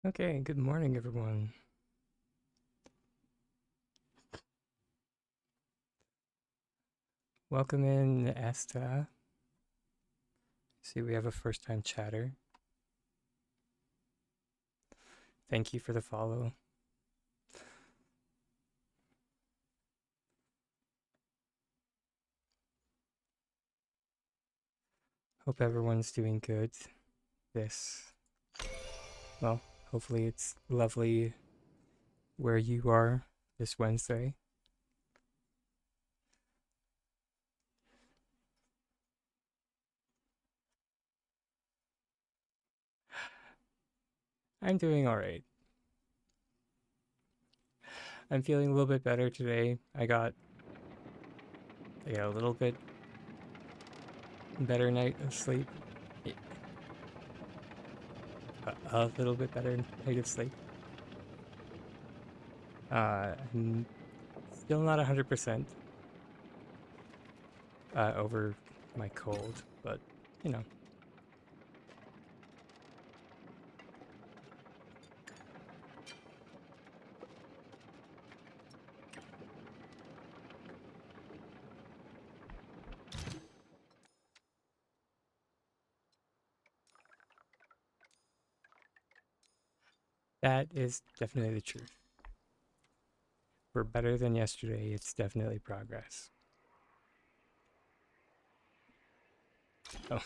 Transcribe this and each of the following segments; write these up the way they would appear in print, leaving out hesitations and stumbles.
Okay, good morning, everyone. Welcome in, Asta. See, we have a first-time chatter. Thank you for the follow. Hope everyone's doing good. Well, hopefully it's lovely where you are this Wednesday. I'm doing all right. I'm feeling a little bit better today. I got a little bit better night of sleep. A little bit better night of sleep. I'm still not 100% over my cold, but you know. That is definitely the truth. We're better than yesterday. It's definitely progress. Oh,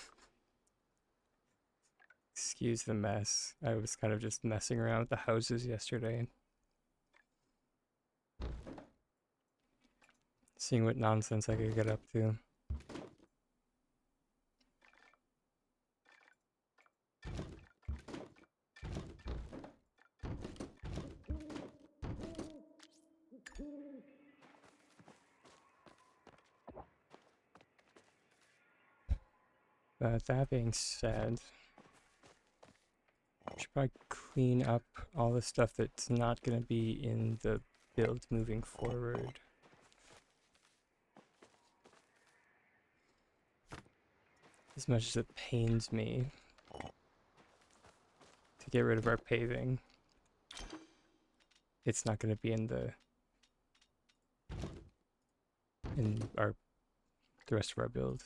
excuse the mess. I was kind of just messing around with the houses yesterday, seeing what nonsense I could get up to. But that being said, I should probably clean up all the stuff that's not going to be in the build moving forward. As much as it pains me to get rid of our paving, it's not going to be in the rest of our build.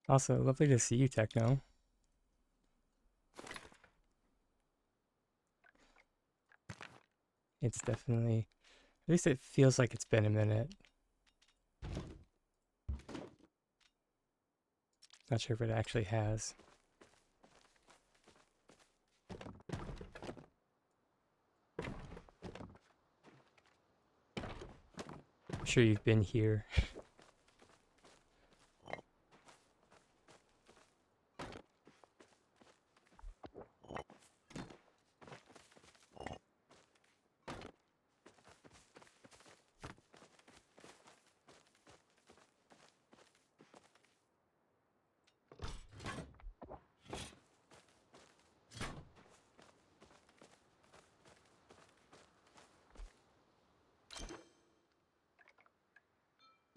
Also, lovely to see you, Techno. It's definitely, at least it feels like it's been a minute. Not sure if it actually has. I'm sure you've been here.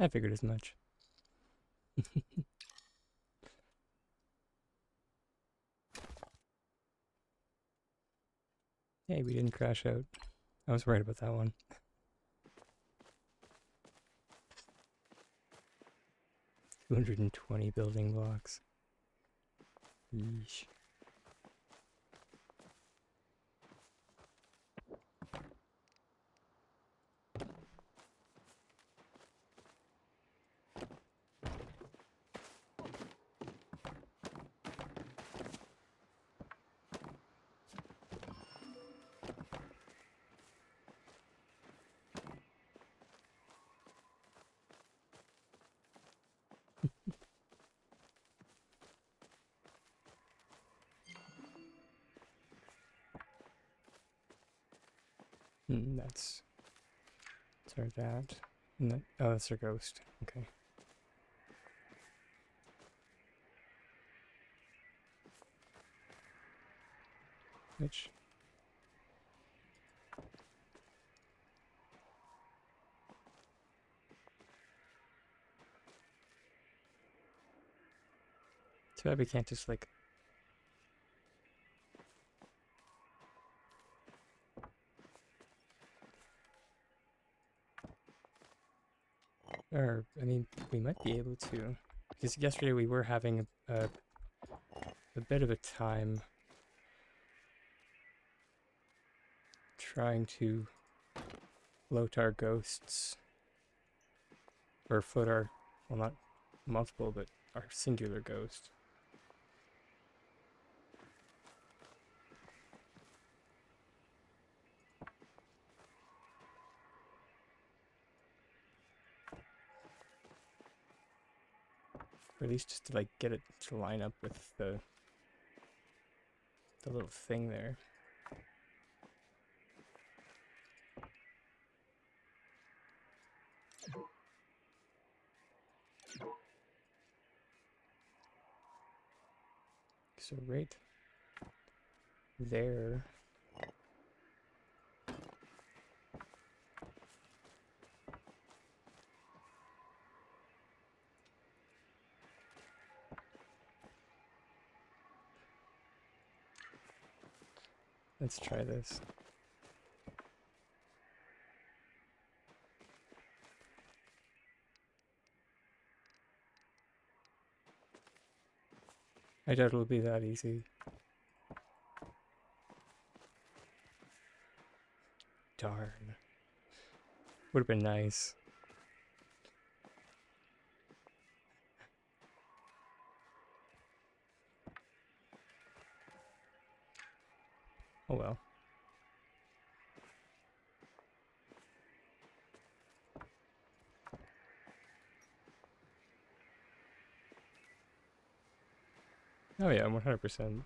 I figured as much. Hey, we didn't crash out. I was worried about that one. $220 building blocks. Yeesh. That's our that. And that, oh, that's our ghost. Okay. Which too bad we can't just like or I mean we might be able to, because yesterday we were having a bit of a time trying to float our ghosts, or float our, well, not multiple, but our singular ghost. Or at least just to like get it to line up with the little thing there. So right there. Let's try this. I doubt it'll be that easy. Darn. Would have been nice. Oh well. Oh yeah, 100%.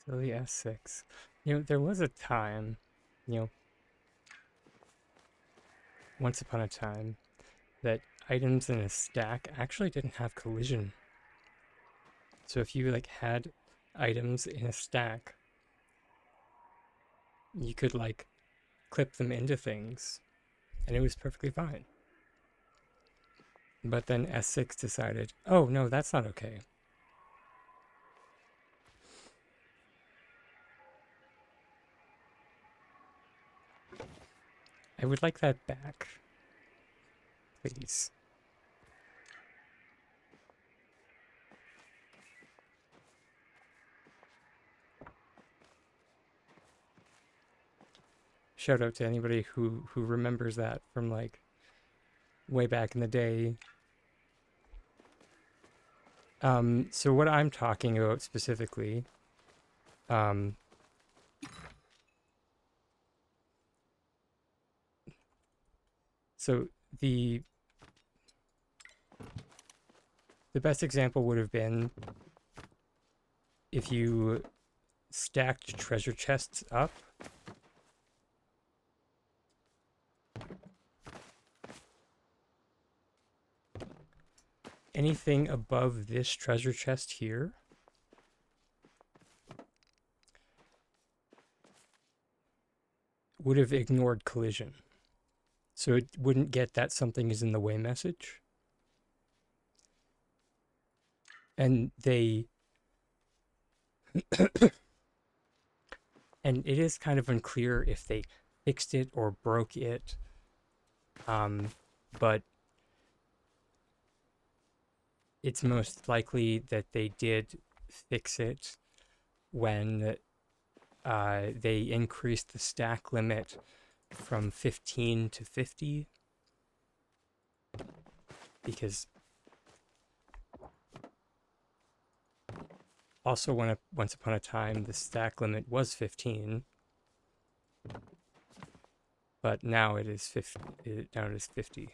Silly S6. You know, there was a time, you know, once upon a time, that items in a stack actually didn't have collision. So if you like had items in a stack, you could like clip them into things and it was perfectly fine. But then S6 decided, oh no, that's not okay. I would like that back, please. Shout out to anybody who remembers that from like way back in the day. So what I'm talking about specifically, so the best example would have been if you stacked treasure chests up. Anything above this treasure chest here would have ignored collision. So it wouldn't get that something is in the way message. And and it is kind of unclear if they fixed it or broke it. But it's most likely that they did fix it when they increased the stack limit from 15 to 50, because also once upon a time the stack limit was 15, but now it is 50. Now it is 50.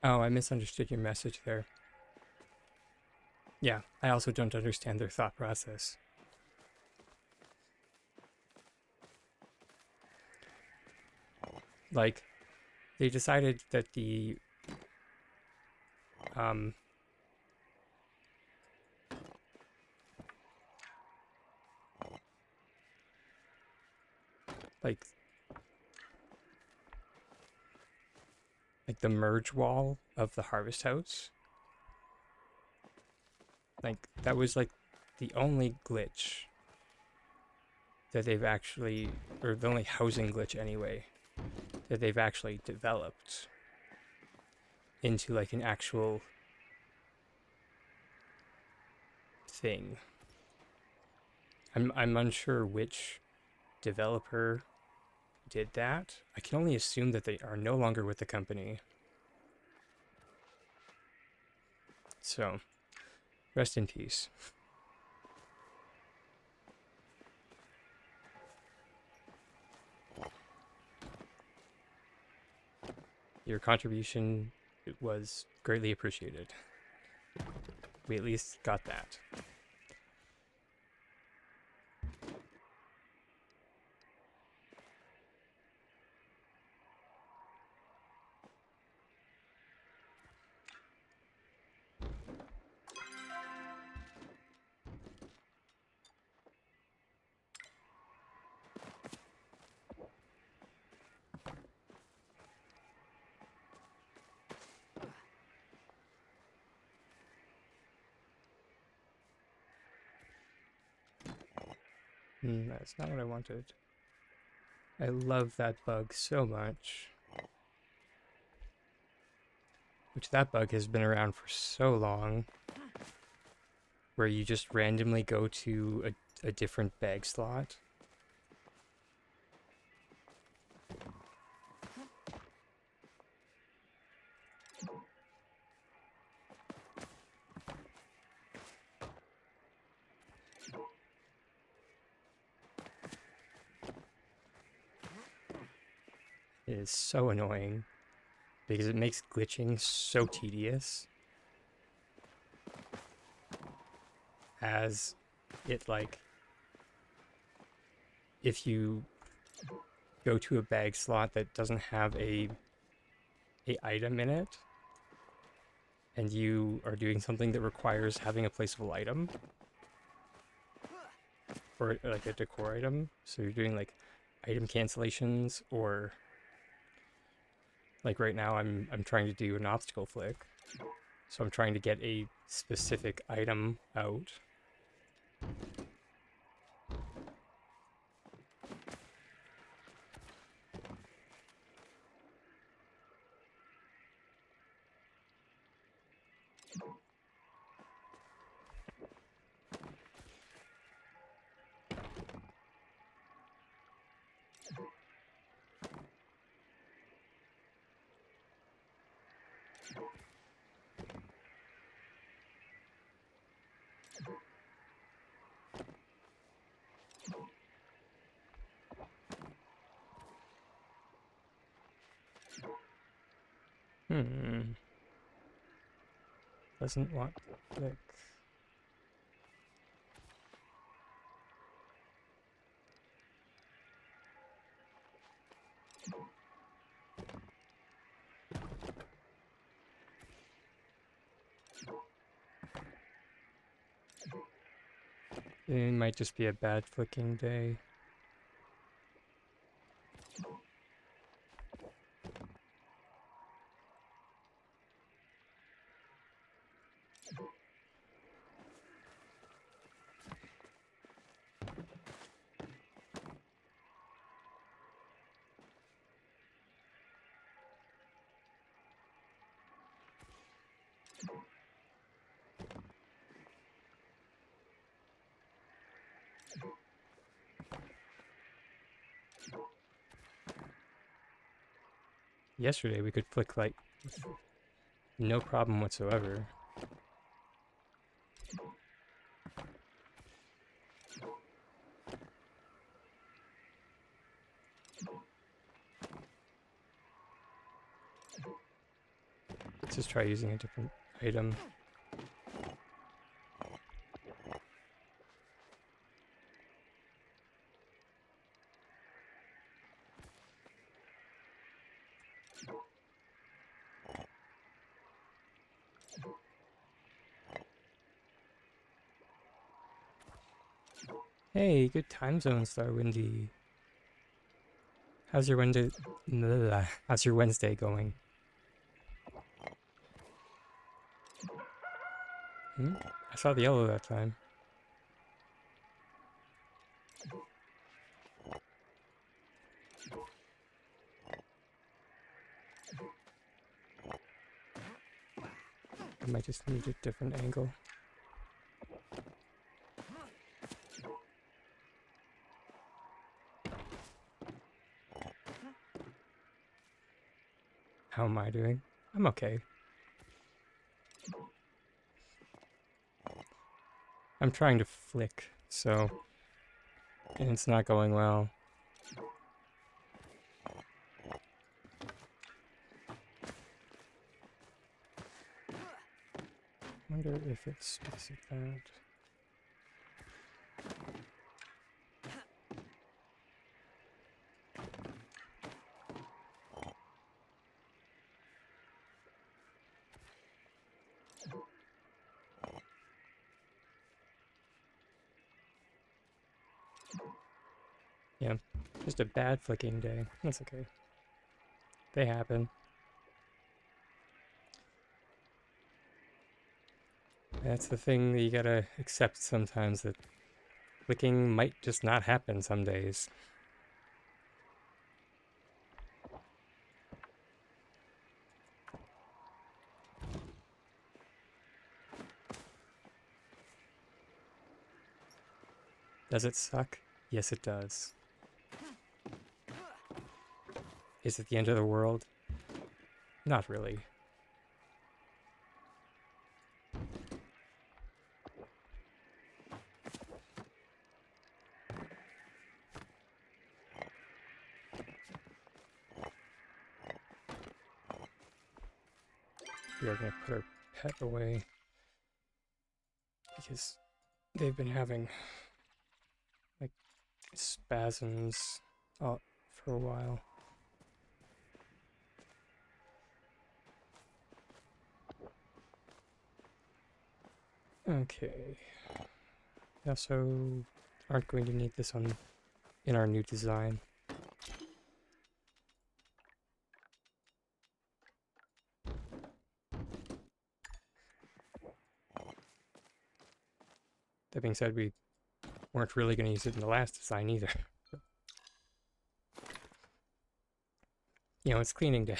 Oh, I misunderstood your message there. Yeah, I also don't understand their thought process. Like, they decided that the um like the merge wall of the harvest house, like that was like the only glitch that they've actually, or the only housing glitch anyway, that they've actually developed into like an actual thing. I'm unsure which developer did that. I can only assume that they are no longer with the company. So, rest in peace. Your contribution was greatly appreciated. We at least got that. That's not what I wanted. I love that bug so much. Which, that bug has been around for so long, where you just randomly go to a different bag slot. It is so annoying because it makes glitching so tedious, as it, like, if you go to a bag slot that doesn't have a item in it, and you are doing something that requires having a placeable item, or like a decor item, so you're doing like item cancellations, or like right now I'm trying to do an obstacle flick, so I'm trying to get a specific item out. Doesn't want flick. It might just be a bad flicking day. Yesterday we could flick like no problem whatsoever. Let's just try using a different item. Hey, good time zone, Star Windy. How's your Wednesday? How's your Wednesday going? I saw the yellow that time. I might just need a different angle. How am I doing? I'm okay. I'm trying to flick, so... and it's not going well. I wonder if it's because of that. Yeah, just a bad flicking day. That's okay. They happen. That's the thing that you gotta accept sometimes, that flicking might just not happen some days. Does it suck? Yes, it does. Is it the end of the world? Not really. We are gonna put our pet away because they've been having like spasms for a while. Okay. We also aren't going to need this in our new design. That being said, we weren't really going to use it in the last design either. You know, it's cleaning day.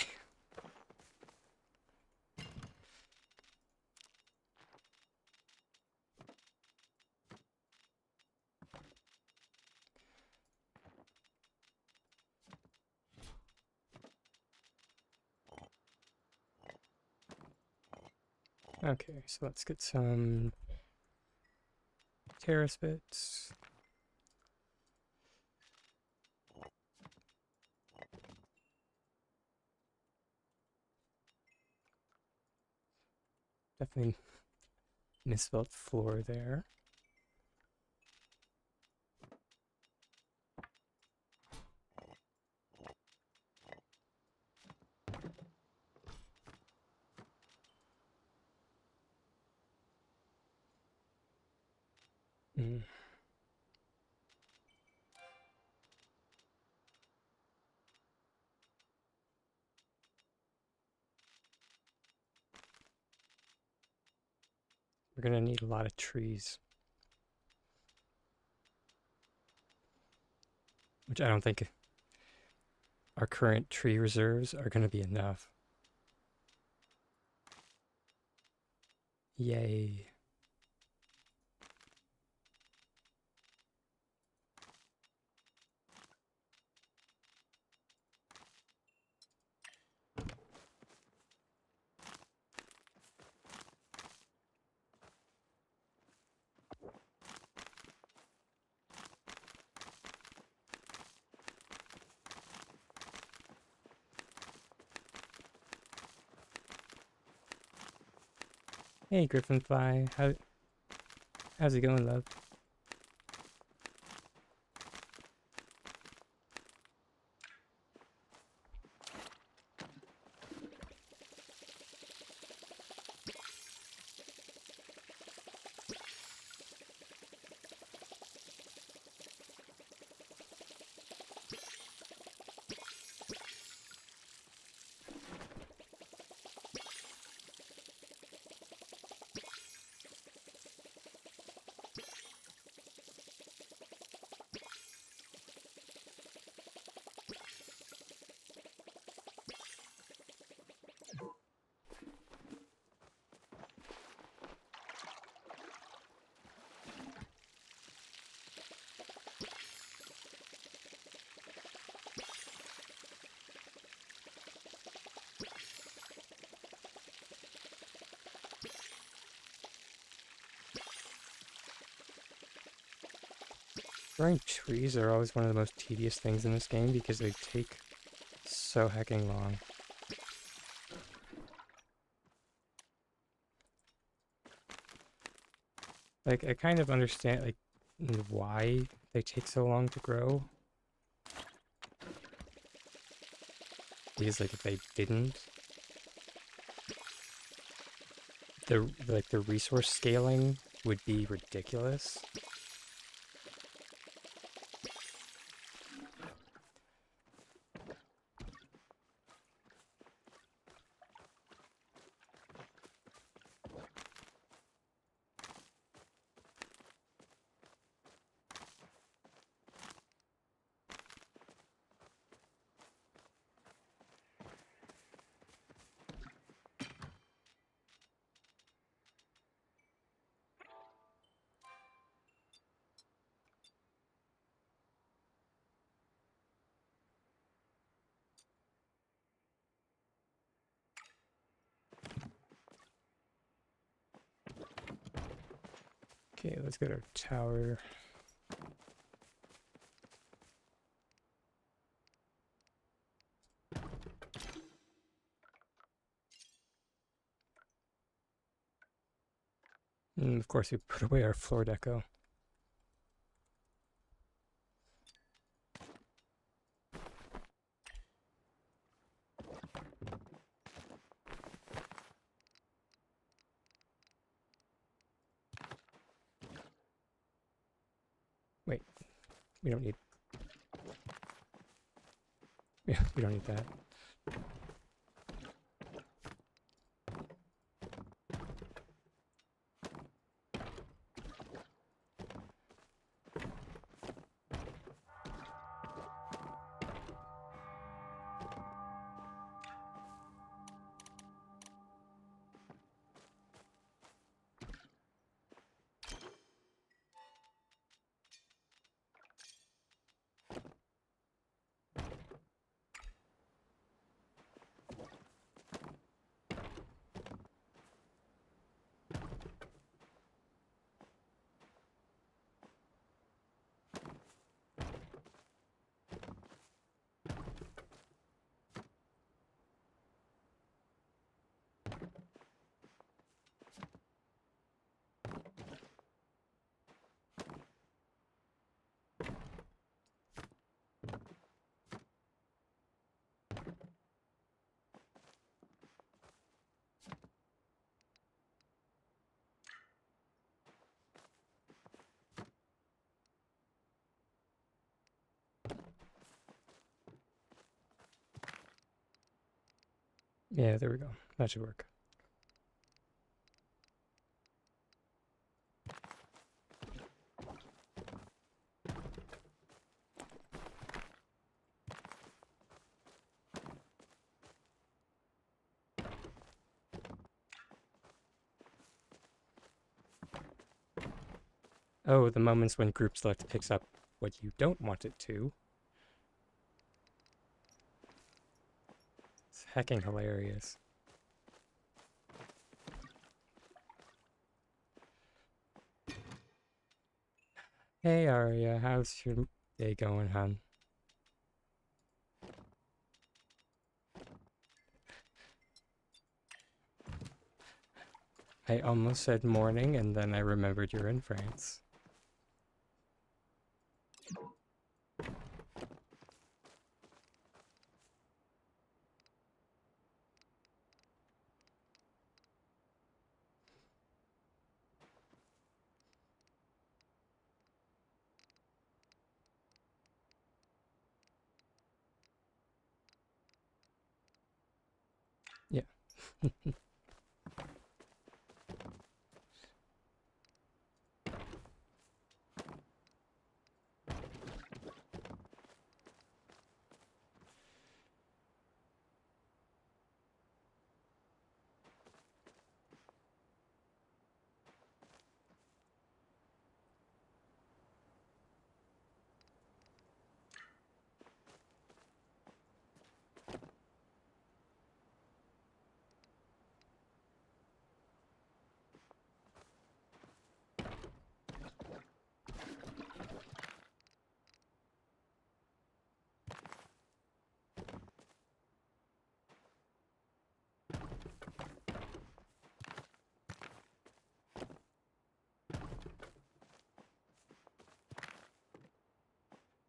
Okay, so let's get some terrace bits. Definitely misspelled floor there. We're gonna need a lot of trees. Which I don't think our current tree reserves are gonna be enough. Yay. Hey, Griffinfly. How's it going, love? Growing trees are always one of the most tedious things in this game because they take so hecking long. Like, I kind of understand, like, why they take so long to grow. Because, like, if they didn't, the resource scaling would be ridiculous. Okay, let's get our tower. And of course, we put away our floor deco. Wait, we don't need. Yeah, we don't need that. Yeah, there we go. That should work. Oh, the moments when group select picks up what you don't want it to. It's hecking hilarious. Hey Arya, how's your day going, hon? I almost said morning and then I remembered you're in France. Yeah.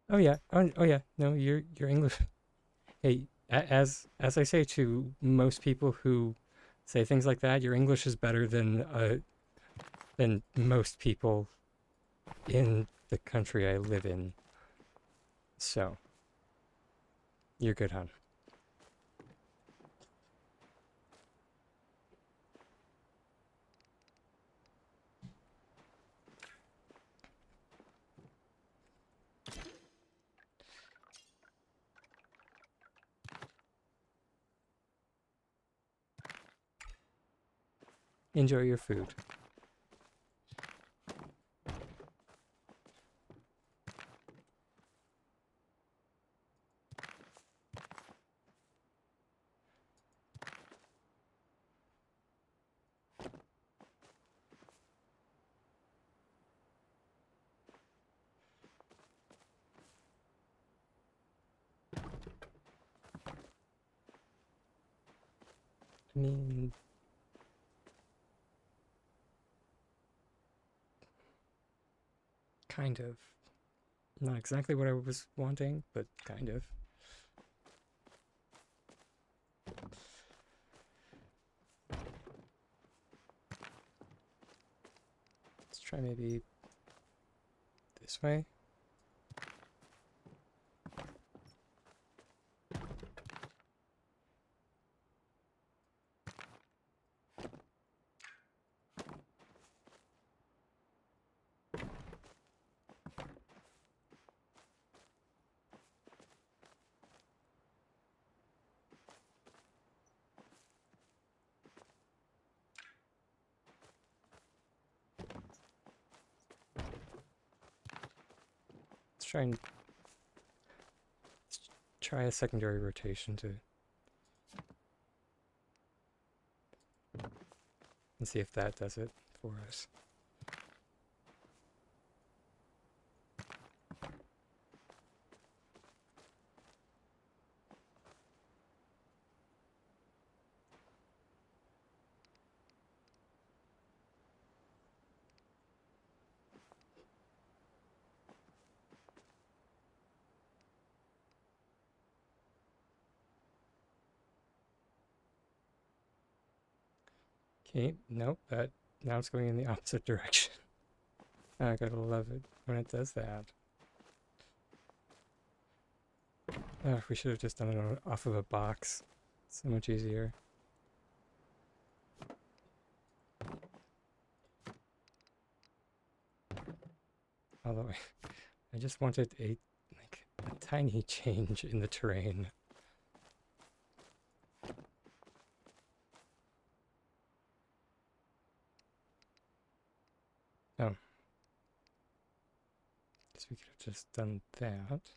Oh yeah. Oh yeah. No, you're English. Hey, as I say to most people who say things like that, your English is better than most people in the country I live in. So, you're good, hon. Enjoy your food. I mean, kind of. Not exactly what I was wanting, but kind of. Let's try maybe this way. Let's try and try a secondary rotation to and see if that does it for us. Okay, nope, that now it's going in the opposite direction. I gotta love it when it does that. We should have just done it off of a box. So much easier. Although I just wanted a tiny change in the terrain. Oh. So we could have just done that.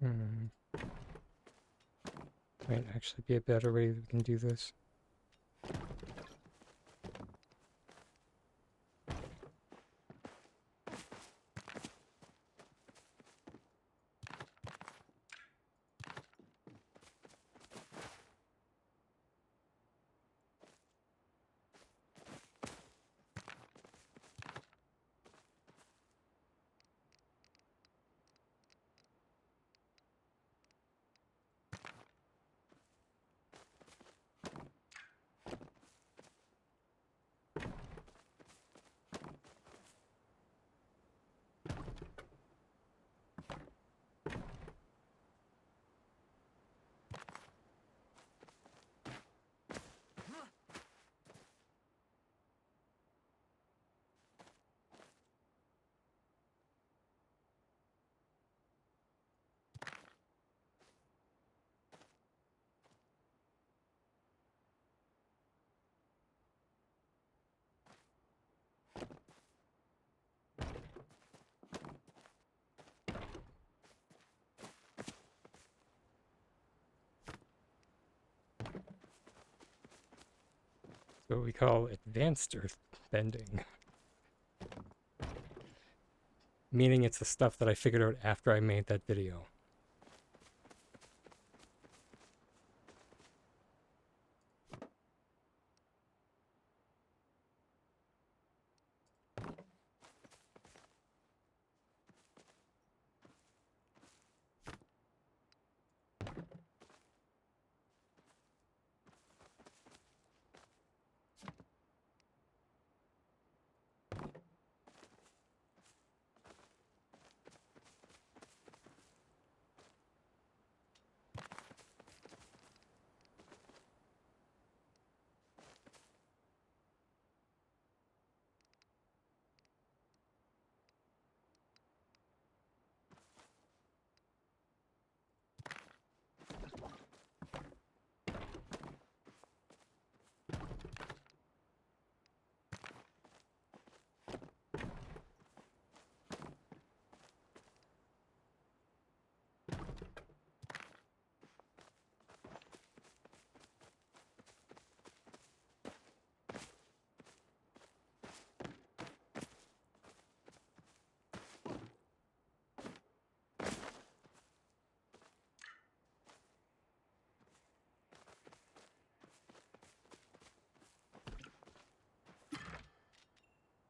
Hmm. Might actually be a better way we can do this. what we call advanced earth bending. Meaning it's the stuff that I figured out after I made that video.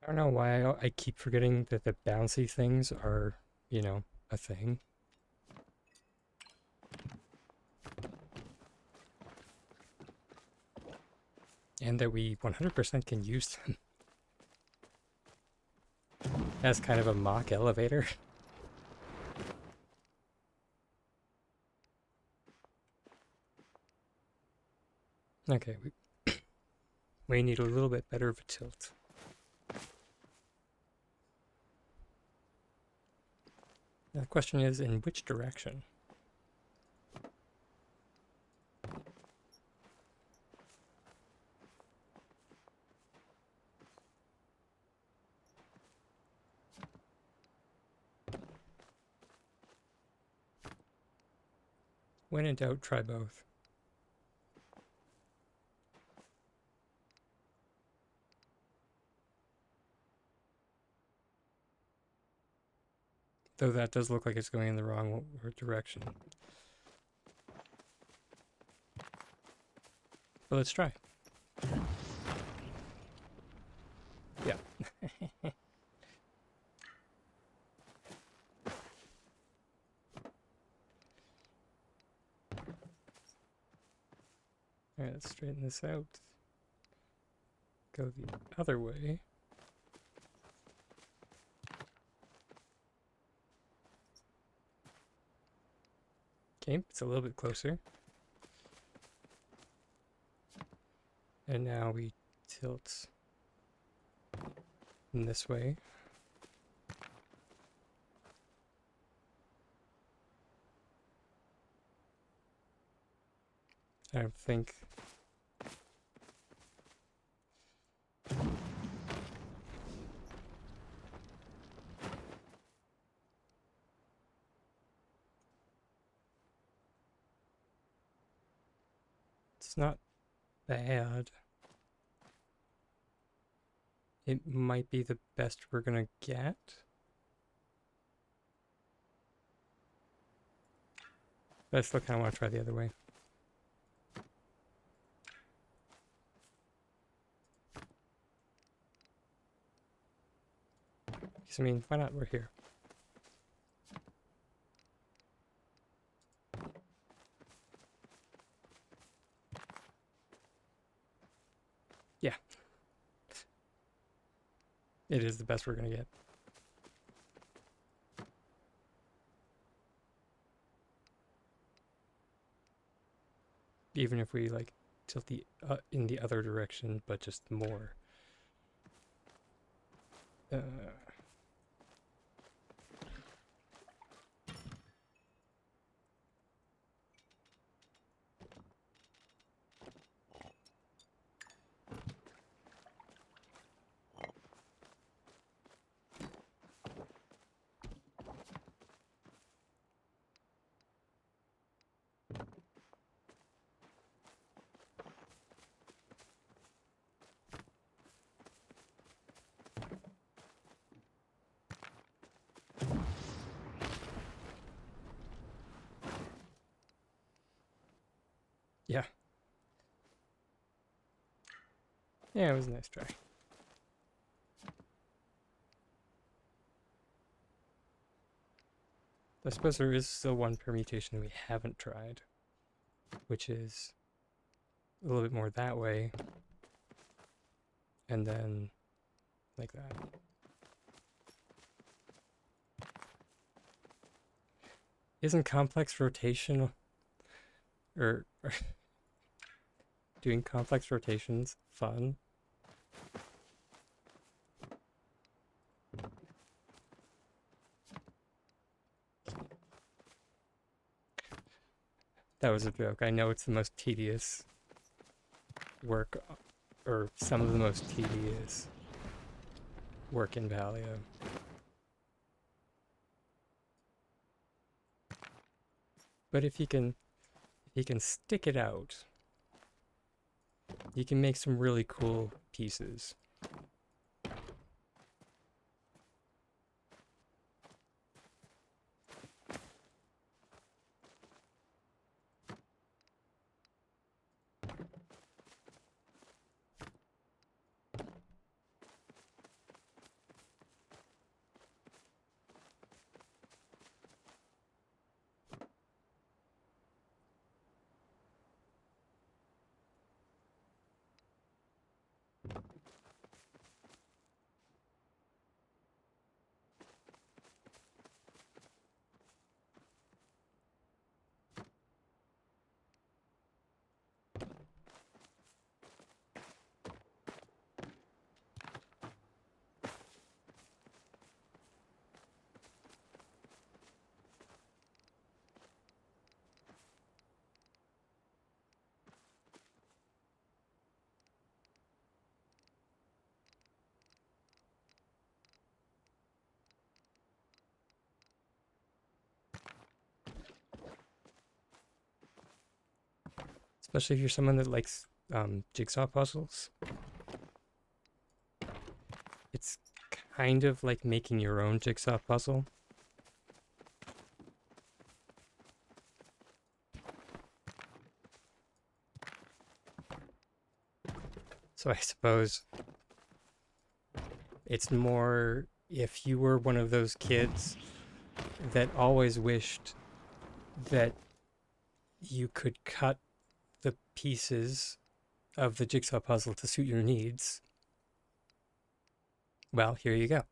I don't know why I keep forgetting that the bouncy things are, you know, a thing. And that we 100% can use them as kind of a mock elevator. Okay, we need a little bit better of a tilt. Now the question is, in which direction? When in doubt, try both. Though that does look like it's going in the wrong direction. But let's try. Yeah. Alright, let's straighten this out. Go the other way. Okay, it's a little bit closer. And now we tilt in this way. I think it's not bad. It might be the best we're gonna get. But I still kind of want to try the other way. Because, I mean, why not? We're here. Yeah. It is the best we're gonna get. Even if we, like, tilt the in the other direction, but just more. Yeah. Yeah, it was a nice try. I suppose there is still one permutation we haven't tried, which is a little bit more that way, and then like that. Isn't complex rotation or doing complex rotations fun? That was a joke. I know it's the most tedious work, or some of the most tedious work in Valio. But if you can stick it out, you can make some really cool pieces. Especially if you're someone that likes jigsaw puzzles. It's kind of like making your own jigsaw puzzle. So I suppose it's more if you were one of those kids that always wished that you could cut the pieces of the jigsaw puzzle to suit your needs. Well, here you go.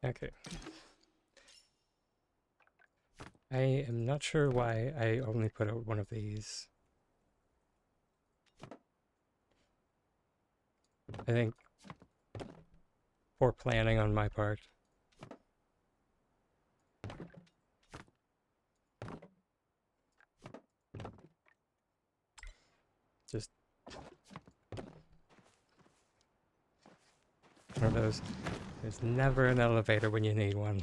Okay. I am not sure why I only put out one of these. I think poor planning on my part. Just one of those. There's never an elevator when you need one.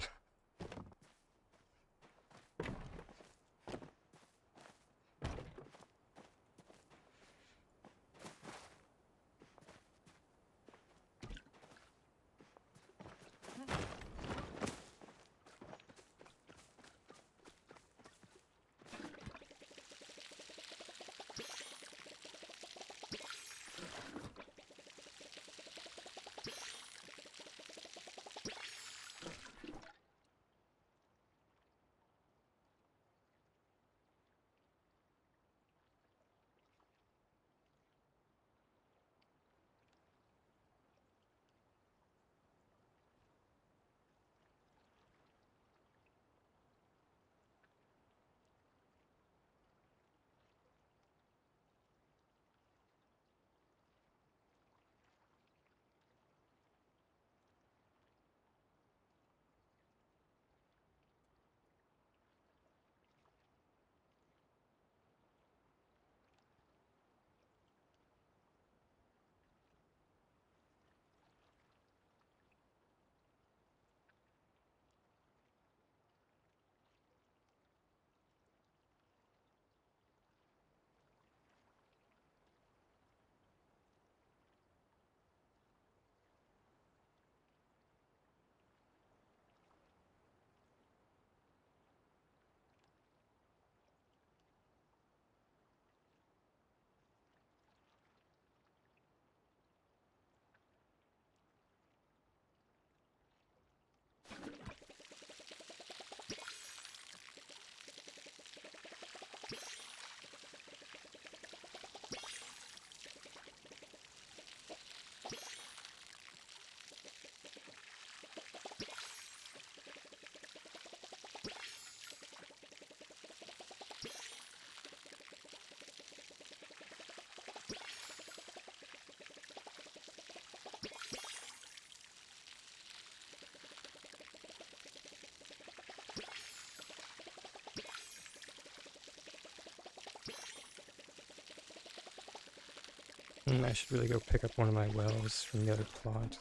I should really go pick up one of my wells from the other plot.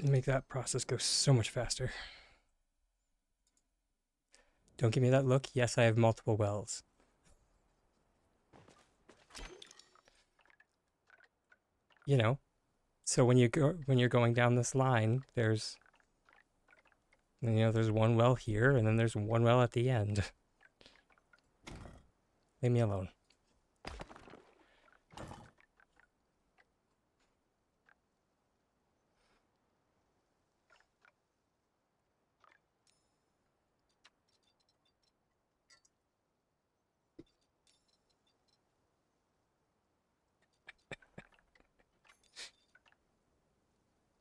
Make that process go so much faster. Don't give me that look. Yes, I have multiple wells. You know, so when you're going down this line, there's there's one well here, and then there's one well at the end. Leave me alone.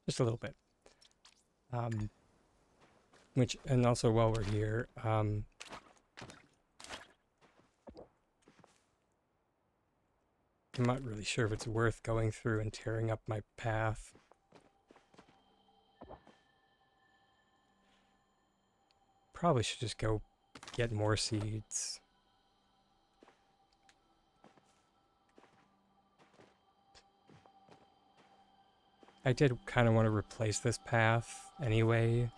Just a little bit. And also while we're here, I'm not really sure if it's worth going through and tearing up my path. Probably should just go get more seeds. I did kind of want to replace this path anyway.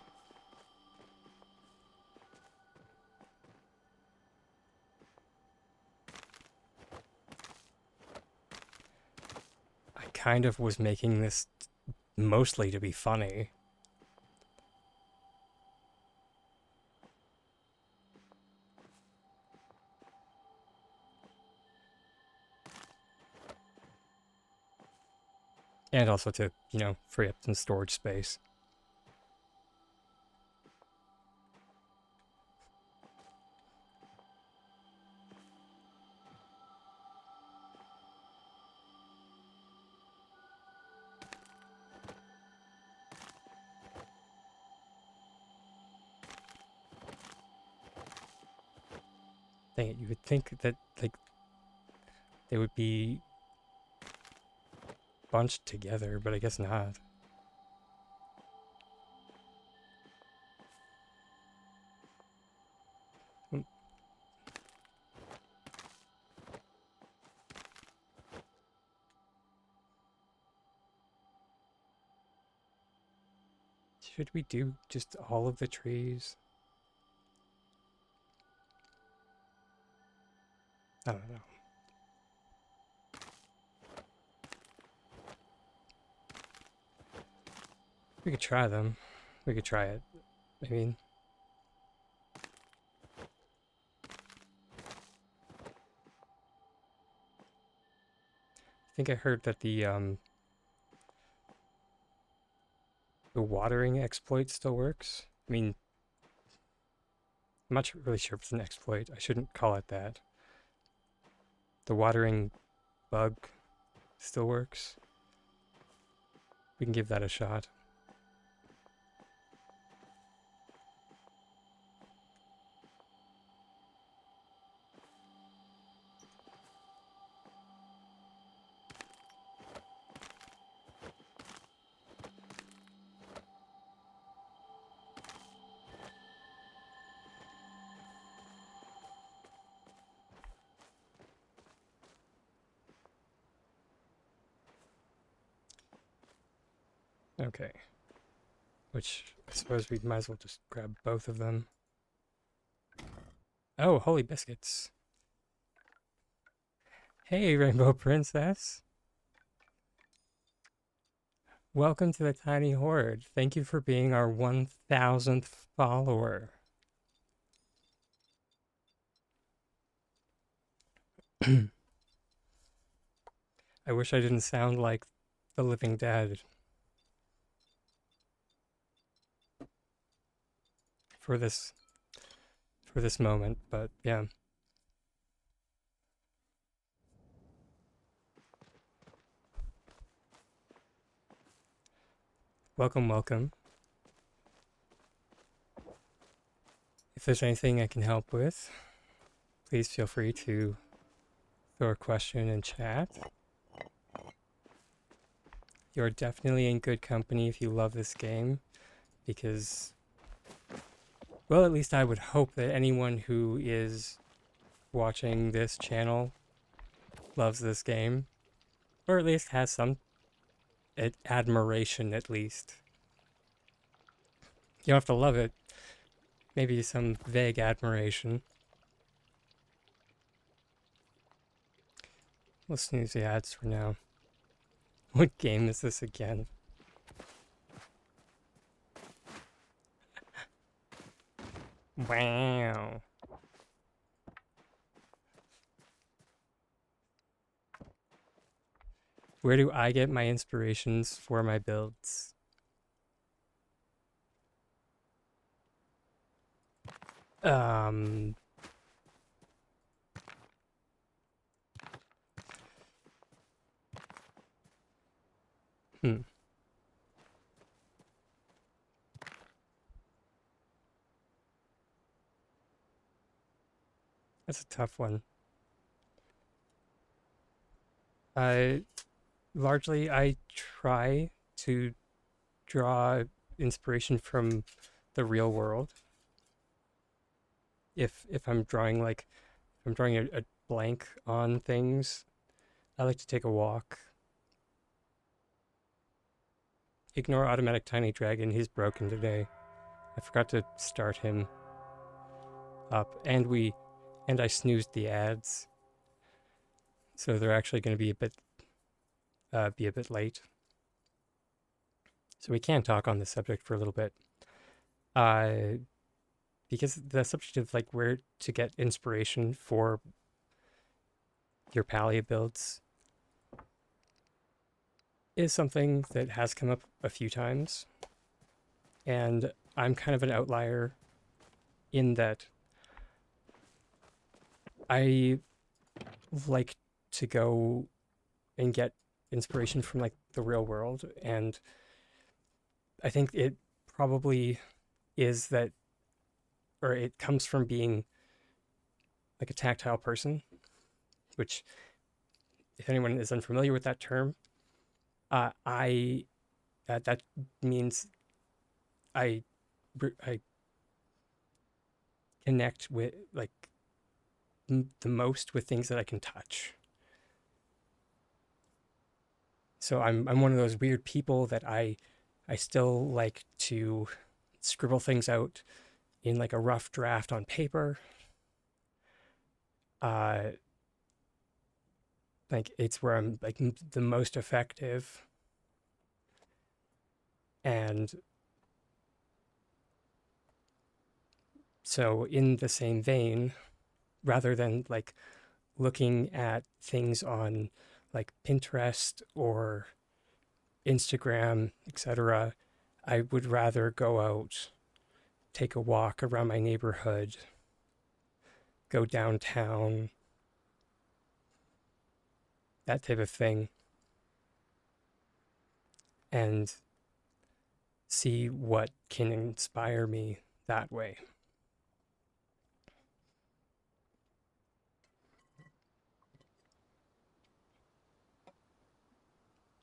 I kind of was making this mostly to be funny. And also to, free up some storage space. Dang it, you would think that, they would be bunched together, but I guess not. Should we do just all of the trees? I don't know. We could try them. We could try it. I mean... I think I heard that the watering exploit still works. I mean... I'm not really sure if it's an exploit. I shouldn't call it that. The watering bug still works. We can give that a shot. Okay. Which, I suppose we might as well just grab both of them. Oh, holy biscuits. Hey, Rainbow Princess. Welcome to the Tiny Horde. Thank you for being our 1000th follower. I wish I didn't sound like the living dead. For this moment, but yeah. Welcome, welcome. If there's anything I can help with, please feel free to throw a question in chat. You're definitely in good company if you love this game, because, well, at least I would hope that anyone who is watching this channel loves this game, or at least has some admiration at least. You don't have to love it, maybe some vague admiration. We'll snooze the ads for now. What game is this again? Wow. Where do I get my inspirations for my builds? Um, hmm. That's a tough one. Uh, Largely, I try to draw inspiration from the real world. If I'm drawing if I'm drawing a blank on things, I like to take a walk. Ignore automatic tiny dragon. He's broken today. I forgot to start him up, and I snoozed the ads, so they're actually going to be a bit late. So we can talk on this subject for a little bit, because the subject of like where to get inspiration for your Palia builds is something that has come up a few times, and I'm kind of an outlier in that I like to go and get inspiration from like the real world, and I think it probably is that, or it comes from being like a tactile person, which, if anyone is unfamiliar with that term, I that means I I connect with like the most with things that I can touch. So I'm one of those weird people that I still like to scribble things out in like a rough draft on paper. Uh, like it's where I'm like the most effective. And so in the same vein, rather than like looking at things on like Pinterest or Instagram, etc., I would rather go out, take a walk around my neighborhood, go downtown, that type of thing, and see what can inspire me that way.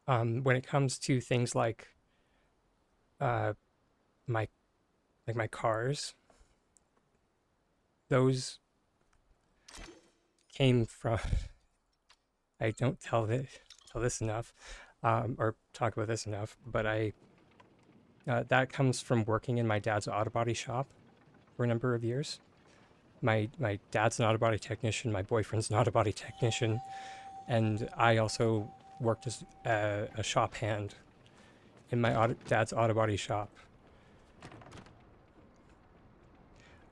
When it comes to things uh, my my cars, those came from. I don't tell this enough, or talk about this enough, but I that comes from working in my dad's auto body shop for a number of years. My dad's an auto body technician. My boyfriend's an auto body technician, and I also worked as a shop hand in my dad's auto body shop.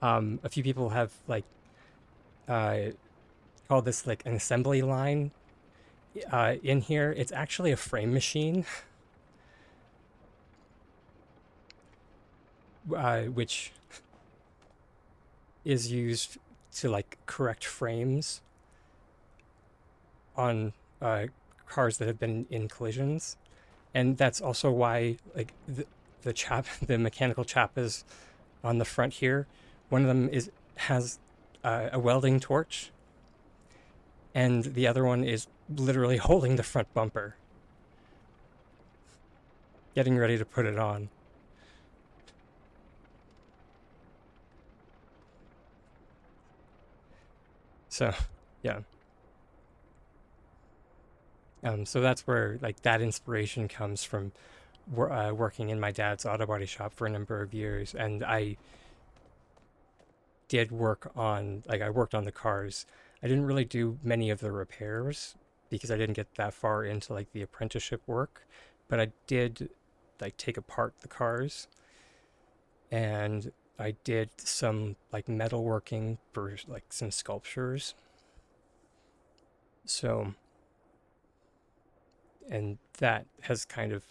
A few people have like uh, called this like an assembly line. In here, it's actually a frame machine, which is used to like correct frames on cars that have been in collisions, and that's also why like the chap, the mechanical chap is on the front here. One of them has a welding torch, and the other one is literally holding the front bumper, getting ready to put it on. So, yeah. So that's where like that inspiration comes from working in my dad's auto body shop for a number of years, and I did work on like I worked on the cars. I didn't really do many of the repairs because I didn't get that far into like the apprenticeship work, but I did like take apart the cars, and I did some like metalworking for like some sculptures. So, and that has kind of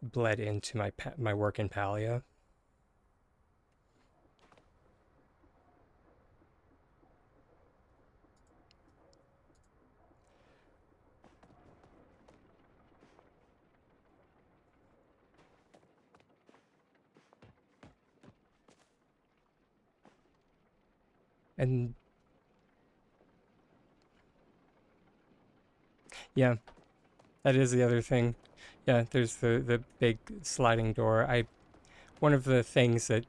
bled into my work in Palia. And yeah, that is the other thing. Yeah, there's the big sliding door. I One of the things that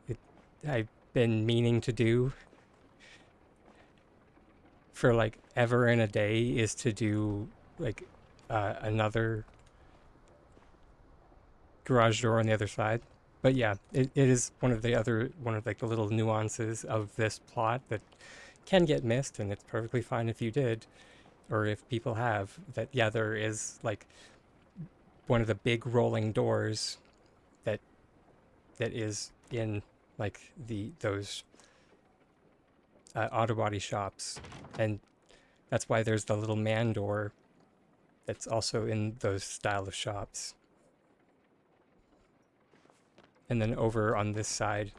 I've been meaning to do for like ever in a day is to do like another garage door on the other side. But yeah, it is one of like the little nuances of this plot that can get missed, and it's perfectly fine if you did or if people have that. Yeah, there is like one of the big rolling doors that is in like the those auto body shops, and that's why there's the little man door that's also in those style of shops. And then over on this side,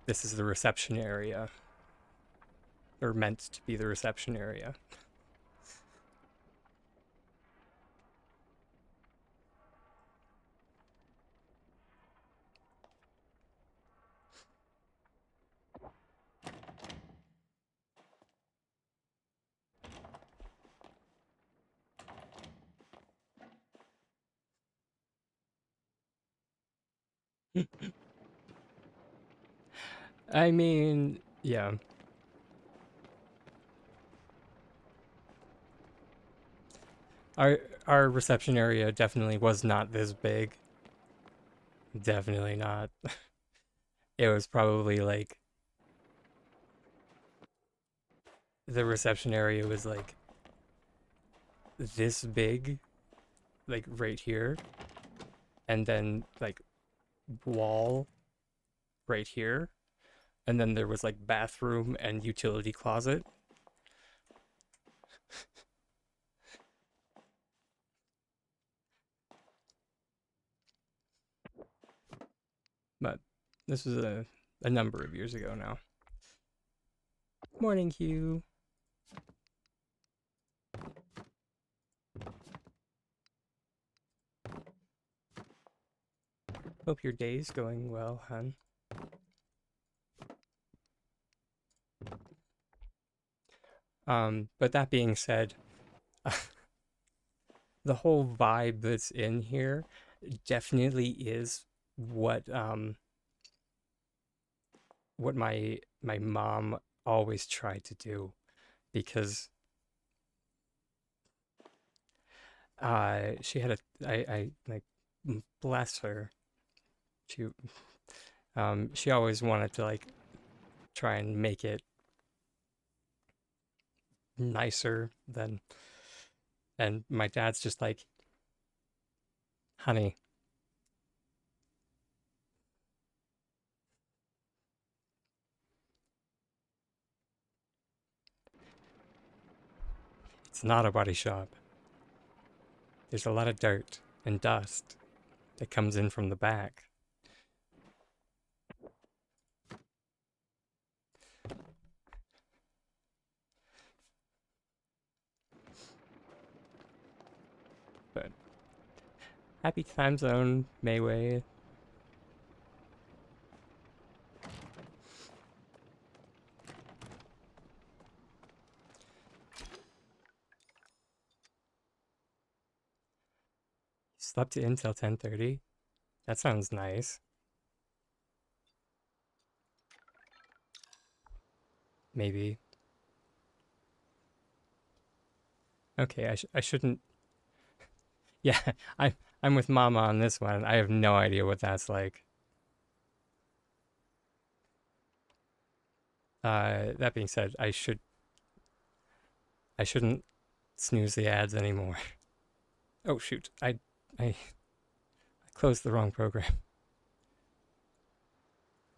this is the reception area, or meant to be the reception area. I mean, yeah, our our reception area definitely was not this big. Definitely not. It was probably like the reception area was like this big, like right here, and then like wall right here, and then there was like bathroom and utility closet. But this was a number of years ago now. Morning, Hugh. Hope your day's going well, hun. But that being said, the whole vibe that's in here definitely is what my mom always tried to do, because she had I like, bless her, she she always wanted to like try and make it nicer than, and my dad's just like, honey, it's not a body shop. There's a lot of dirt and dust that comes in from the back. But happy time zone, Mayway. Slept in till 10:30. That sounds nice. Maybe. Okay, I shouldn't. Yeah, I'm with Mama on this one. I have no idea what that's like. That being said, I shouldn't snooze the ads anymore. Oh shoot, I closed the wrong program.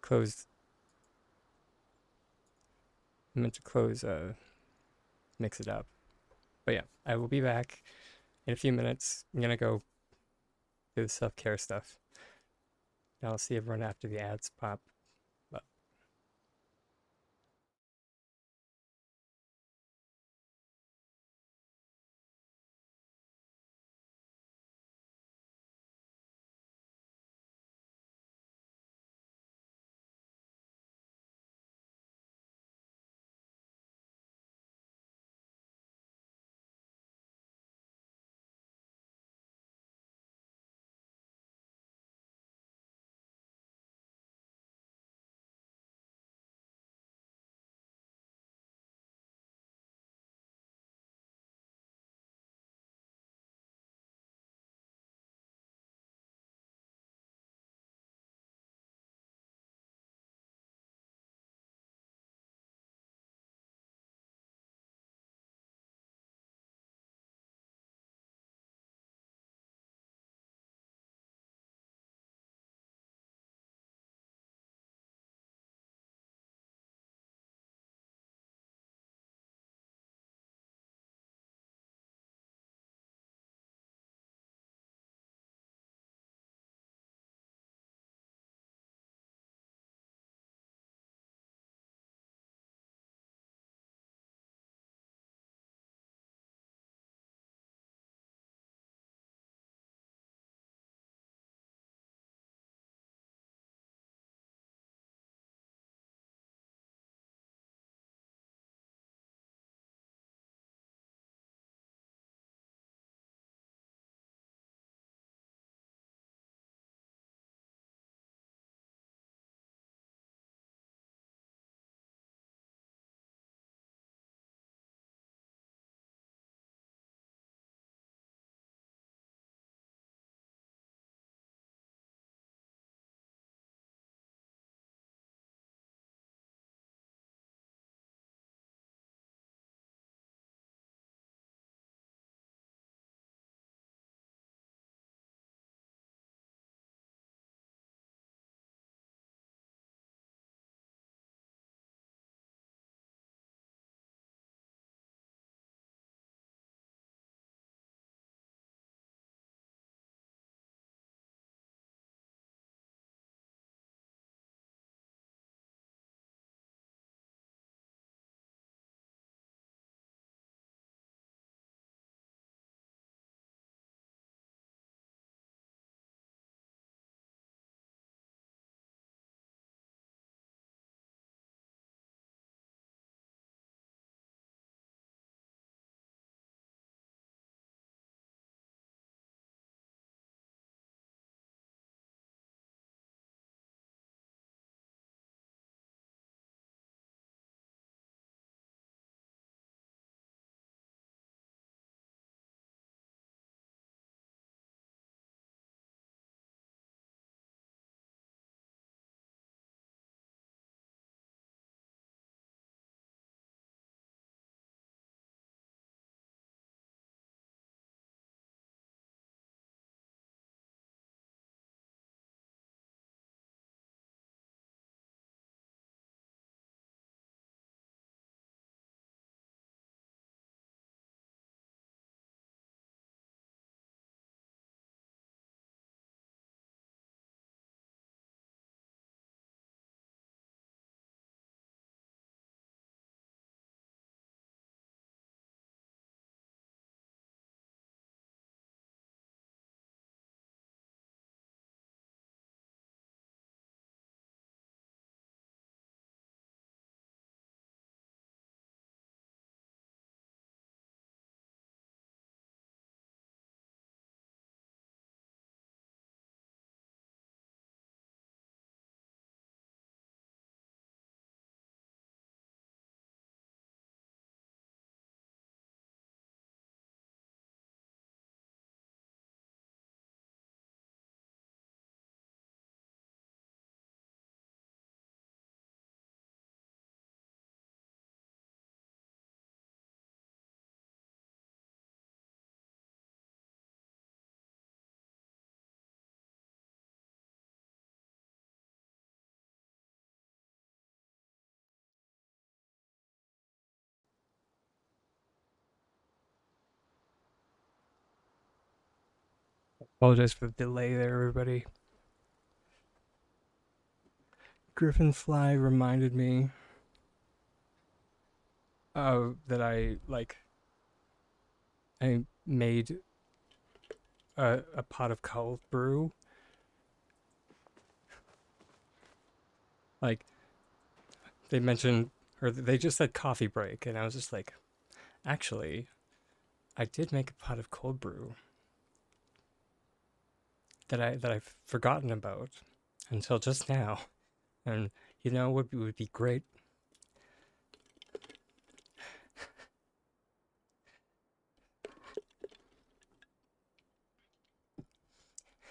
Closed. I meant to close. Mix it up. But yeah, I will be back in a few minutes. I'm gonna go do the self care stuff. I'll see everyone after the ads pop. Apologize for the delay there, everybody. Griffinfly reminded me that I made a pot of cold brew. Like, they mentioned, or they just said coffee break, and I was just like, actually, I did make a pot of cold brew that I've forgotten about until just now, and you know what would be great?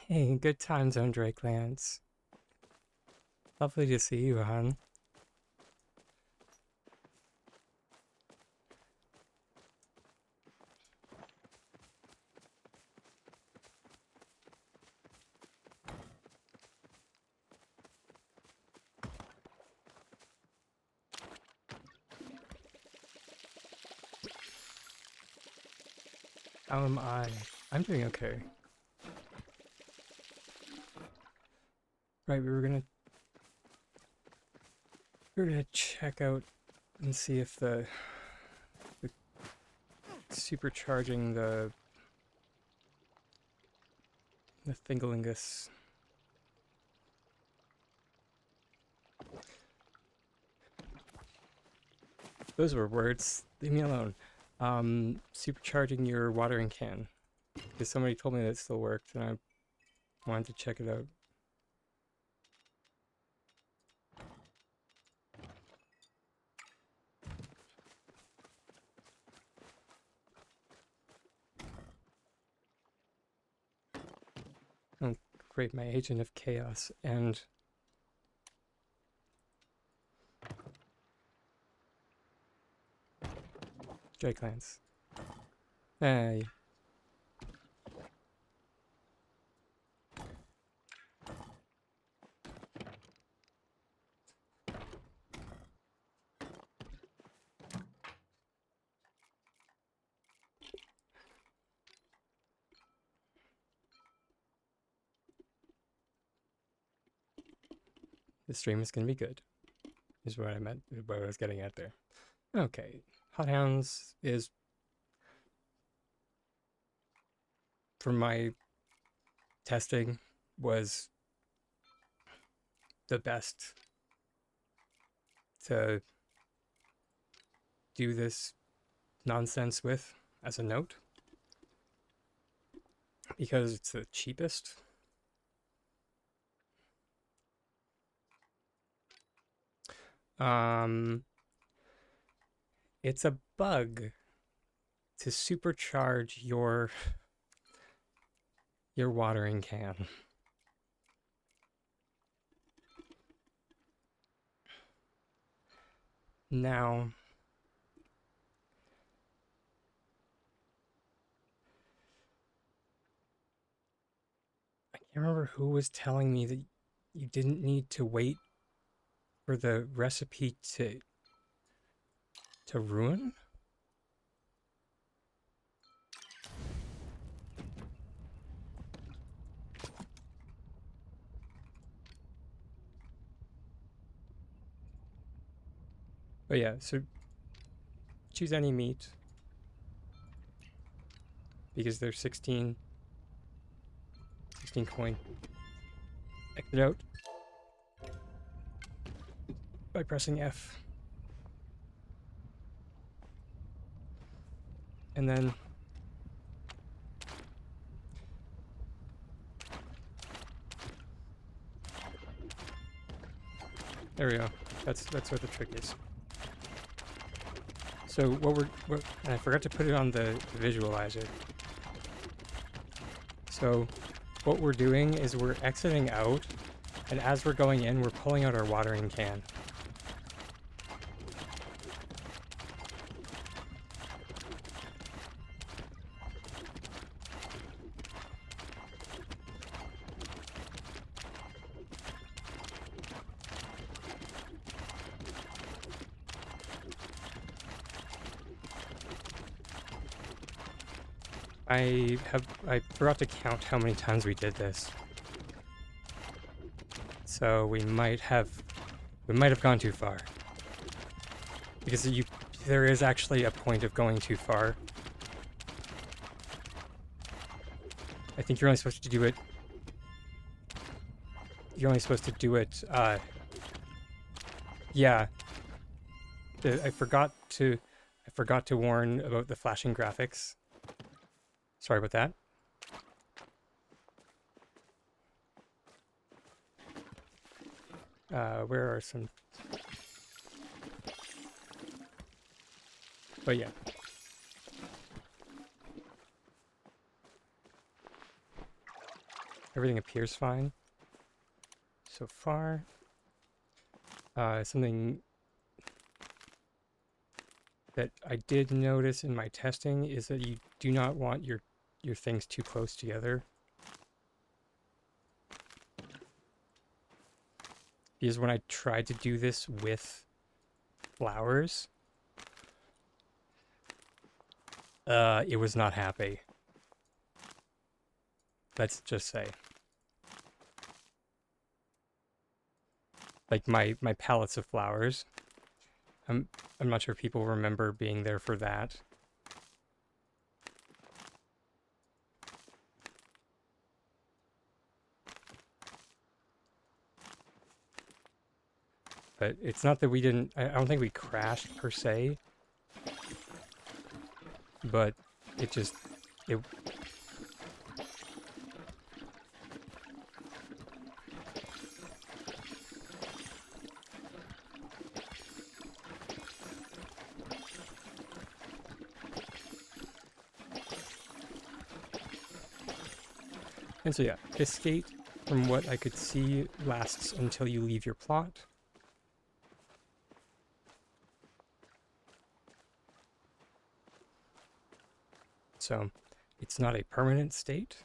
Hey, good times on Drakelands. Lovely to see you, hon. How am I? I'm doing okay. Right, we were gonna check out and see if the supercharging the Thingalingus. Those were words. Leave me alone. Supercharging your watering can. Because somebody told me that it still worked, and I wanted to check it out. Oh, great, my agent of chaos and Drakelands. Hey. The stream is gonna be good, is what I meant, what I was getting at there. Okay, Hot Hounds is, from my testing, was the best to do this nonsense with as a note, because it's the cheapest. It's a bug to supercharge your watering can. Now, I can't remember who was telling me that you didn't need to wait for the recipe to ruin. But yeah, so choose any meat because they're 16 coin. Exit out by pressing F. And then there we go. That's what the trick is. So and I forgot to put it on the visualizer. So what we're doing is we're exiting out, and as we're going in, we're pulling out our watering can. I forgot to count how many times we did this. So we might have gone too far. Because there is actually a point of going too far. I think you're only supposed to do it. You're only supposed to do it, yeah. I forgot to warn about the flashing graphics. Sorry about that. Where are some... But yeah. Everything appears fine so far. Something that I did notice in my testing is that you do not want your things too close together. Because when I tried to do this with flowers, it was not happy. Let's just say. Like my palettes of flowers. I'm not sure people remember being there for that. But it's not that we didn't... I don't think we crashed per se. But it just... It... And so yeah, escape, from what I could see, lasts until you leave your plot. So it's not a permanent state.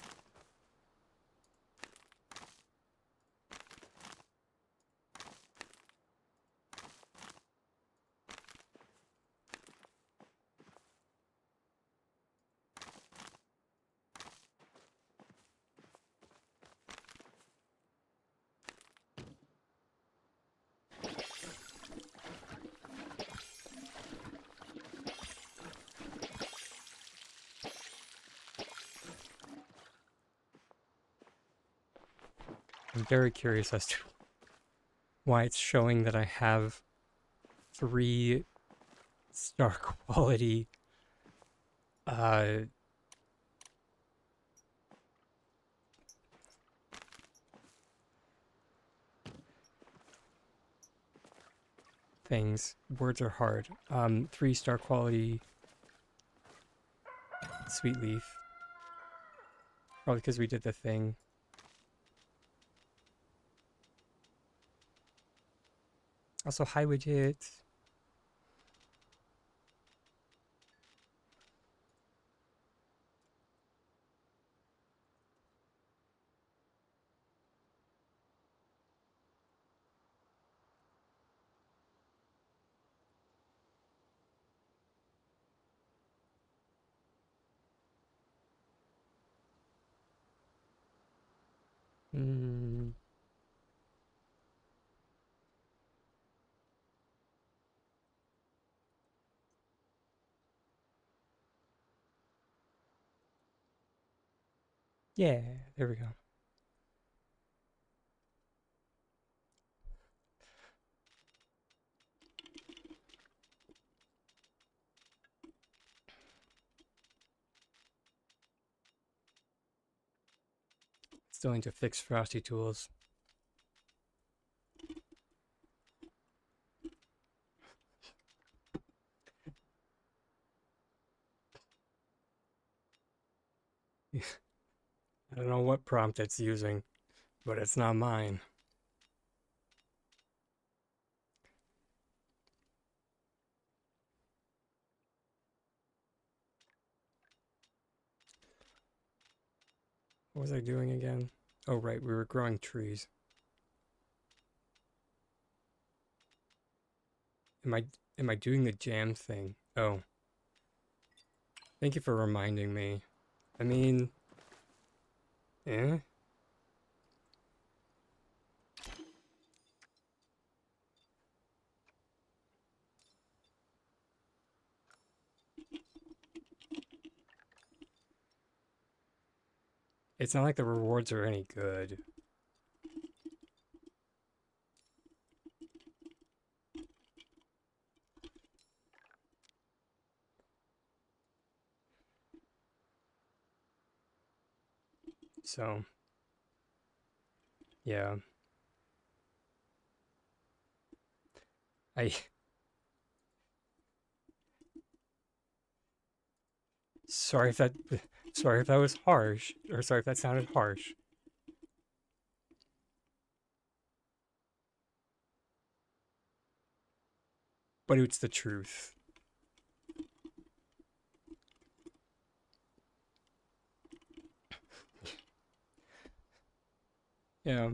I'm very curious as to why it's showing that I have 3 star quality things. Words are hard. 3 star quality sweet leaf. Probably because we did the thing. Also, hi widget. Mm. Yeah, there we go. Still need to fix Frosty Tools. I don't know what prompt it's using, but it's not mine. What was I doing again? Oh, right, we were growing trees. Am I doing the jam thing? Oh. Thank you for reminding me. I mean, eh. It's not like the rewards are any good. So, yeah. I sorry if that sorry if that was harsh, or sorry if that sounded harsh. But it's the truth. Yeah.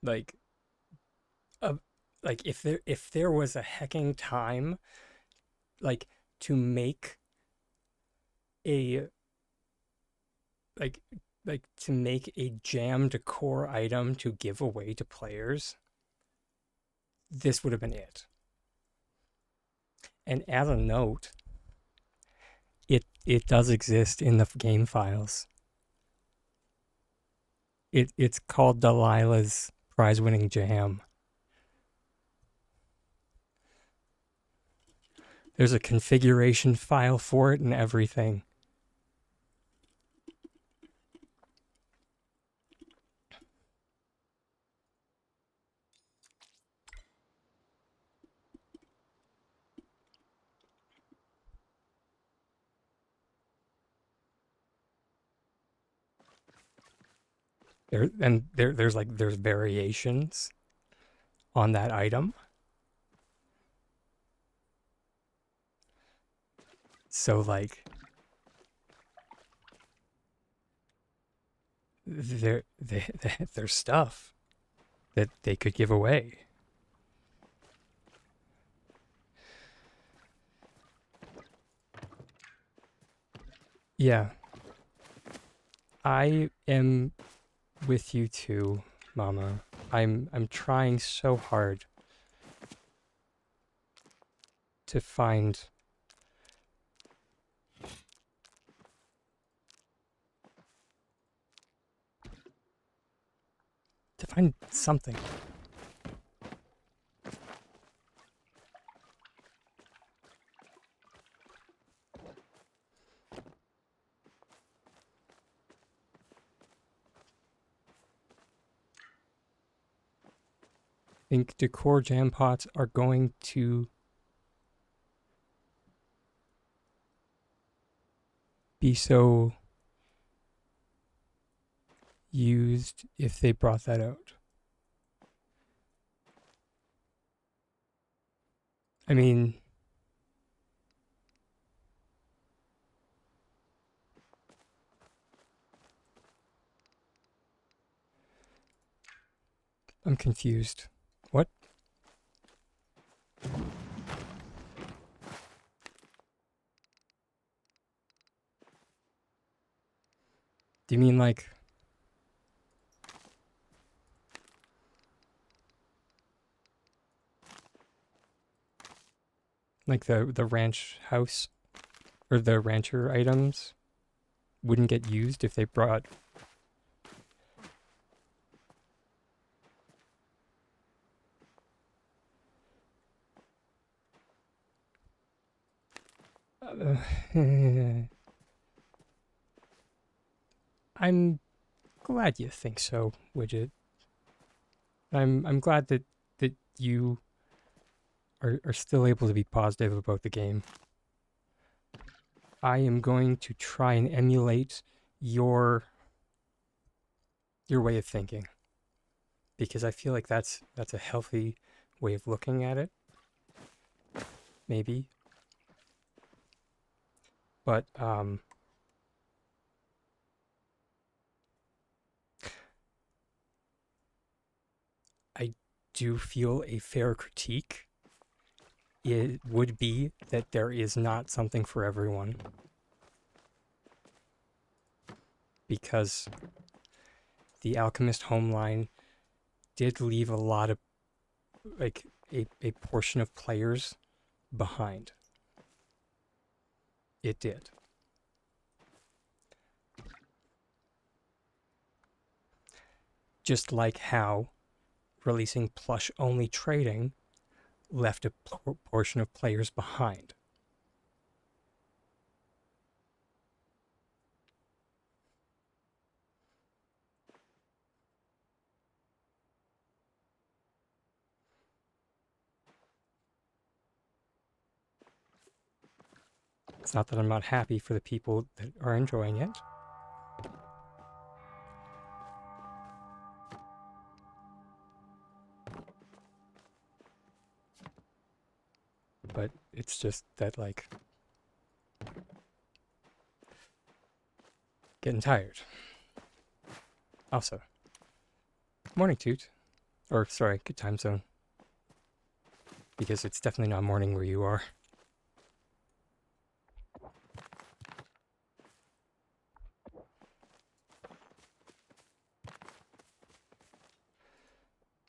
Like uh, like if there was a hecking time like to make a like to make a jammed core item to give away to players, this would have been it. And as a note, it does exist in the game files. It's called Delilah's prize-winning jam. There's a configuration file for it and everything. There's variations on that item. So like there's stuff that they could give away. Yeah, I am with you too, Mama. I'm trying so hard to find something. I think decor jam pots are going to be so used if they brought that out. I mean, I'm confused. What? Do you mean like the ranch house or the rancher items wouldn't get used if they brought I'm glad you think so, Widget. I'm glad that you are still able to be positive about the game. I am going to try and emulate your way of thinking because I feel like that's a healthy way of looking at it. Maybe. But I do feel a fair critique it would be that there is not something for everyone, because the Alchemist Homeline did leave a lot of, like, a portion of players behind. It did. Just like how releasing plush-only trading left a portion of players behind. It's not that I'm not happy for the people that are enjoying it. But it's just that, like, getting tired. Also, morning, Toot. Or, sorry, good time zone. Because it's definitely not morning where you are.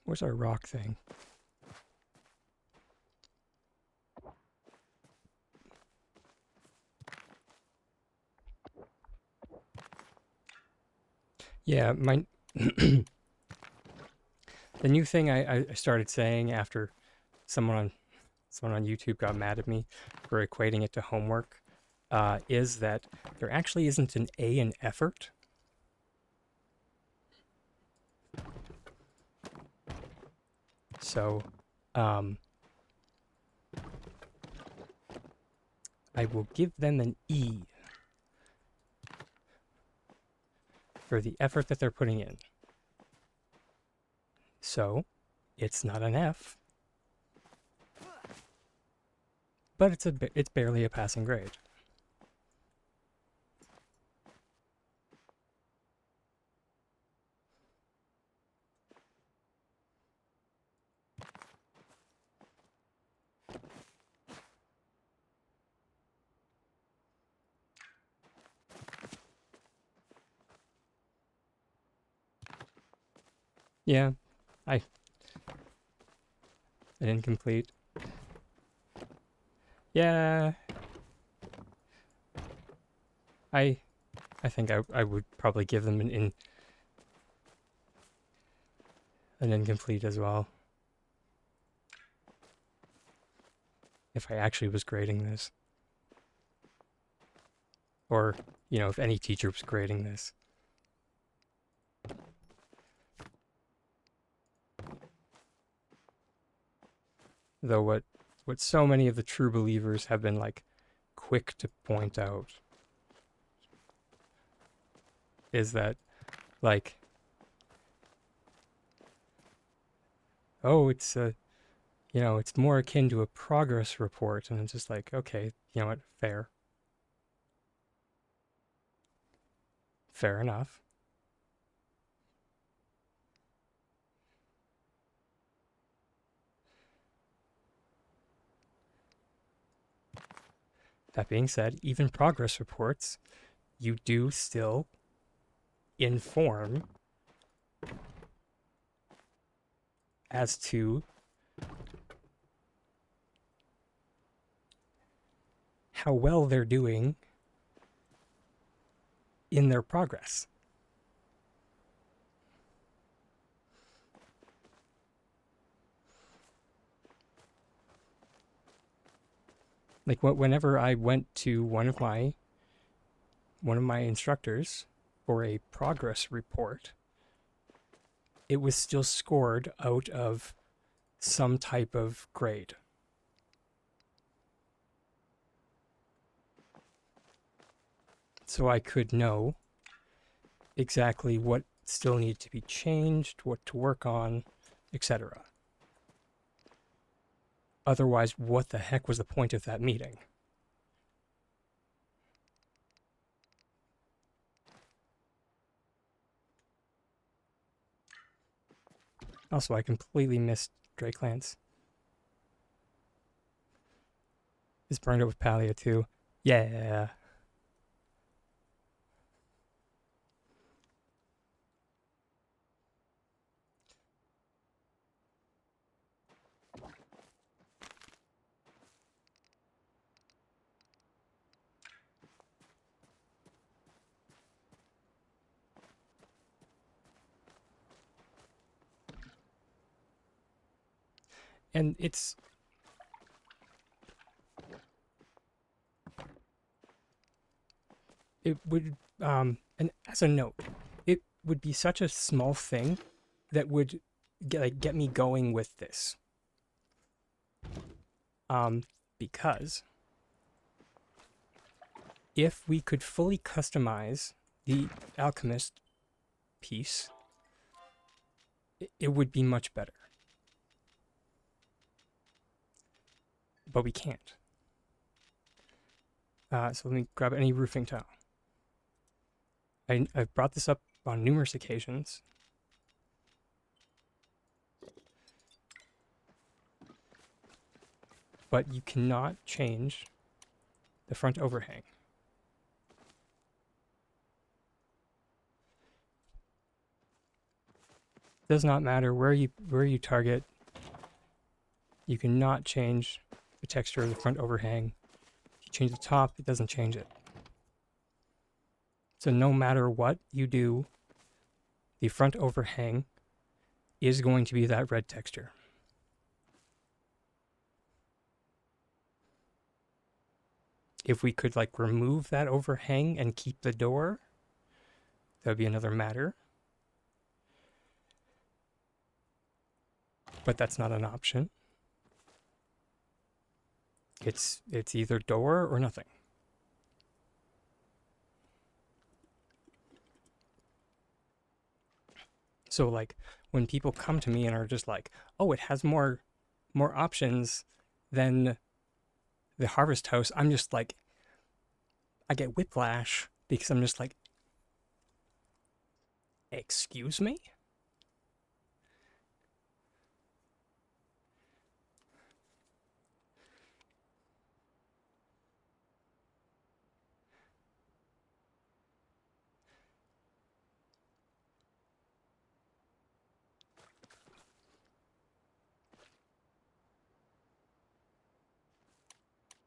Where's our rock thing? Yeah, my the new thing I started saying after someone on YouTube got mad at me for equating it to homework is that there actually isn't an A in effort. So I will give them an E for the effort that they're putting in. So it's not an F, but it's barely a passing grade. Yeah, an incomplete. Yeah, I think I would probably give them an incomplete as well. If I actually was grading this. Or, you know, if any teacher was grading this. Though what so many of the true believers have been, like, quick to point out is that, like, oh, it's you know, it's more akin to a progress report, and it's just like, okay, you know what, fair enough. That being said, even progress reports, you do still inform as to how well they're doing in their progress. Like, whenever I went to one of my instructors for a progress report, it was still scored out of some type of grade. So I could know exactly what still needed to be changed, what to work on, etc. Otherwise, what the heck was the point of that meeting? Also, I completely missed Drakelands. It's burned it with Palia too. Yeah. And it would and as a note, it would be such a small thing that would get me going with this. Because if we could fully customize the alchemist piece, it would be much better. But we can't. So let me grab any roofing tile. I've brought this up on numerous occasions. But you cannot change the front overhang. Does not matter where you target. You cannot change the texture of the front overhang. If you change the top, it doesn't change it. So no matter what you do, the front overhang is going to be that red texture. If we could like remove that overhang and keep the door, that would be another matter. But that's not an option. It's either door or nothing. So like when people come to me and are just like, "Oh, it has more options than the Harvest House," I'm just like, I get whiplash because I'm just like, "Excuse me?"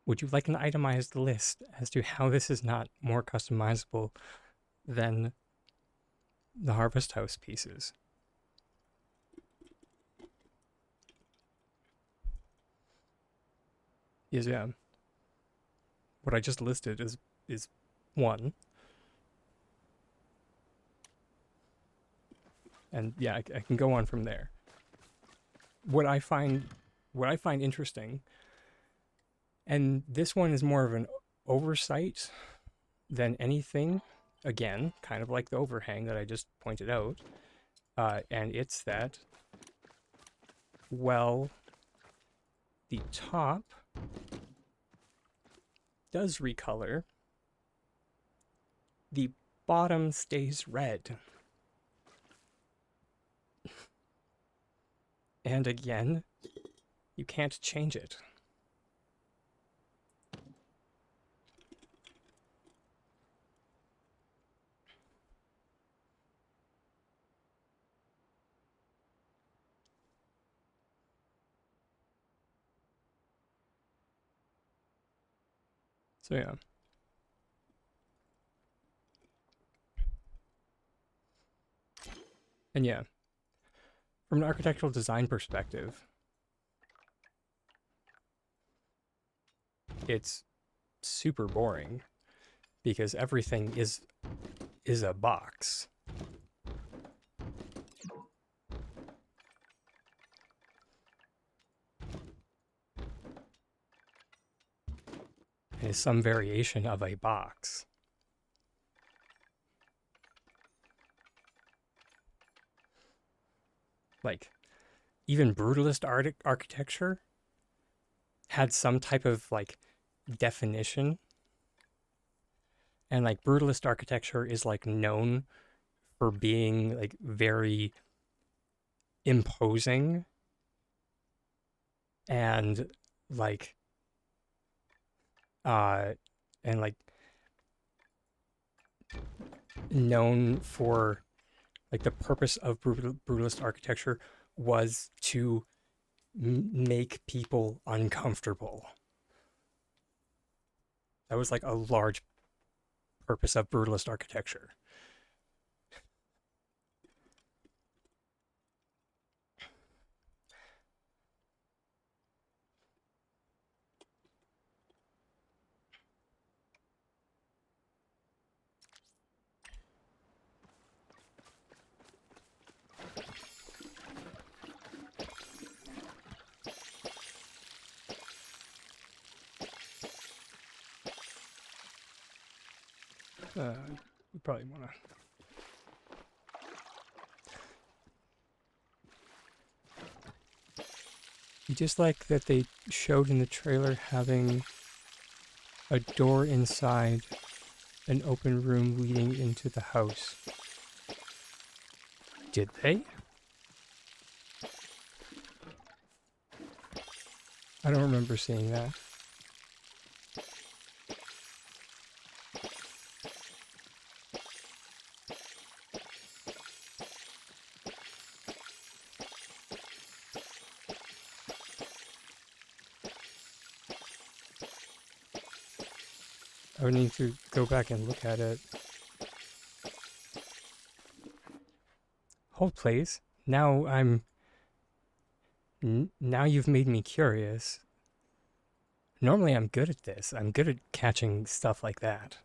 Would you like an itemized list as to how this is not more customizable than the Harvest House pieces? Yes, yeah. What I just listed is one. And yeah, I can go on from there. What I find interesting, and this one is more of an oversight than anything, again, kind of like the overhang that I just pointed out, and it's that, well, the top does recolor, the bottom stays red. And again, you can't change it. So yeah. And yeah, from an architectural design perspective, it's super boring because everything is a box. It is some variation of a box. Like, even brutalist architecture had some type of like definition. And like brutalist architecture is like known for being like very imposing and like uh, and like known for like the purpose of brutalist architecture was to make people uncomfortable. That was like a large purpose of brutalist architecture. We probably want to. You just like that they showed in the trailer having a door inside an open room leading into the house. Did they? I don't remember seeing that. I would need to go back and look at it. Hold, please. Now now you've made me curious. Normally I'm good at this. I'm good at catching stuff like that.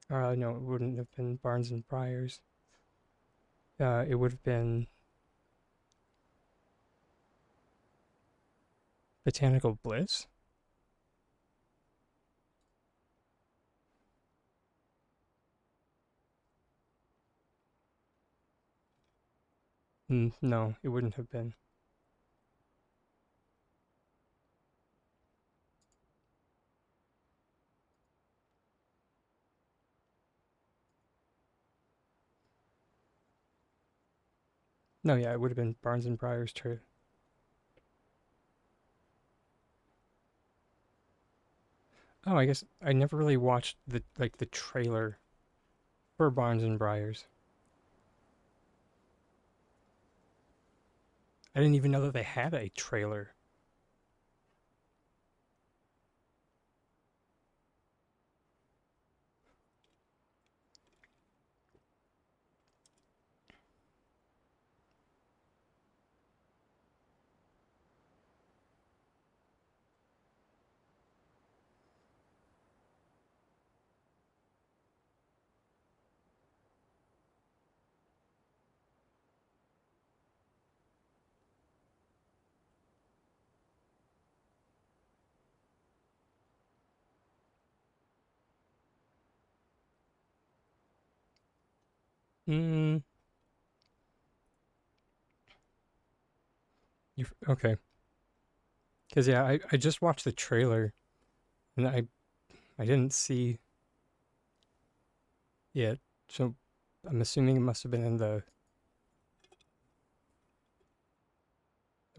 No, it wouldn't have been Barnes and Briars. It would have been Botanical Bliss. No, it wouldn't have been. No, yeah, it would have been Barnes and Briars too. Oh, I guess I never really watched the trailer for Barnes and Briars. I didn't even know that they had a trailer. Hmm. You okay? Because yeah, I just watched the trailer and I didn't see it, so I'm assuming it must have been in the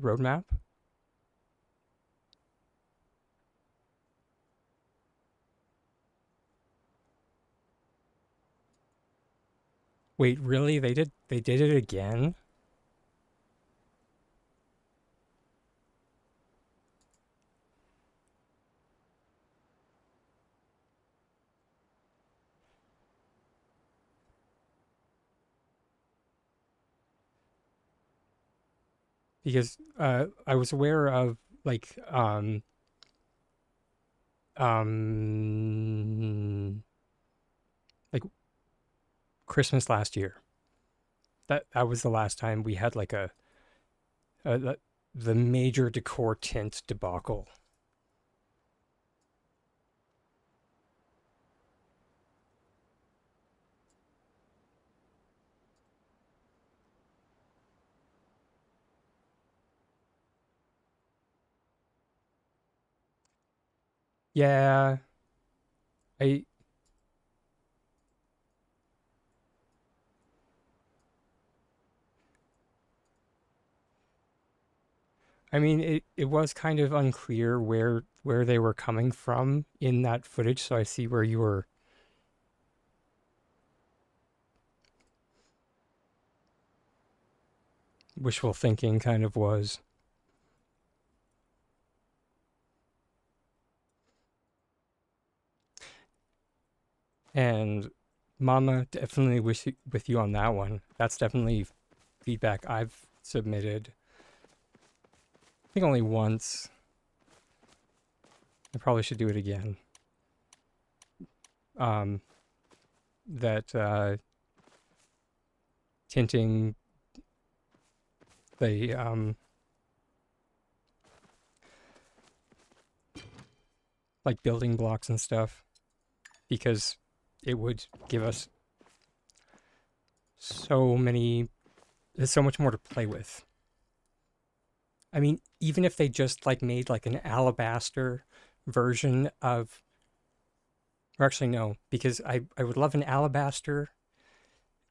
roadmap. Wait, really? They did it again? Because I was aware of like um like Christmas last year. That was the last time we had like a the major decor tint debacle. Yeah, I I mean, it was kind of unclear where they were coming from in that footage, so I see where you were wishful thinking kind of was. And Mama, definitely with you on that one. That's definitely feedback I've submitted. I think only once. I probably should do it again. Um, that tinting the like building blocks and stuff, because it would give us so many. There's so much more to play with. I mean, even if they just like made like an alabaster version of, or actually no, because I would love an alabaster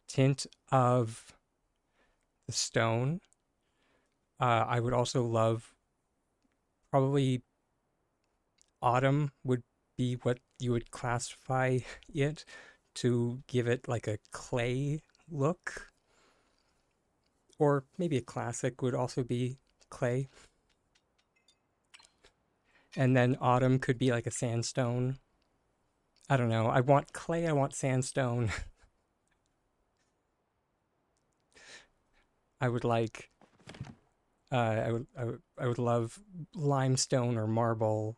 tint of the stone. I would also love, probably autumn would be what you would classify it, to give it like a clay look, or maybe a classic would also be clay. And then autumn could be like a sandstone. I don't know. I want clay, I want sandstone. I would like I would love limestone or marble.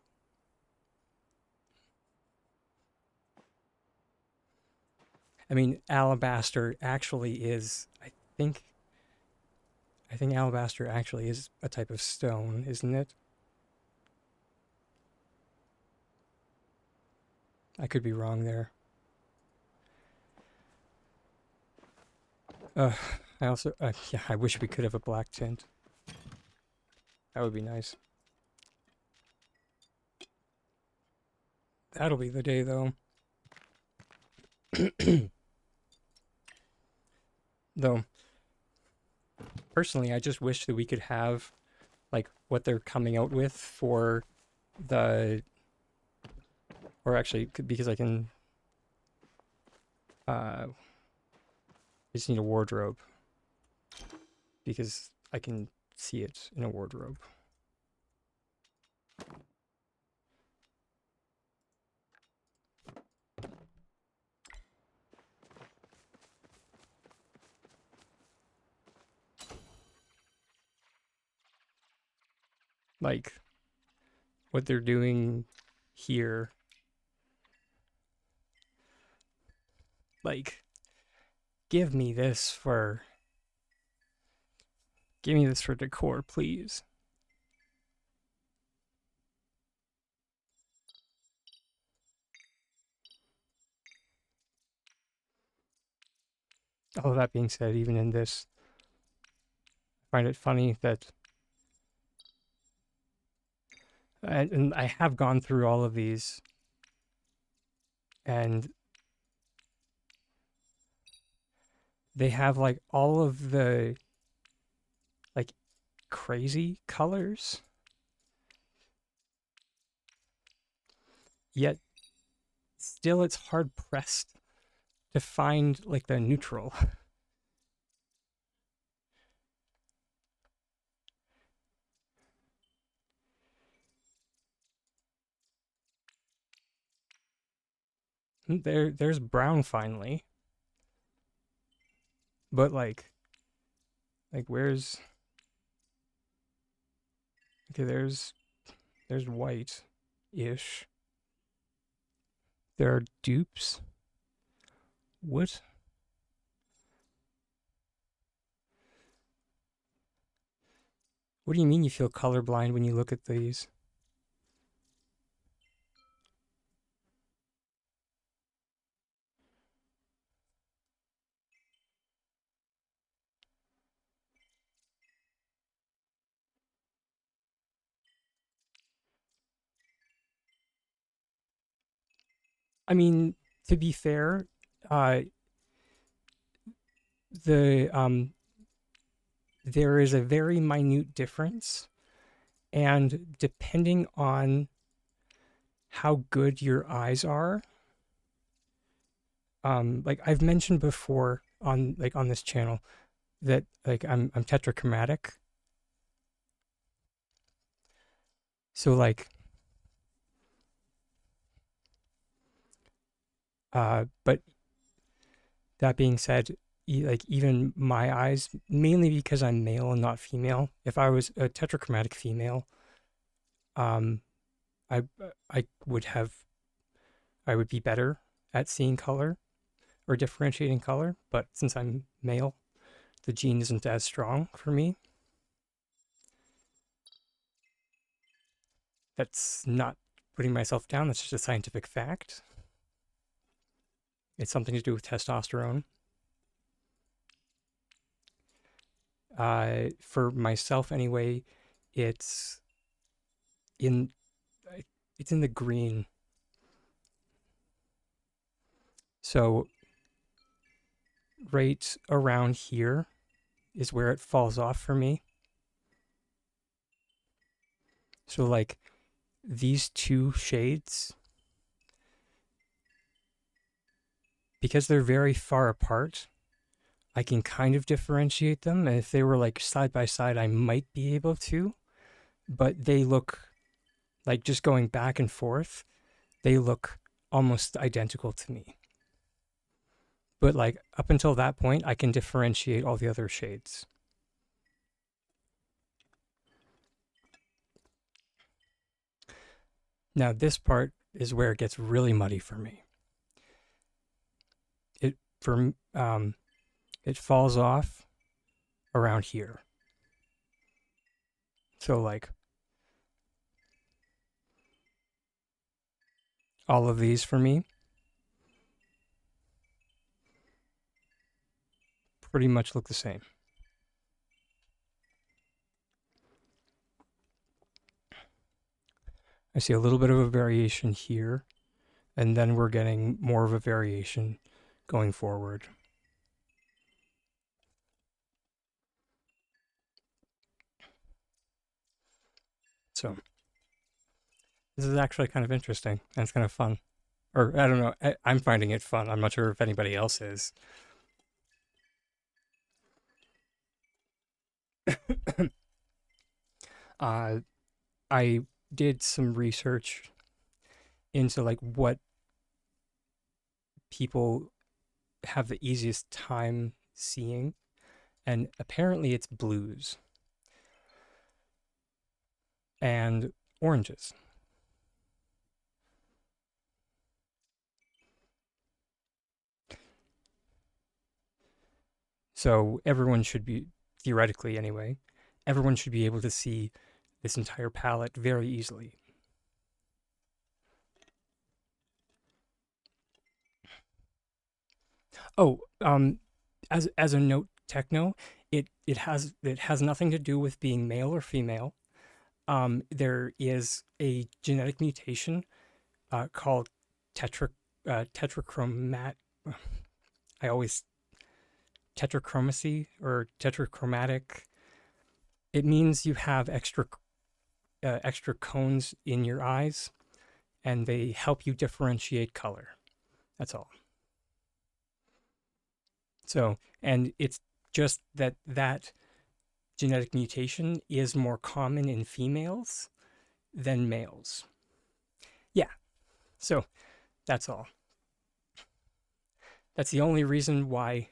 I mean, alabaster actually is, think I think alabaster actually is a type of stone, isn't it? I could be wrong there. Uh, I also, yeah, I wish we could have a black tint. That would be nice. That'll be the day, though. Though, personally, I just wish that we could have, like, what they're coming out with for the, or actually, because I can, I just need a wardrobe, because I can see it in a wardrobe. Like, what they're doing here. Like, give me this for, give me this for decor, please. All of that being said, even in this, I find it funny that, and I have gone through all of these, and they have like all of the like crazy colors, yet still it's hard pressed to find like the neutral. There's brown finally, but like where's, okay, there's white ish. There are dupes. What? What do you mean you feel colorblind when you look at these? I mean, to be fair, uh, the there is a very minute difference, and depending on how good your eyes are, like I've mentioned before on on this channel that like I'm tetrachromatic. So like but that being said, like even my eyes, mainly because I'm male and not female. If I was a tetrachromatic female, um, I I would have I would be better at seeing color or differentiating color. But since I'm male, the gene isn't as strong for me. That's not putting myself down. That's just a scientific fact. It's something to do with testosterone. For myself, anyway, it's in it's in the green. So right around here is where it falls off for me. So like these two shades, because they're very far apart, I can kind of differentiate them. And if they were like side by side, I might be able to, but they look like just going back and forth, they look almost identical to me. But like up until that point, I can differentiate all the other shades. Now, this part is where it gets really muddy for me. It for it falls off around here. So like all of these for me pretty much look the same. I see a little bit of a variation here, and then we're getting more of a variation going forward. So this is actually kind of interesting, and it's kind of fun. Or I don't know, I'm finding it fun. I'm not sure if anybody else is. uh, I did some research into like what people have the easiest time seeing, and apparently it's blues and oranges. So everyone should be, theoretically anyway, everyone should be able to see this entire palette very easily. Oh, as a note, techno, it has nothing to do with being male or female. There is a genetic mutation called tetra tetrachromat. I always tetrachromacy or tetrachromatic. It means you have extra cones in your eyes, and they help you differentiate color. That's all. So, and it's just that that genetic mutation is more common in females than males. Yeah. So that's all. That's the only reason why.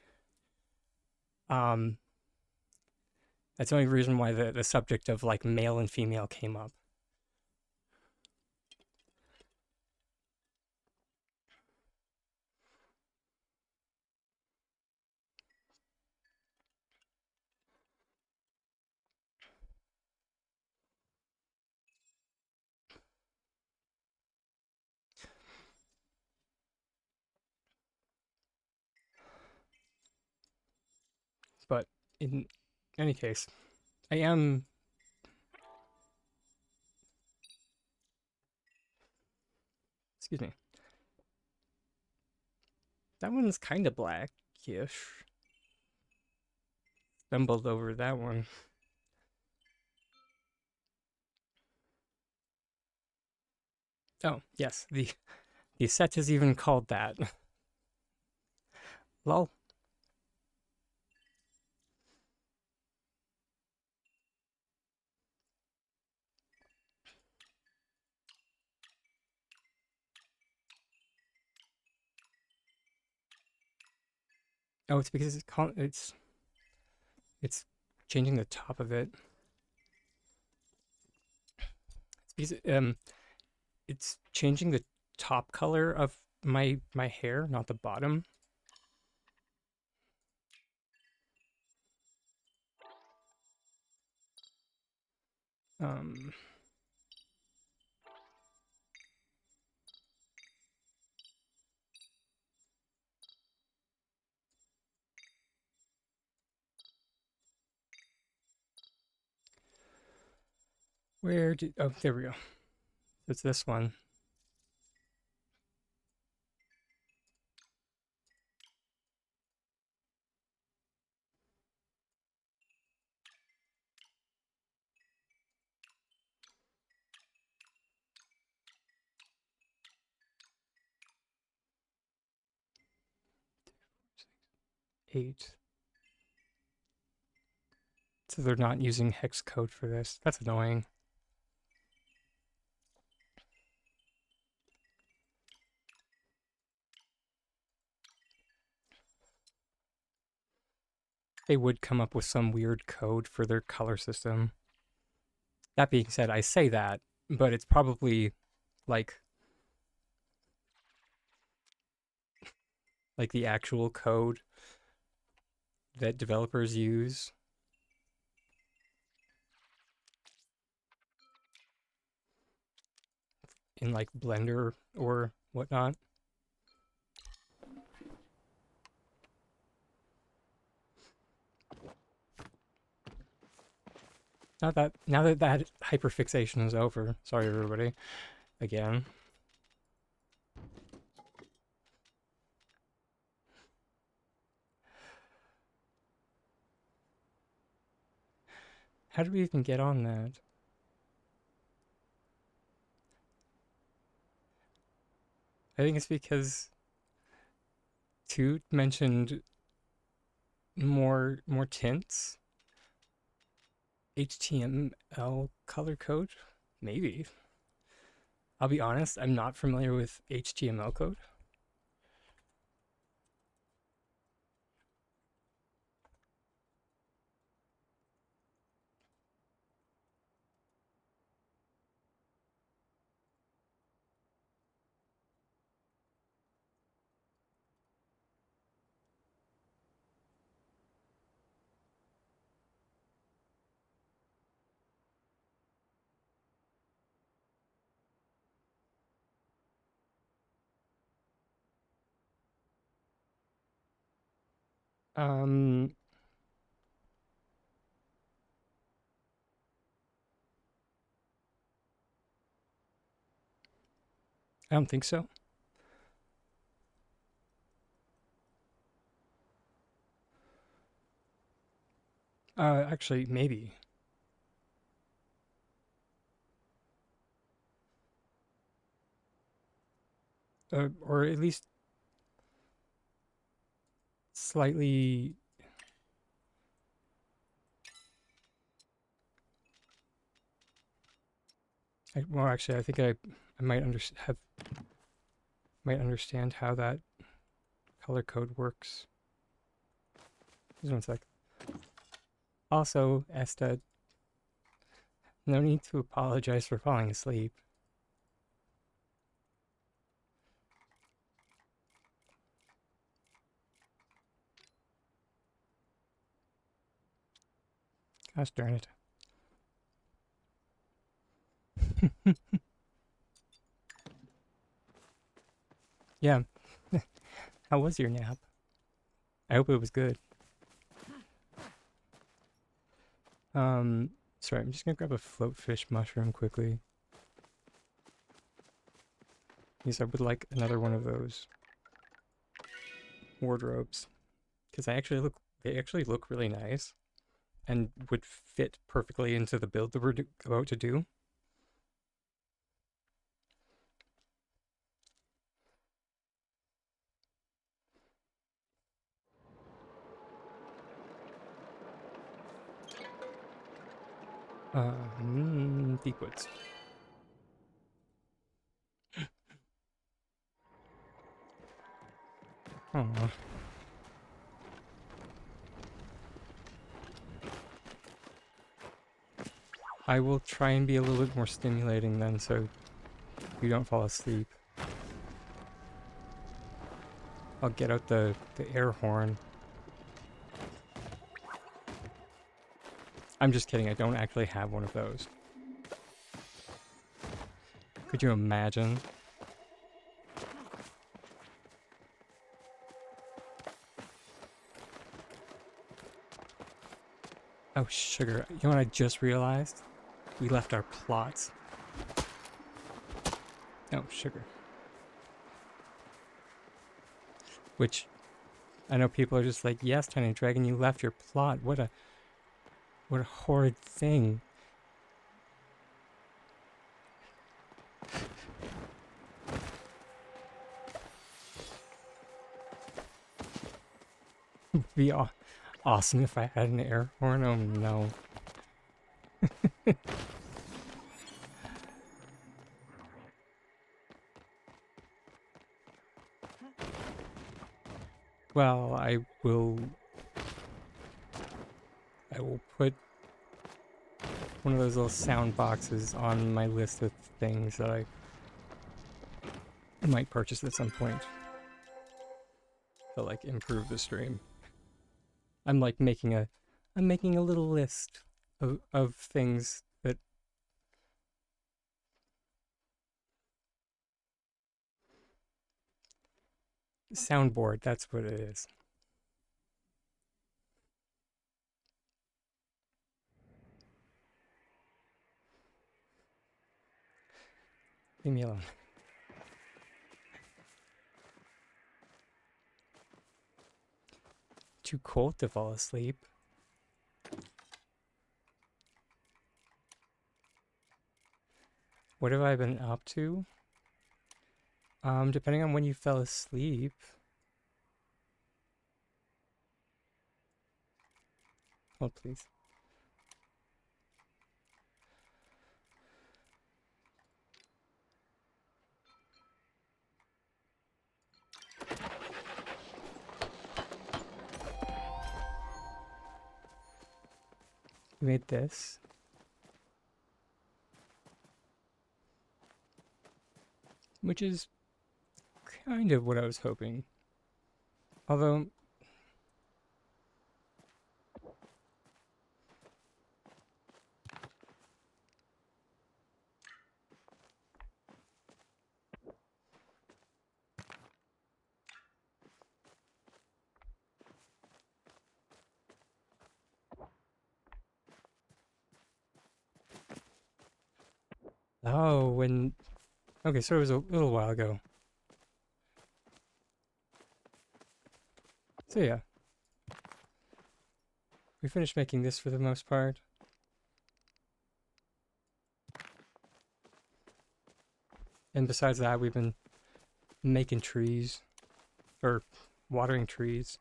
Um, that's the only reason why the subject of like male and female came up. But in any case, I am. Excuse me. That one's kind of blackish. Stumbled over that one. Oh, yes, the set is even called that. Lol. Oh, it's because it's changing the top of it. It's because it's changing the top color of my hair, not the bottom. Um, where did oh there we go. It's this one. Eight. So they're not using hex code for this. That's annoying. They would come up with some weird code for their color system. That being said, I say that, but it's probably like like the actual code that developers use in like Blender or whatnot. Now that that hyperfixation is over. Sorry everybody. Again. How did we even get on that? I think it's because Toot mentioned more tints. HTML color code? Maybe. I'll be honest, I'm not familiar with HTML code. Um, I don't think so. Actually, maybe. Or at least slightly. Well, actually, I think I might might understand how that color code works. Just one sec. Also, Esta, no need to apologize for falling asleep. Gosh darn it. Yeah. How was your nap? I hope it was good. Sorry, I'm just gonna grab a floatfish mushroom quickly. Yes, I would like another one of those. wardrobes because they actually look really nice and would fit perfectly into the build that we're about to do. Deep woods. Aww. I will try and be a little bit more stimulating then so you don't fall asleep. I'll get out the air horn. I'm just kidding, I don't actually have one of those. Could you imagine? Oh, sugar. You know what I just realized? We left our plots. Oh, sugar. Which, I know people are just like, yes, Tiny Dragon, you left your plot. What a horrid thing. It'd be awesome if I had an air horn. Oh no. Well, I will put one of those little sound boxes on my list of things that I might purchase at some point to like improve the stream. I'm like making a little list of things that soundboard, that's what it is. Leave me alone. Too cold to fall asleep. What have I been up to? Depending on when you fell asleep. Hold, please. We made this. Which is kind of what I was hoping. Although, okay, so it was a little while ago. So yeah. We finished making this for the most part. And besides that, we've been making trees. Or watering trees.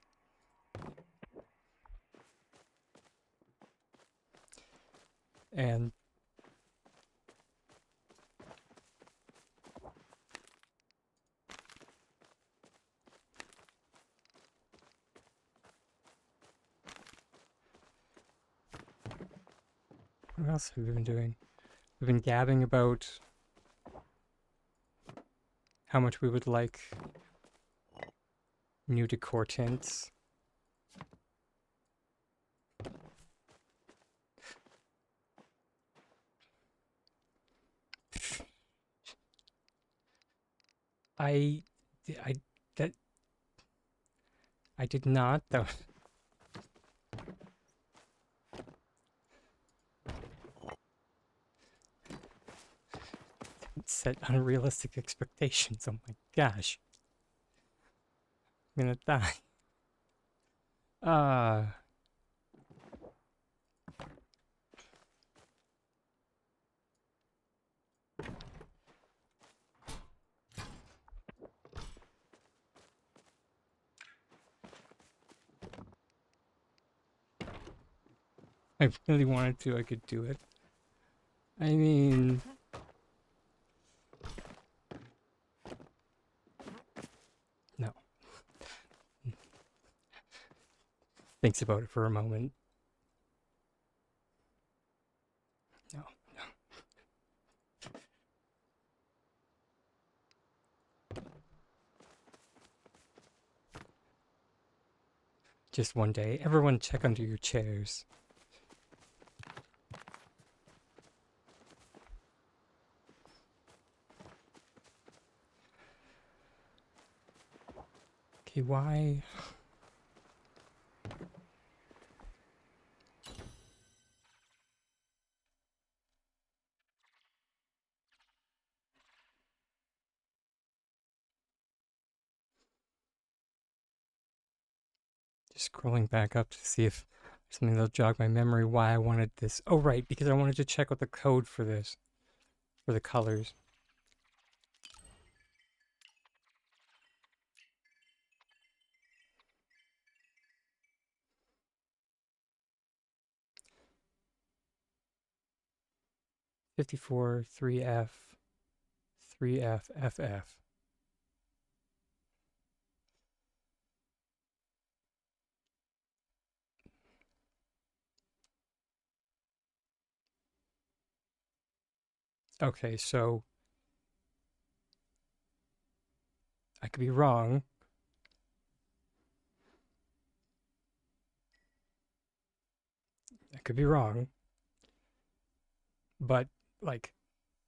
And what else have we been doing? We've been gabbing about how much we would like new decor tints. I did not, though. Set unrealistic expectations. Oh my gosh. I'm gonna die. Uh, I really wanted to, I could do it. I mean, no. Thinks about it for a moment. No. Just one day. Everyone check under your chairs. Okay, why? Just scrolling back up to see if there's something that'll jog my memory why I wanted this. Oh, right, because I wanted to check out the code for this, for the colors. (54) 3F. Okay, so I could be wrong. I could be wrong, but like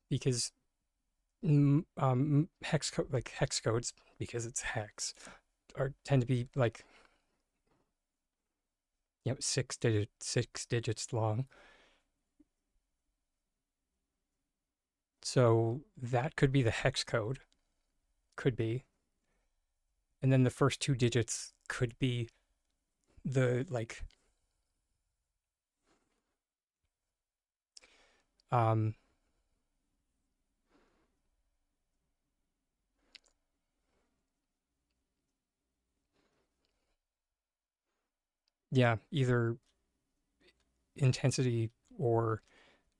because hex code, like hex codes, because it's hex, are tend to be like 6 digits long. So that could be the hex code, could be, and then the first 2 digits could be the like um yeah, either intensity or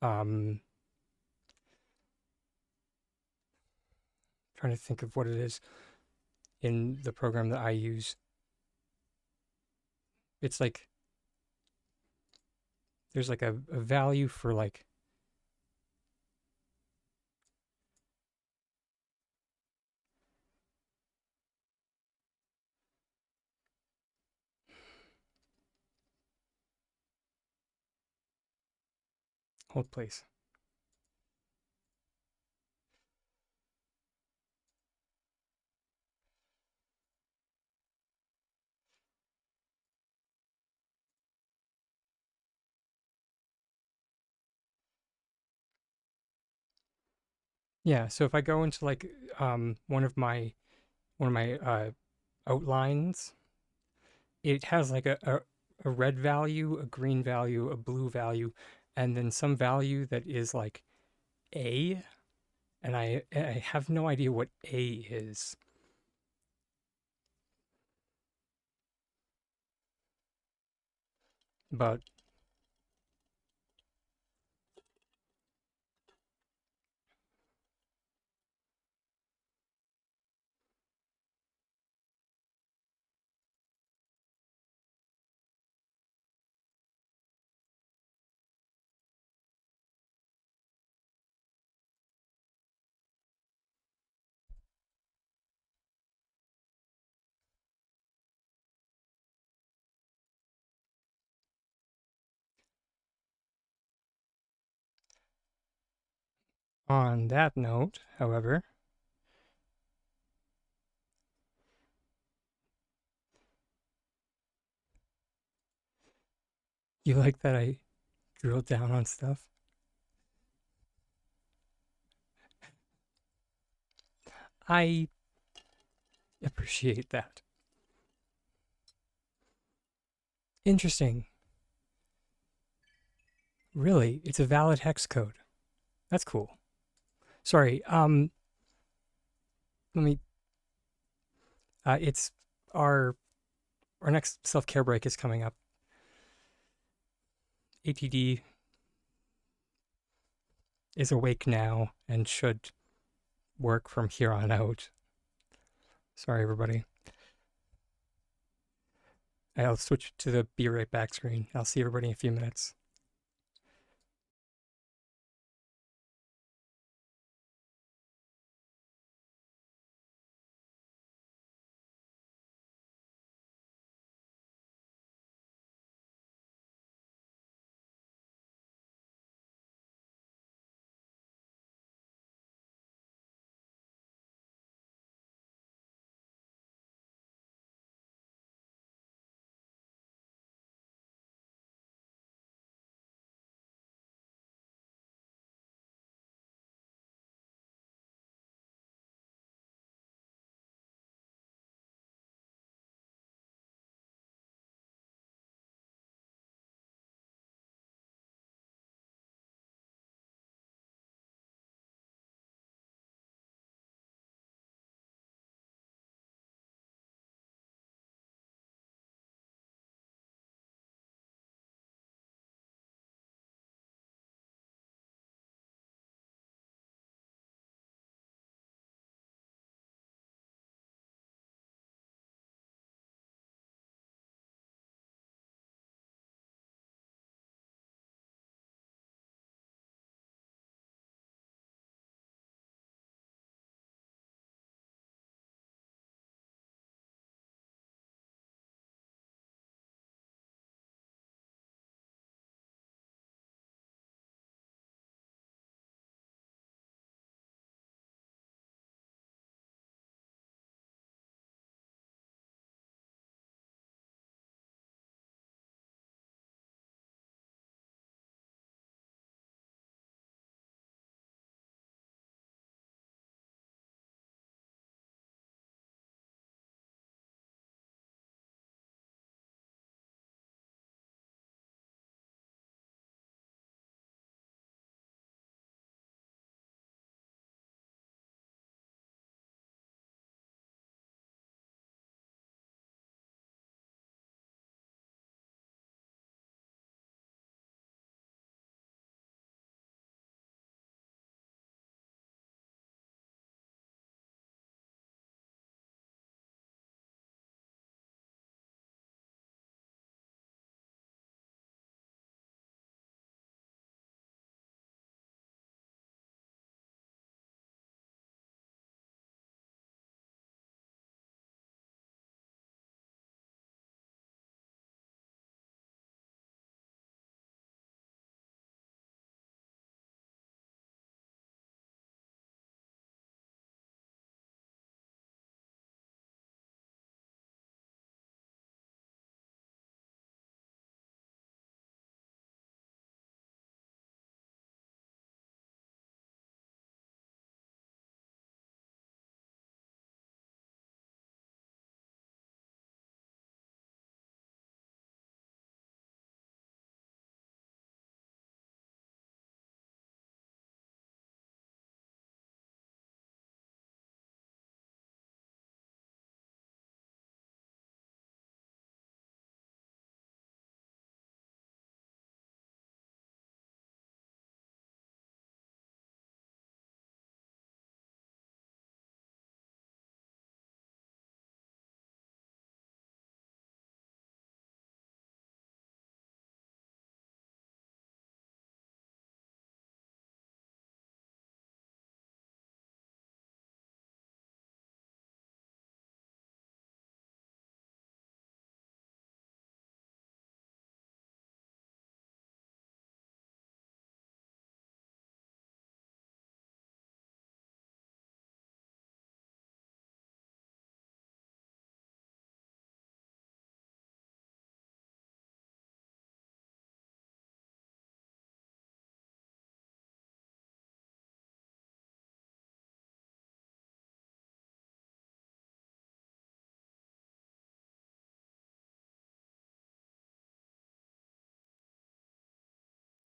um trying to think of what it is in the program that I use. It's like there's like a value for like hold place. Yeah, so if I go into like one of my outlines, it has like a red value, a green value, a blue value, and then some value that is like A, and I have no idea what A is. But on that note, however, you like that I drilled down on stuff? I appreciate that. Interesting. Really? It's a valid hex code. That's cool. Sorry, let me it's our our next self-care break is coming up. ATD is awake now and should work from here on out. Sorry, everybody. I'll switch to the be right back screen. I'll see everybody in a few minutes.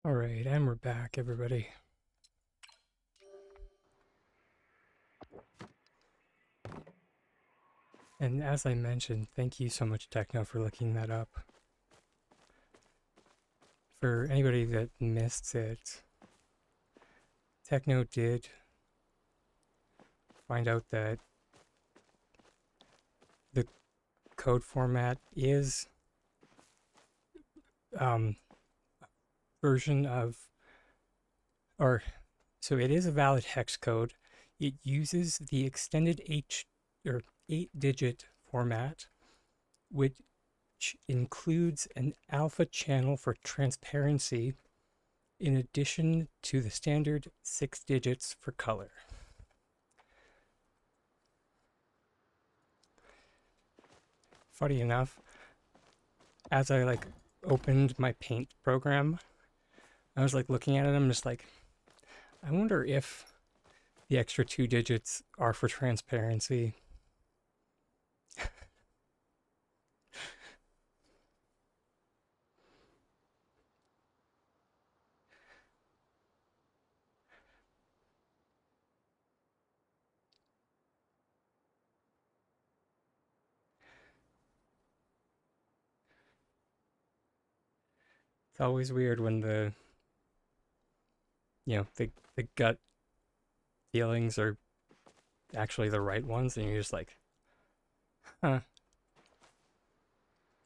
Alright, and we're back, everybody. And as I mentioned, thank you so much, Techno, for looking that up. For anybody that missed it, Techno did find out that the code format is version of, or so it is a valid hex code. It uses the extended 8-digit format, which includes an alpha channel for transparency in addition to the standard 6 digits for color. Funny enough, as I opened my paint program, I was looking at it, I'm just I wonder if the extra 2 digits are for transparency. It's always weird when the gut feelings are actually the right ones, and you're just huh, that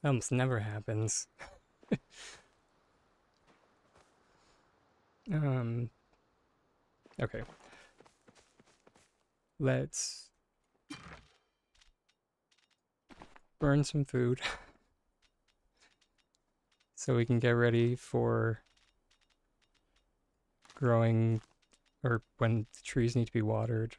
almost never happens. Okay. Let's burn some food so we can get ready for growing, or when the trees need to be watered.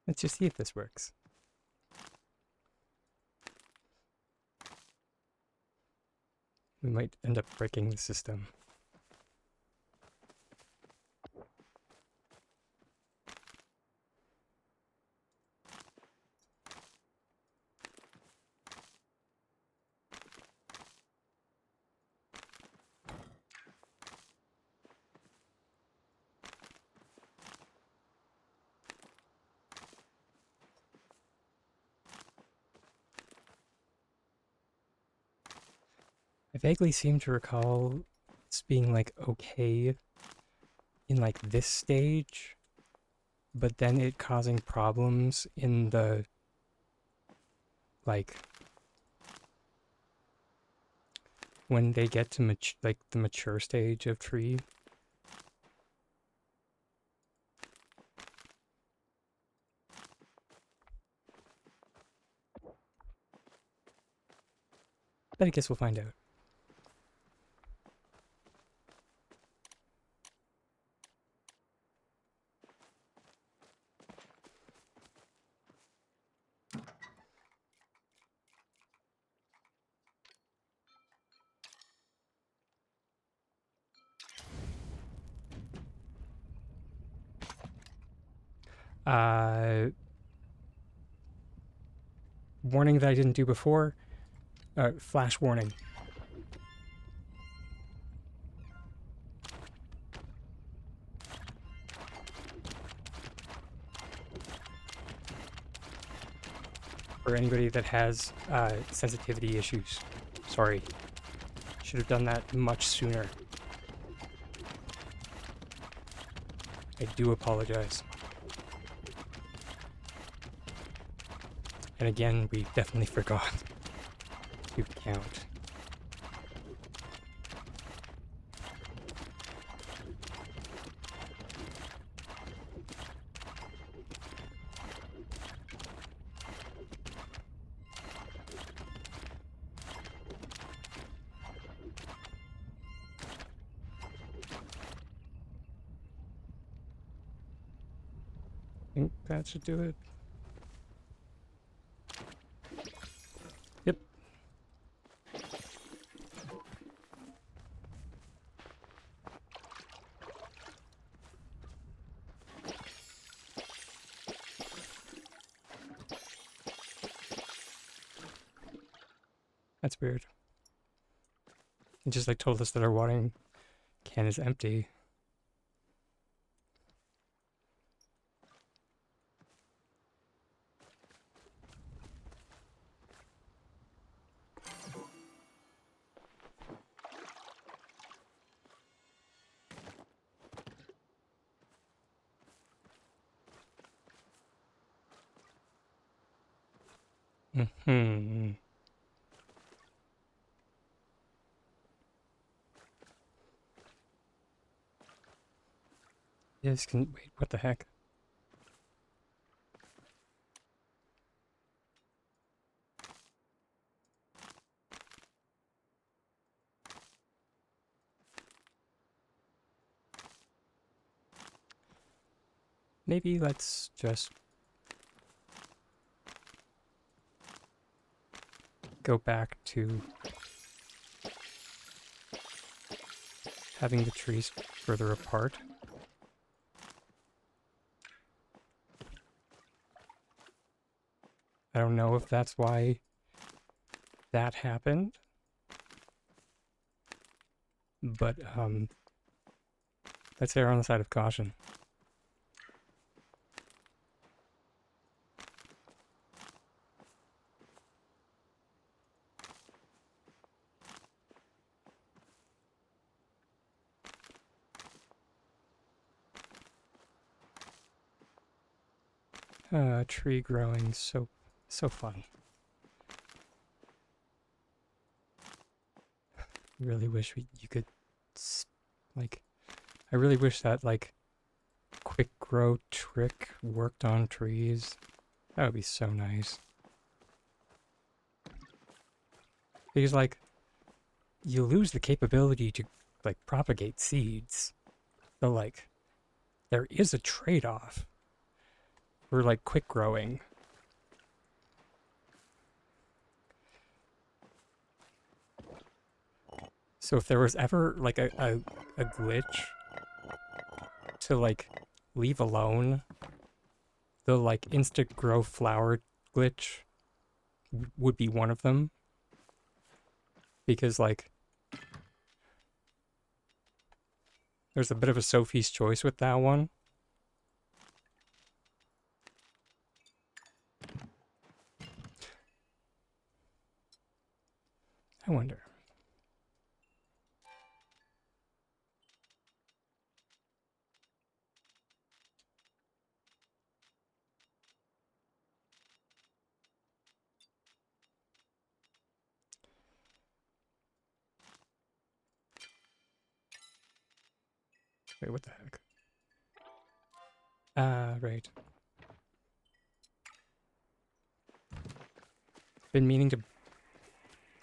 Let's just see if this works. We might end up breaking the system. I vaguely seem to recall this being okay in this stage, but then it causing problems in the when they get to the mature stage of tree. But I guess we'll find out. Warning that I didn't do before. Flash warning. For anybody that has sensitivity issues. Sorry. Should have done that much sooner. I do apologize. And again, we definitely forgot to count. I think that should do it. Yep. That's weird. It just like told us that our watering can is empty. Hmm. Yes, can wait, what the heck? Maybe let's just go back to having the trees further apart. I don't know if that's why that happened, but let's err on the side of caution. Tree growing, so fun. Really wish you could, like, I really wish that, like, quick grow trick worked on trees. That would be so nice. Because, like, you lose the capability to, like, propagate seeds. So, like, there is a trade-off for, like, quick growing. So if there was ever, like, a glitch to, like, leave alone, the, like, instant grow flower glitch would be one of them. Because, like, there's a bit of a Sophie's choice with that one. I wonder. Wait, what the heck? Right. Been meaning to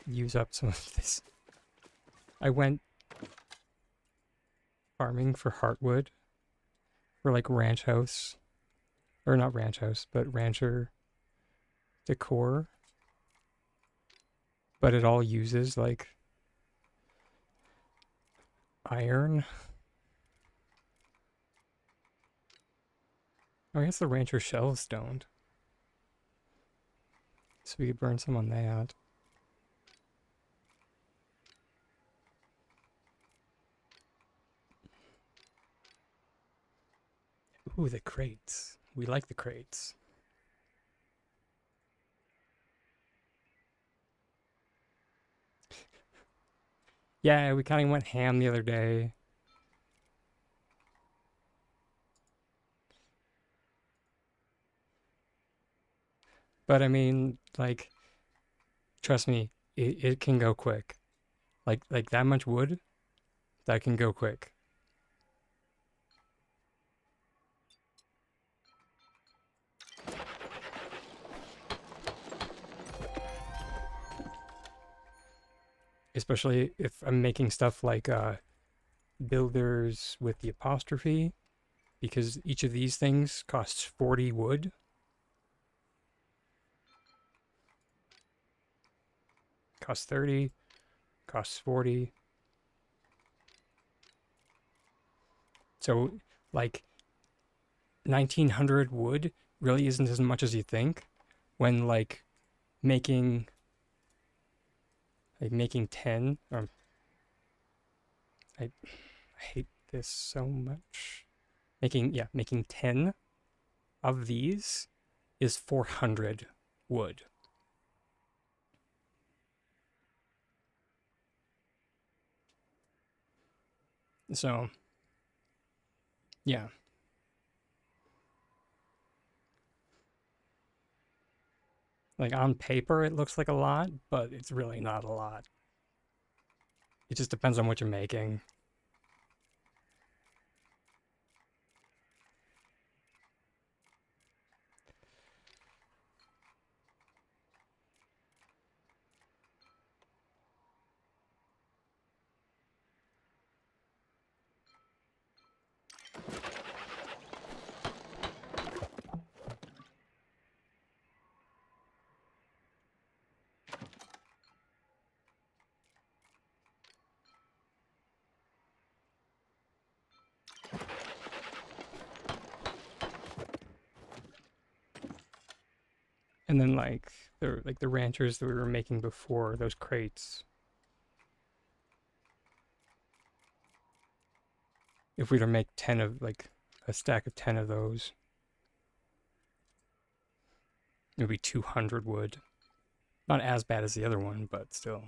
use up some of this. I went farming for heartwood for, like, ranch house. Or not ranch house, but rancher decor. But it all uses, like, iron. Oh, I guess the rancher shell is stoned. So we could burn some on that. Ooh, the crates. We like the crates. Yeah, we kind of went ham the other day. But I mean, like, trust me, it can go quick. Like that much wood, that can go quick. Especially if I'm making stuff like builders with the apostrophe, because each of these things costs 40 wood. Costs 30, costs 40. So, like, 1900 wood really isn't as much as you think when, making, making 10, I hate this so much. Making 10 of these is 400 wood. So, yeah. Like on paper, it looks like a lot, but it's really not a lot. It just depends on what you're making. And then the ranchers that we were making before, those crates. If we were to make 10 of a stack of 10 of those, it would be 200 wood. Not as bad as the other one, but still.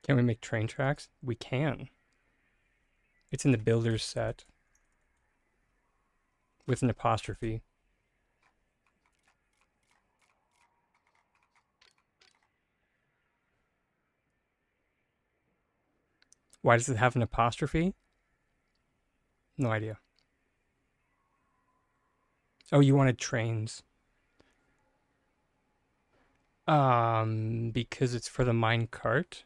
Can we make train tracks? We can. It's in the builder's set with an apostrophe. Why does it have an apostrophe? No idea. Oh, you wanted trains. Because it's for the mine cart.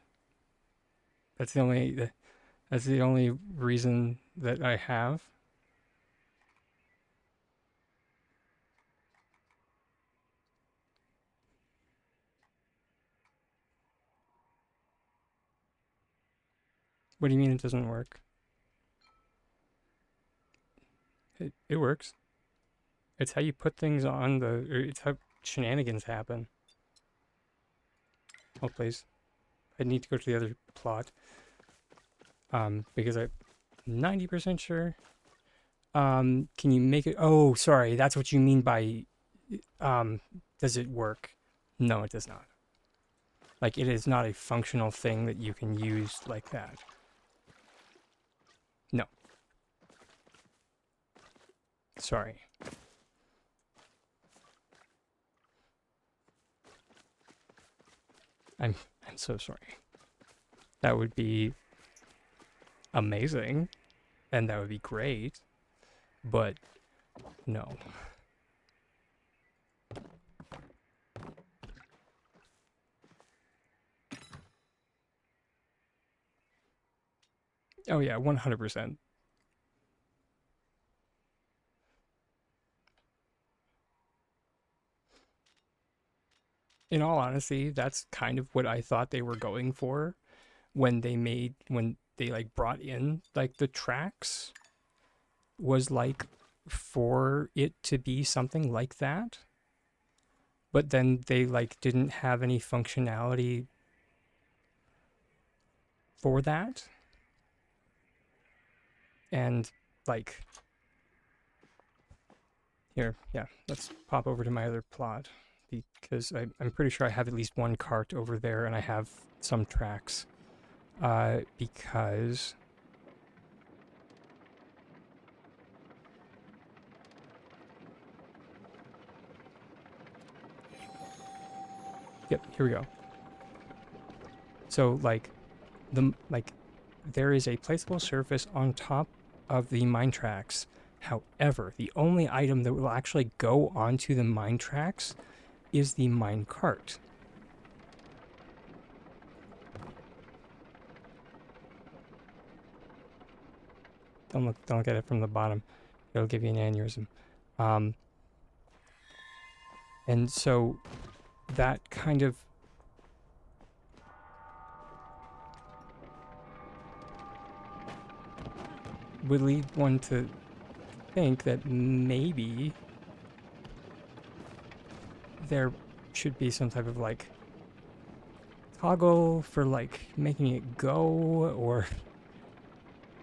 That's the only reason that I have. What do you mean it doesn't work? It works. It's how you put things on it's how shenanigans happen. Oh, please. I need to go to the other plot. Because I'm 90% sure. Can you make it? Oh, sorry. That's what you mean by, does it work? No, it does not. Like, it is not a functional thing that you can use like that. No. Sorry. I'm so sorry. That would be amazing, and that would be great, but no. Oh yeah, 100%. In all honesty, that's kind of what I thought they were going for when they brought in the tracks, was for it to be something like that. But then they didn't have any functionality for that. And like here, yeah, let's pop over to my other plot because I'm pretty sure I have at least one cart over there and I have some tracks. Because yep, here we go. So like there is a placeable surface on top of the mine tracks. However, the only item that will actually go onto the mine tracks is the mine cart. Don't look at it from the bottom. It'll give you an aneurysm. And so that kind of would lead one to think that maybe there should be some type of like toggle for like making it go, or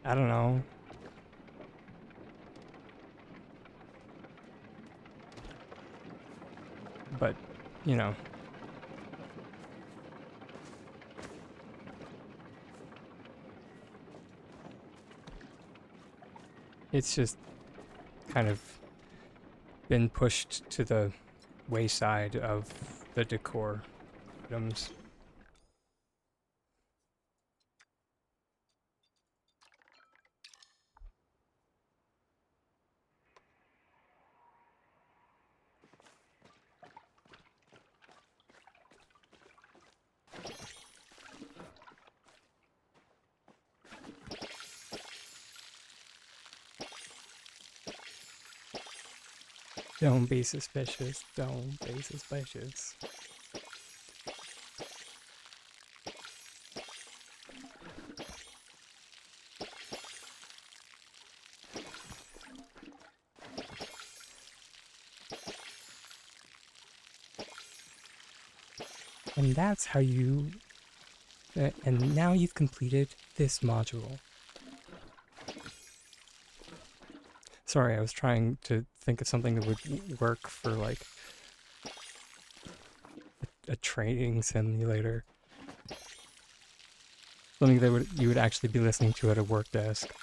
I don't know. But, you know. It's just kind of been pushed to the wayside of the decor items. Don't be suspicious. Don't be suspicious. And that's how you... and now you've completed this module. Sorry, I was trying to think of something that would work for, like, a training simulator. Something that you would actually be listening to at a work desk.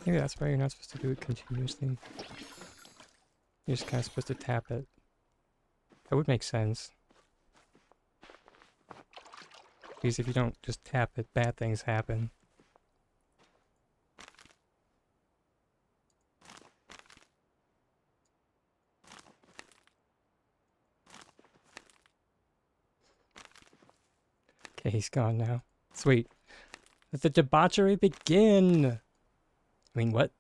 Maybe that's why you're not supposed to do it continuously. You're just kind of supposed to tap it. That would make sense. Because if you don't just tap it, bad things happen. Okay, he's gone now. Sweet. Let the debauchery begin! I mean, what?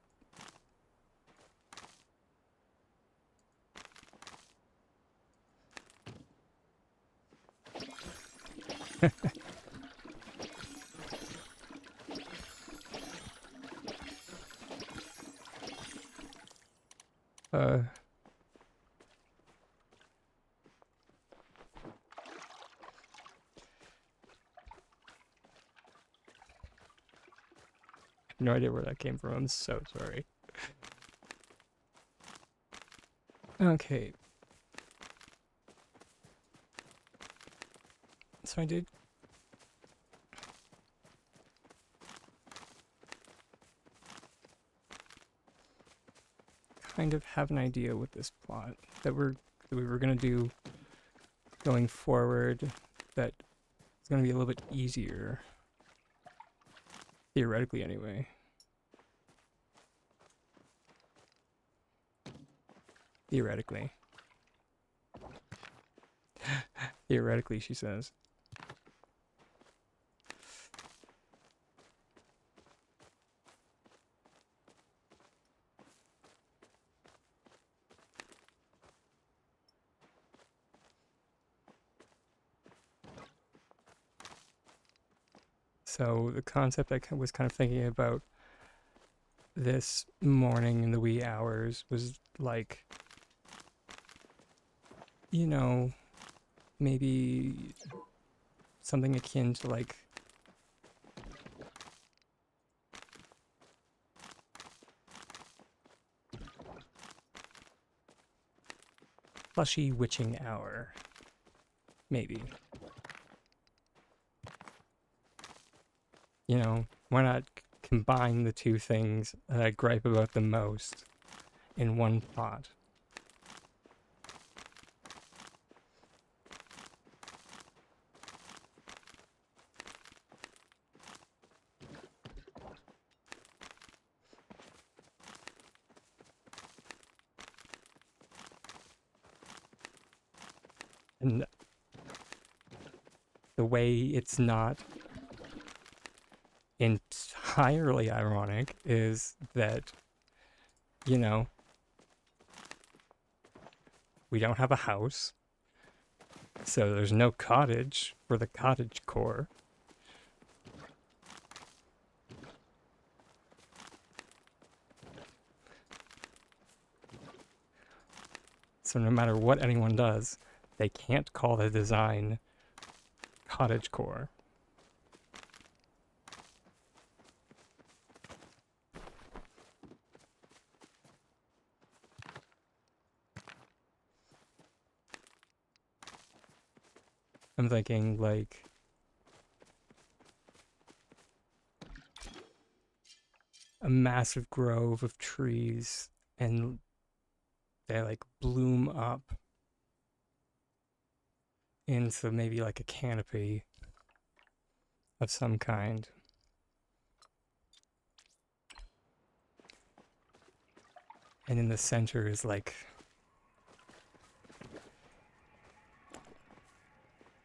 I have no idea where that came from. I'm so sorry. Okay. So I did kind of have an idea with this plot that we were gonna do going forward, that it's gonna be a little bit easier. Theoretically anyway. Theoretically. Theoretically, she says. So the concept I was kind of thinking about this morning in the wee hours was like, you know, maybe something akin to like plushy witching hour. Maybe. You know, why not combine the two things that I gripe about the most in one pot? And the way it's not entirely ironic is that, you know, we don't have a house, so there's no cottage for the cottage core. So no matter what anyone does, they can't call the design cottage core. I'm thinking like a massive grove of trees and they like bloom up into maybe like a canopy of some kind. And in the center is like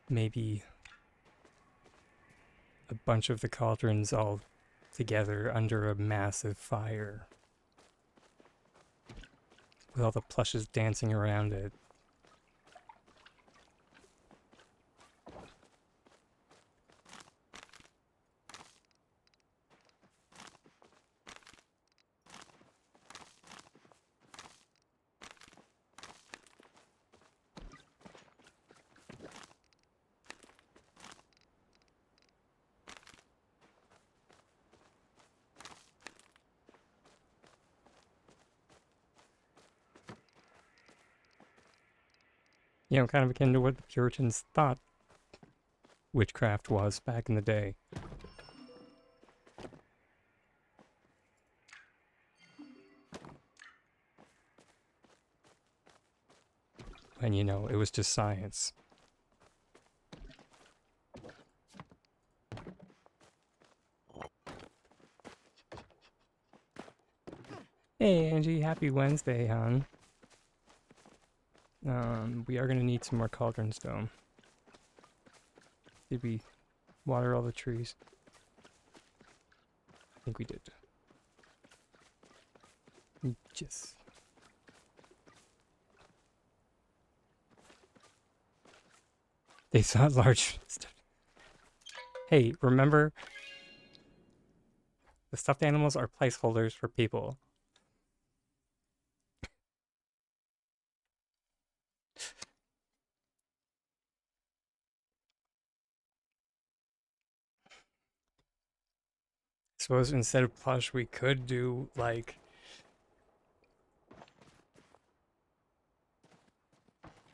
maybe a bunch of the cauldrons all together under a massive fire with all the plushes dancing around it. You know, kind of akin to what the Puritans thought witchcraft was back in the day. And, you know, it was just science. Hey, Angie, happy Wednesday, hon. We are going to need some more cauldrons, though. Did we water all the trees? I think we did. Just... They saw large stuff. Hey, remember, the stuffed animals are placeholders for people. Suppose instead of plush, we could do like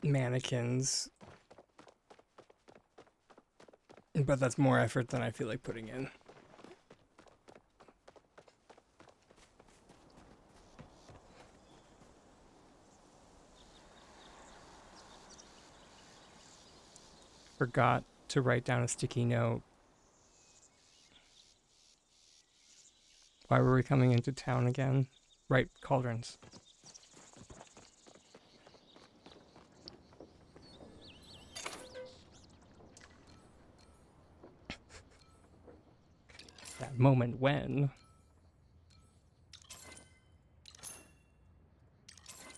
mannequins, but that's more effort than I feel like putting in. Forgot to write down a sticky note. Why were we coming into town again? Right, cauldrons. That moment when...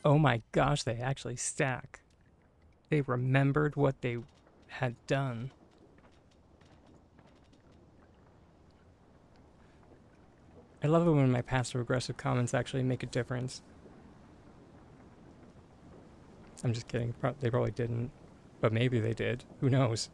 Oh my gosh, they actually stack. They remembered what they had done. I love it when my passive aggressive comments actually make a difference. I'm just kidding. They probably didn't. But maybe they did. Who knows?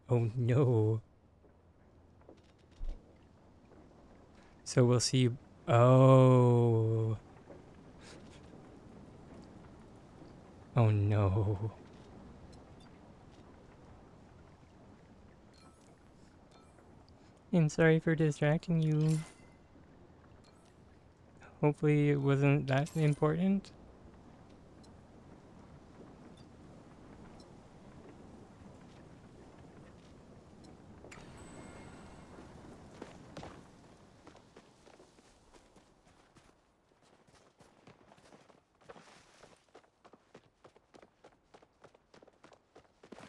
Oh no. So we'll see. Oh. Oh no. I'm sorry for distracting you. Hopefully it wasn't that important.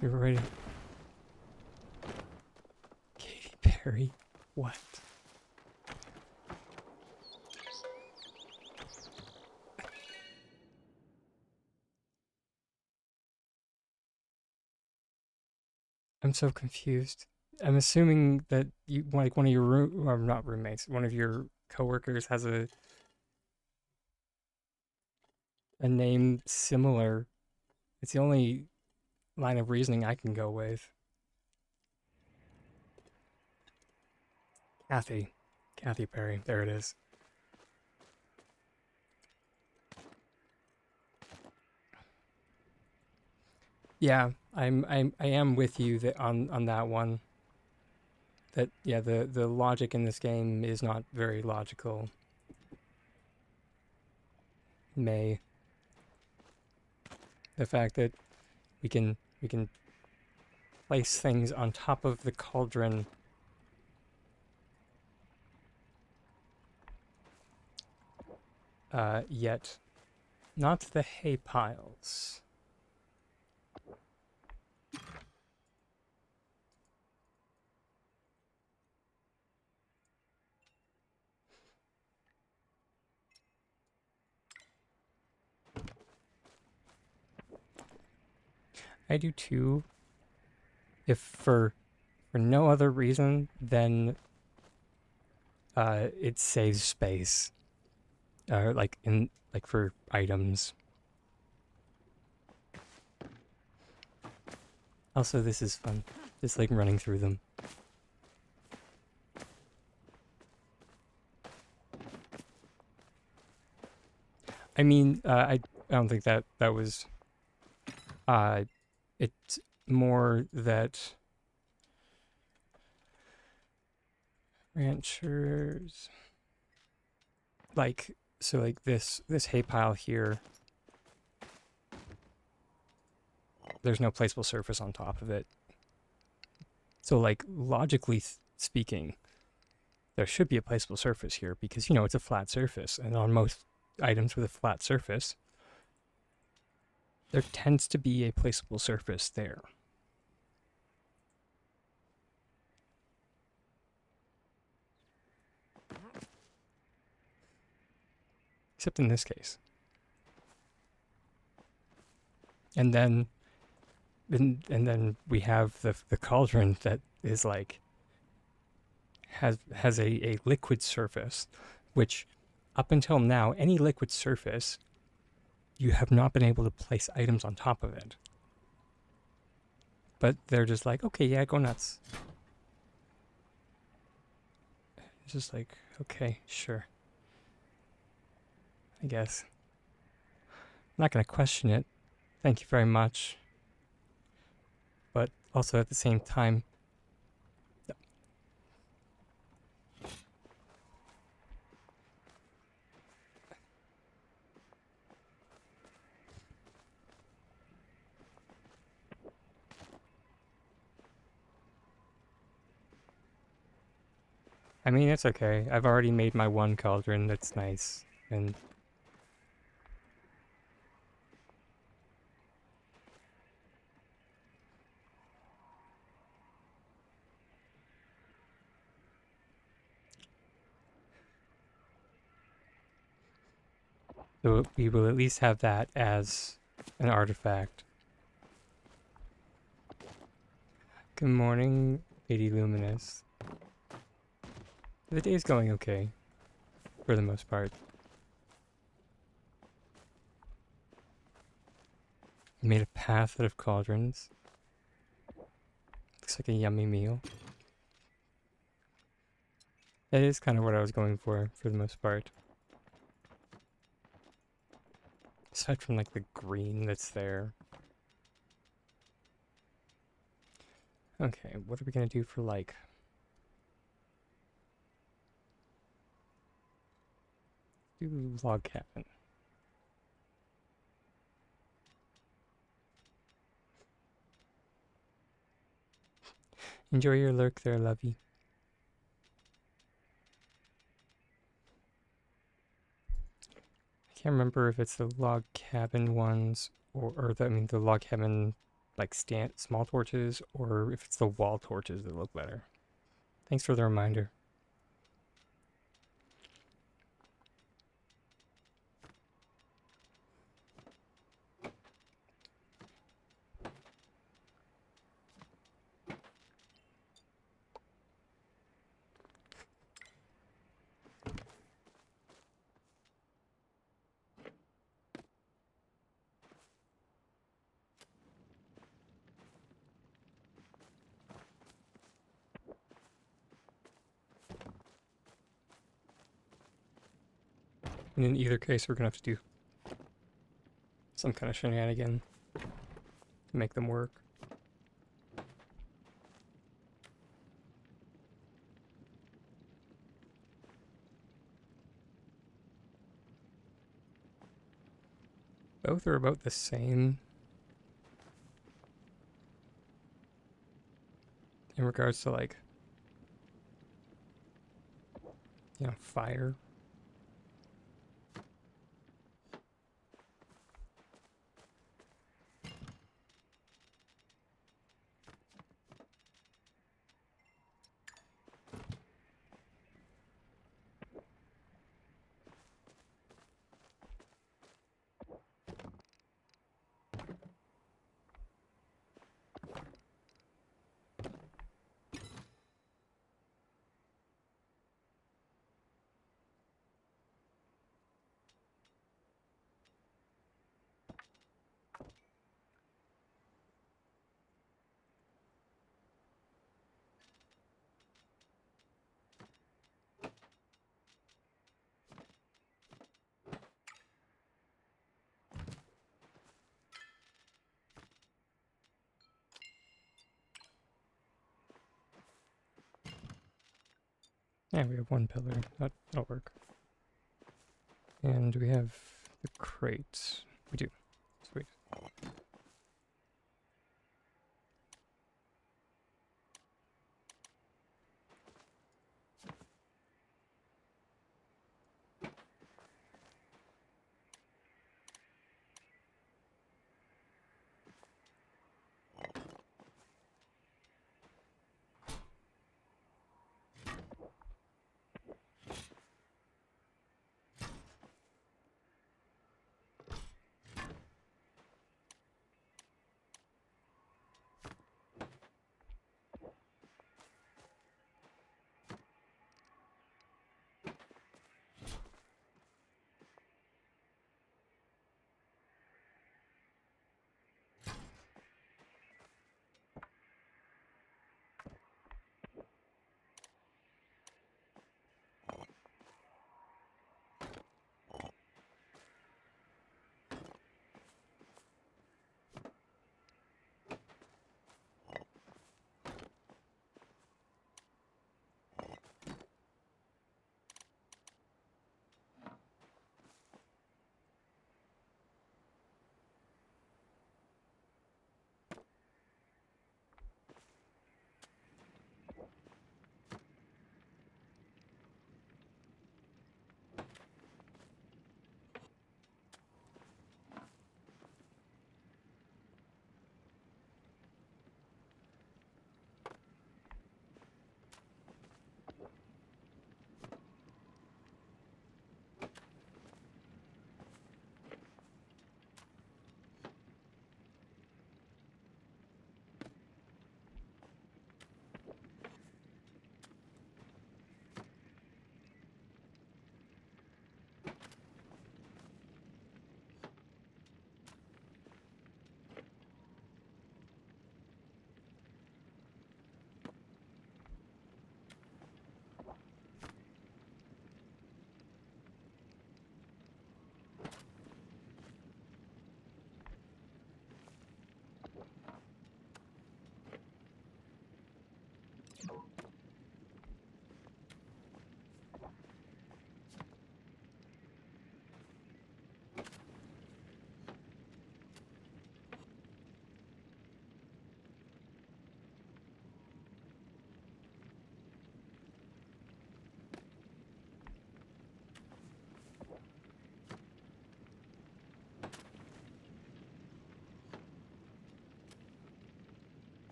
You're ready. Katy Perry? What? I'm so confused. I'm assuming that you like one of your or not roommates, one of your coworkers has a name similar. It's the only line of reasoning I can go with. Kathy. Kathy Perry. There it is. Yeah, I am with you that on that one. That yeah, the logic in this game is not very logical. May. The fact that we can place things on top of the cauldron yet not the hay piles. I do too. If for no other reason than it saves space. Like for items. Also, this is fun. Just like running through them. I mean, I don't think that was. It's more that ranchers like so like this hay pile here. There's no placeable surface on top of it. So like logically speaking, there should be a placeable surface here because it's a flat surface, and on most items with a flat surface, there tends to be a placeable surface there. Except in this case. And then we have the cauldron that is like has a liquid surface, which up until now, any liquid surface, you have not been able to place items on top of it. But they're just like, okay, yeah, go nuts. It's just like, okay, sure. I guess. I'm not going to question it. Thank you very much. But also at the same time, I mean, it's okay. I've already made my one cauldron that's nice. And So we will at least have that as an artifact. Good morning, Lady Luminous. The day's going okay, for the most part. Made a path out of cauldrons. Looks like a yummy meal. That is kind of what I was going for the most part. Aside from like the green that's there. Okay, what are we gonna do for like... Do log cabin. Enjoy your lurk there, lovey. I can't remember if it's the log cabin ones or the log cabin like small torches, or if it's the wall torches that look better. Thanks for the reminder. And in either case, we're gonna have to do some kind of shenanigan to make them work. Both are about the same in regards to like, fire. Yeah, we have one pillar. That'll work. And we have the crates. We do. Sweet.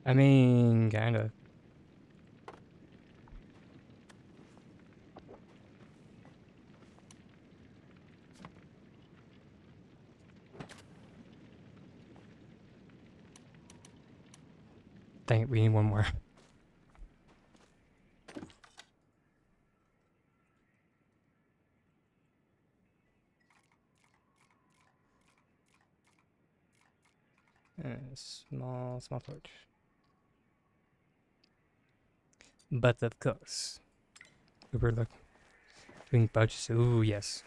I mean, kinda. Dang it, we need one more. Small torch. But of course, we were doing budgets. Ooh, yes.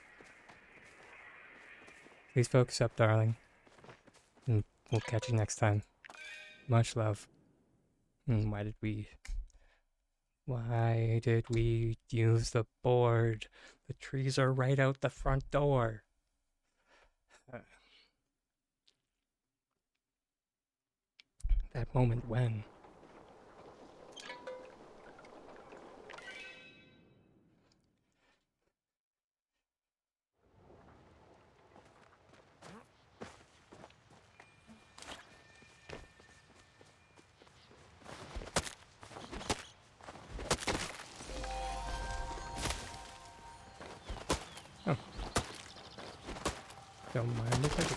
Please focus up, darling. And we'll catch you next time. Much love. Why did we use the board? The trees are right out the front door. That moment when. Oh. Don't mind if I do.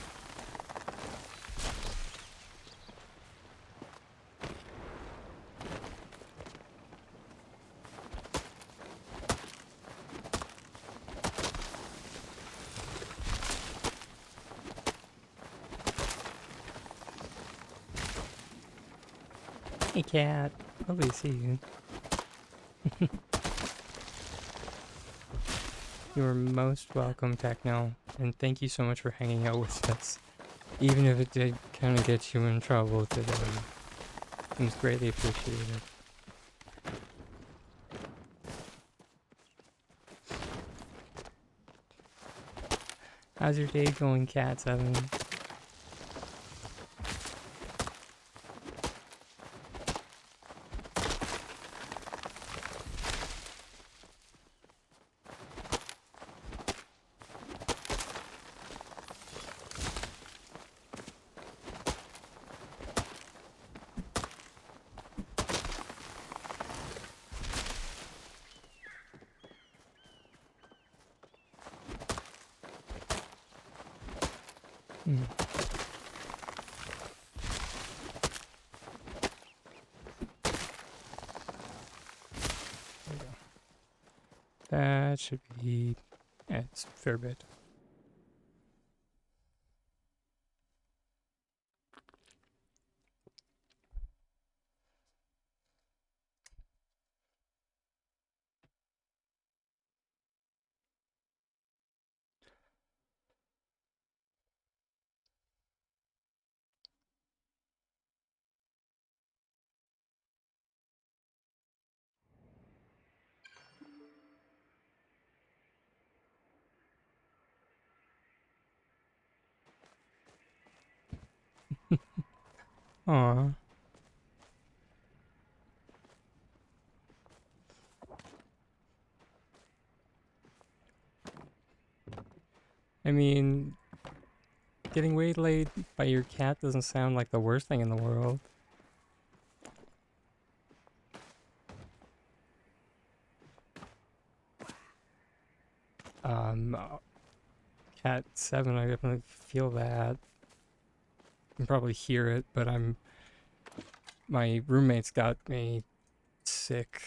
Hey cat, lovely to see you. You're most welcome, Techno, and thank you so much for hanging out with us. Even if it did kind of get you in trouble today. It was greatly appreciated. How's your day going, Cat 7? That should be... yeah, it's a fair bit. Aw. I mean, getting waylaid by your cat doesn't sound like the worst thing in the world. Cat 7, I definitely feel that. You can probably hear it, but my roommates got me sick.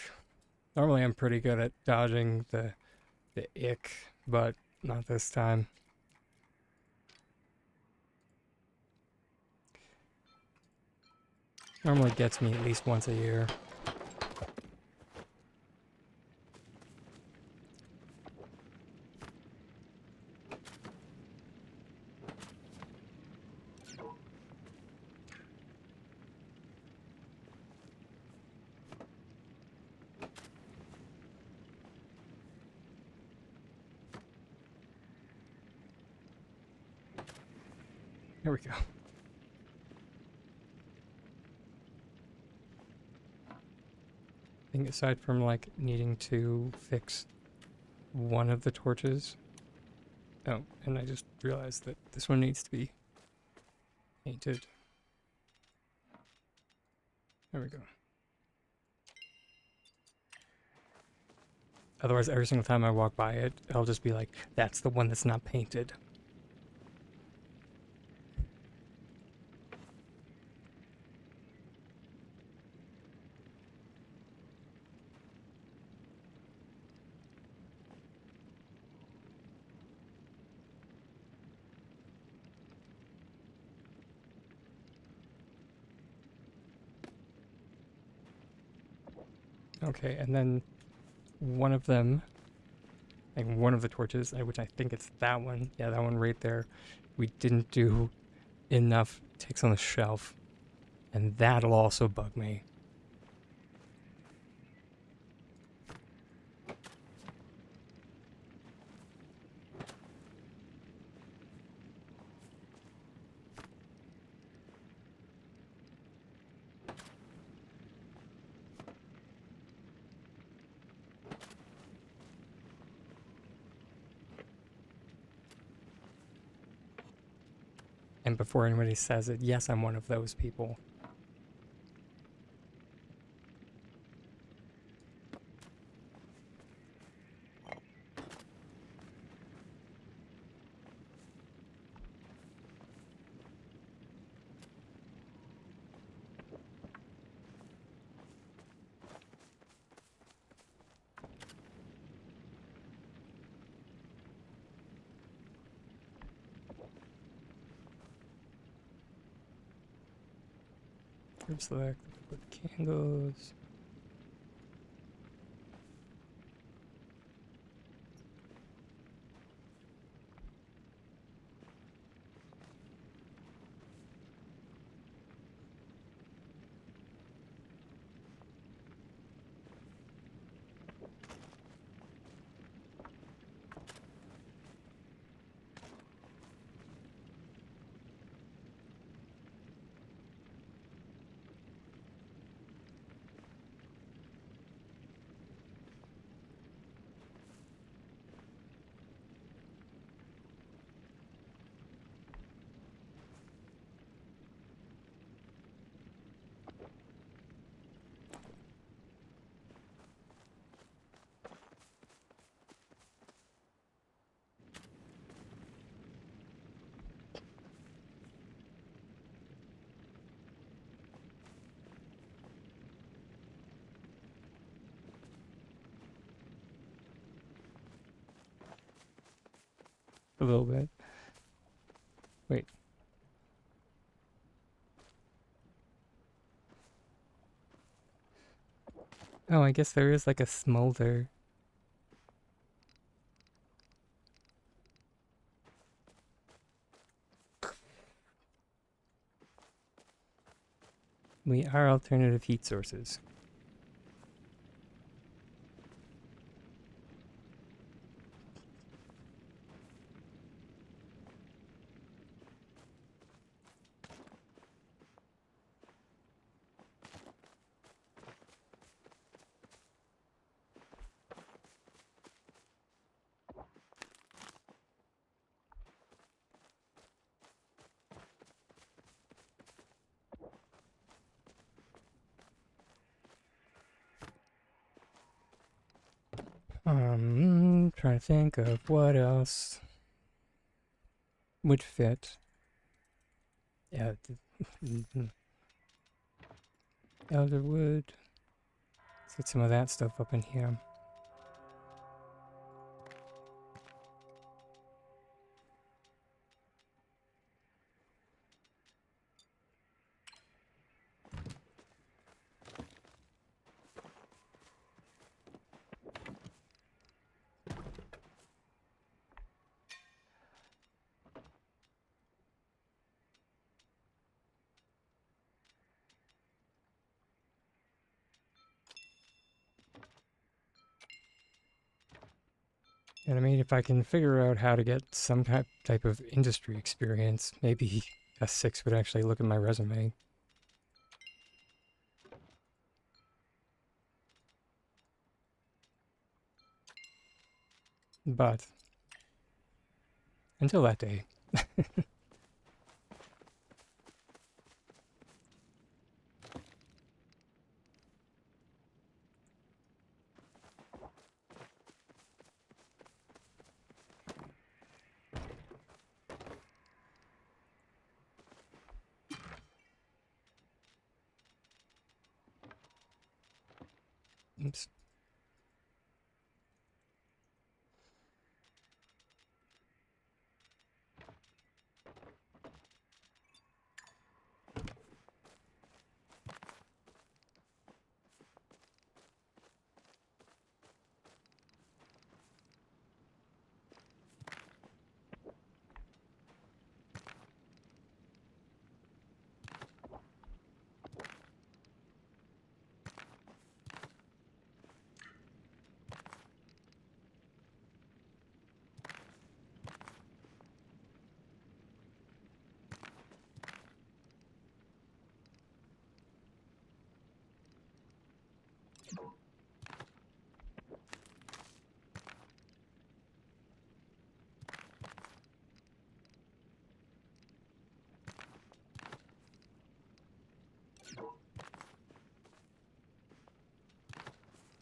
Normally I'm pretty good at dodging the ick, but not this time. Normally gets me at least once a year. Here we go. I think aside from like needing to fix one of the torches. Oh, and I just realized that this one needs to be painted. There we go. Otherwise, every single time I walk by it, I'll just be like, that's the one that's not painted. Okay, and then one of them, like one of the torches, which I think it's that one, yeah, that one right there, we didn't do enough ticks on the shelf, and that'll also bug me. And before anybody says it, yes, I'm one of those people. Group select, put candles. A little bit. Wait. Oh, I guess there is like a smolder. We are alternative heat sources. Trying to think of what else would fit. Yeah, elderwood. Let's get some of that stuff up in here. And I mean, if I can figure out how to get some type of industry experience, maybe S6 would actually look at my resume. But until that day. Oops.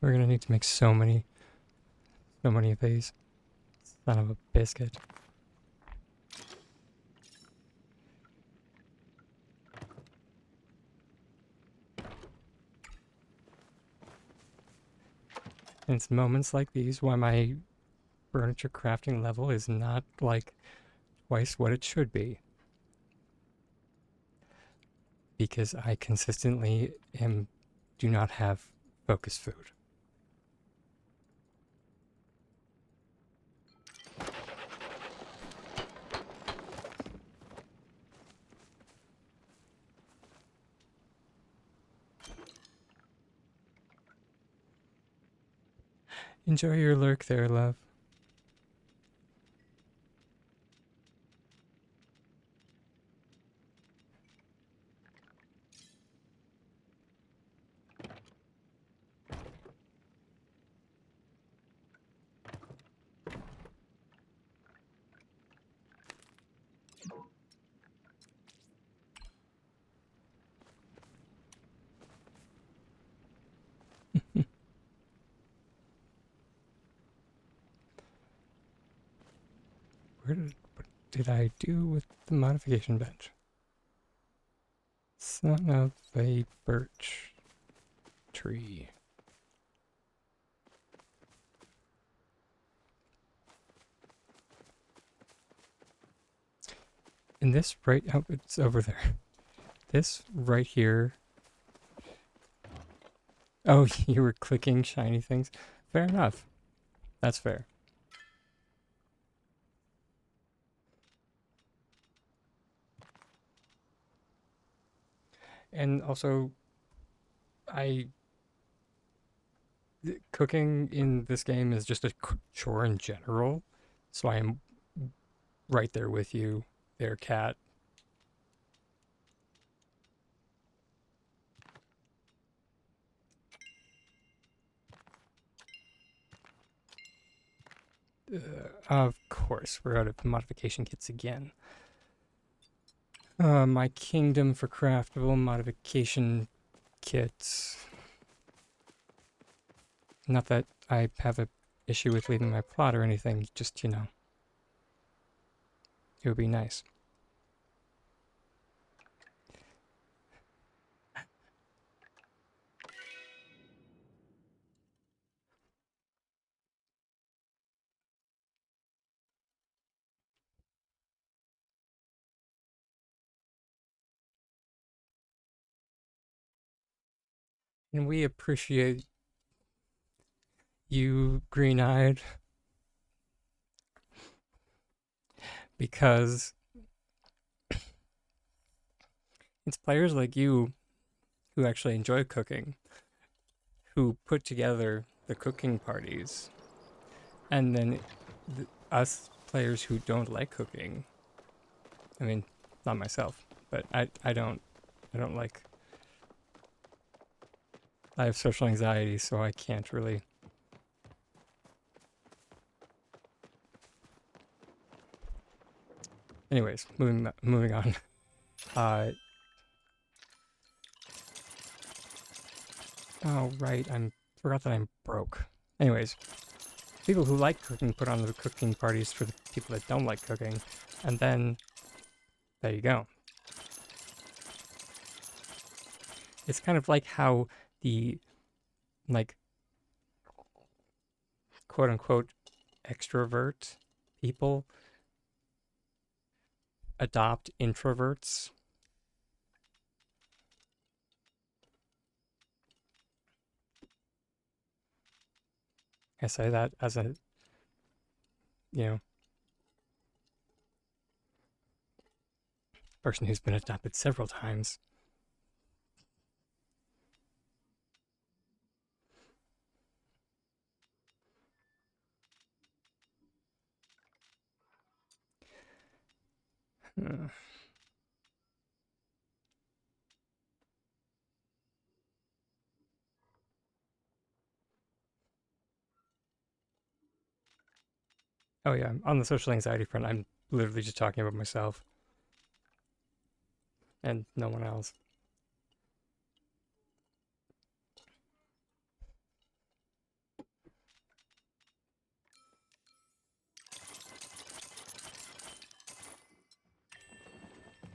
We're gonna need to make so many of these. Son of a biscuit. And it's moments like these why my furniture crafting level is not like twice what it should be. Because I consistently do not have focus food. Enjoy your lurk there, love. What did I do with the modification bench? Son of a birch tree. And this right, oh, it's over there. This right here. Oh, you were clicking shiny things? Fair enough. That's fair. And also, cooking in this game is just a chore in general. So I am right there with you there, cat. Of course, we're out of modification kits again. My kingdom for craftable modification kits. Not that I have an issue with leaving my plot or anything, just, you know, it would be nice. And we appreciate you, green-eyed, because it's players like you who actually enjoy cooking, who put together the cooking parties, and then us players who don't like cooking. I mean, not myself, but I don't like. I have social anxiety, so I can't really. Anyways, moving on. Oh right, forgot that I'm broke. Anyways, people who like cooking put on the cooking parties for the people that don't like cooking, and then there you go. It's kind of like how the quote unquote extrovert people adopt introverts. I say that as a, you know, person who's been adopted several times. Uh, oh yeah, on the social anxiety front, I'm literally just talking about myself and no one else.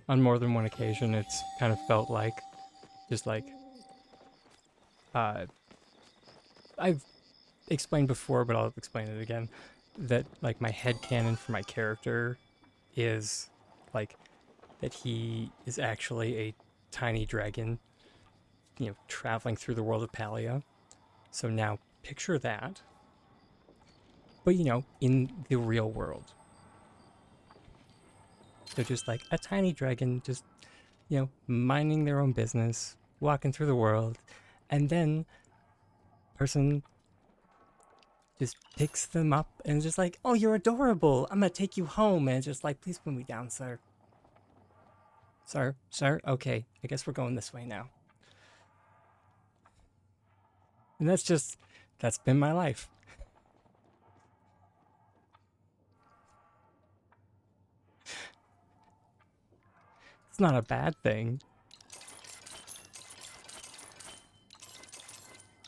On more than one occasion, it's kind of felt like just like uh, I've explained before, but I'll explain it again. That like my head canon for my character is like that he is actually a tiny dragon, traveling through the world of Palia. So now picture that, but in the real world. They're just like a tiny dragon, just minding their own business, walking through the world, and then person just picks them up and is just like, "Oh, you're adorable. I'm gonna take you home." And it's just like, "Please put me down, sir. Sir. Okay, I guess we're going this way now." And that's been my life. It's not a bad thing.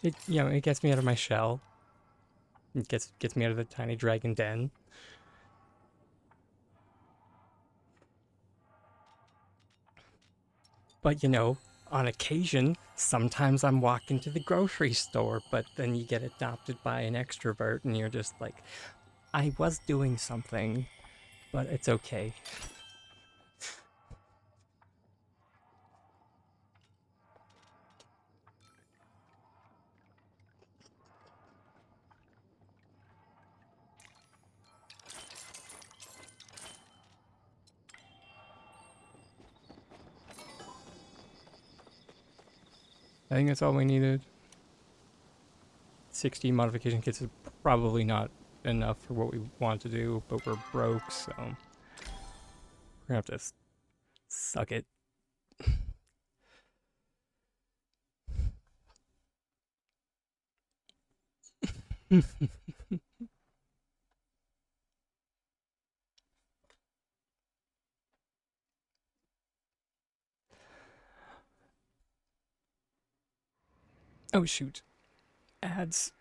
It gets me out of my shell. It gets me out of the tiny dragon den. But on occasion, sometimes I'm walking to the grocery store, but then you get adopted by an extrovert and you're just like, I was doing something, but it's okay. I think that's all we needed. 60 modification kits is probably not enough for what we want to do, but we're broke, so we're gonna have to suck it. Oh shoot. Ads.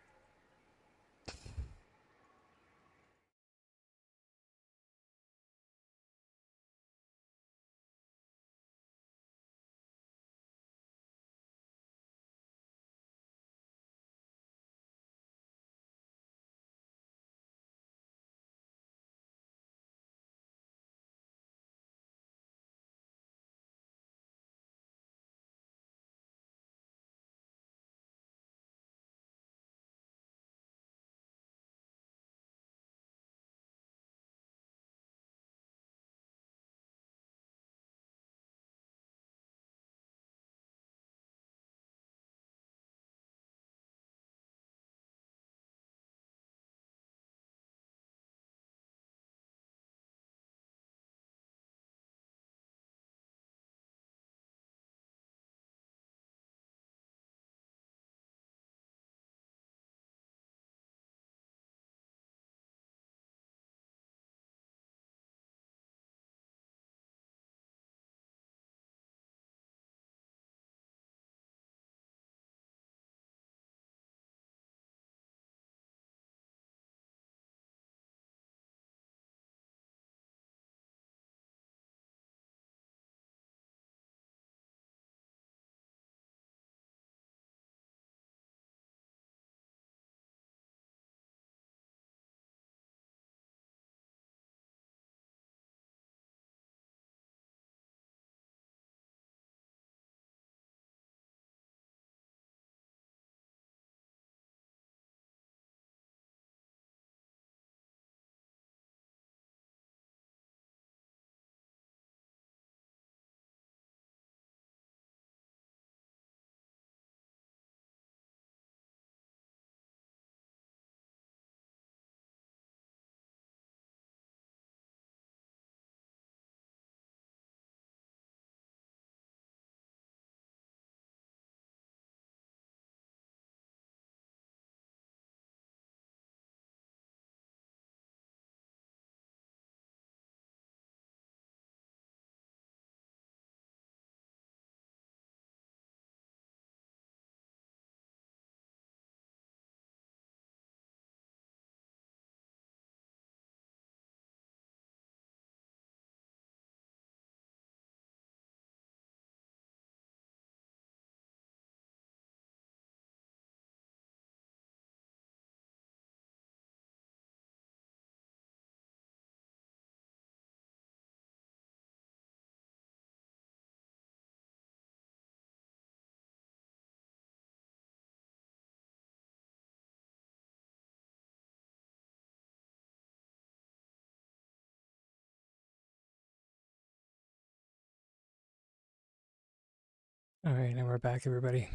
All right, and we're back, everybody.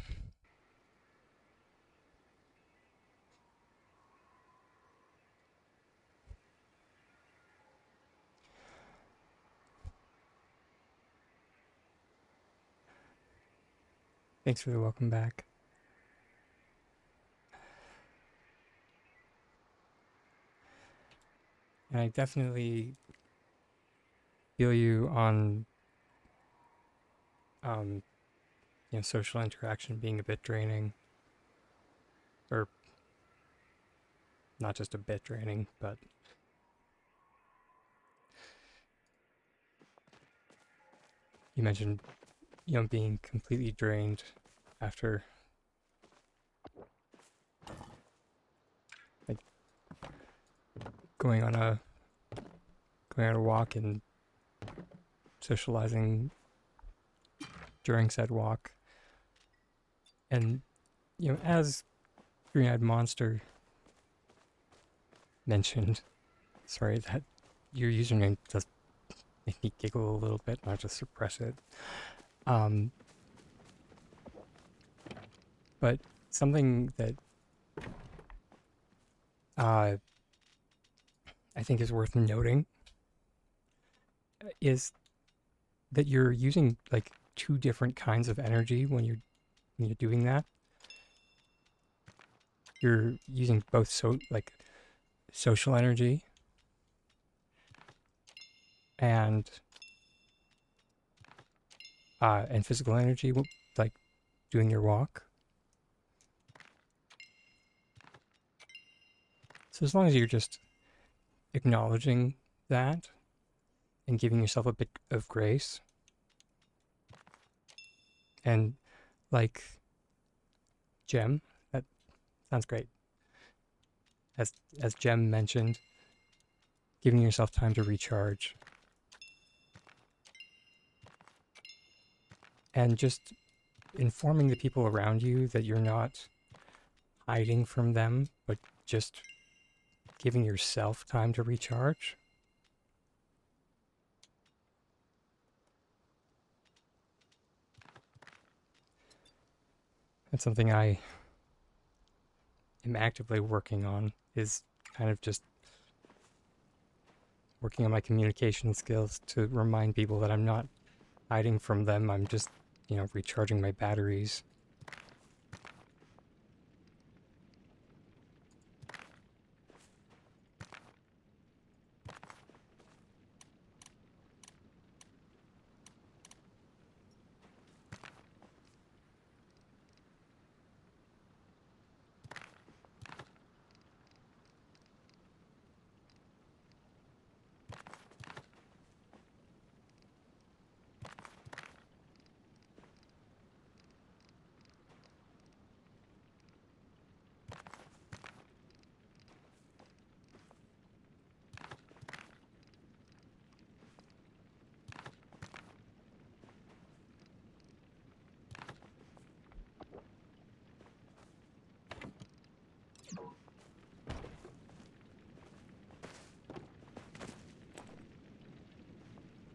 Thanks for the welcome back. And I definitely feel you on, social interaction being a bit draining, or not just a bit draining, but you mentioned, being completely drained after, like, going on a walk and socializing during said walk. And, as Green-Eyed Monster mentioned, sorry, that your username does make me giggle a little bit, not just suppress it. But something that I think is worth noting is that you're using like two different kinds of energy when you're doing that. You're using both social energy and physical energy, like doing your walk. So as long as you're just acknowledging that and giving yourself a bit of grace, and like Jem, that sounds great. As Jem mentioned, giving yourself time to recharge and just informing the people around you that you're not hiding from them, but just giving yourself time to recharge. That's something I am actively working on, is kind of just working on my communication skills to remind people that I'm not hiding from them. I'm just, recharging my batteries.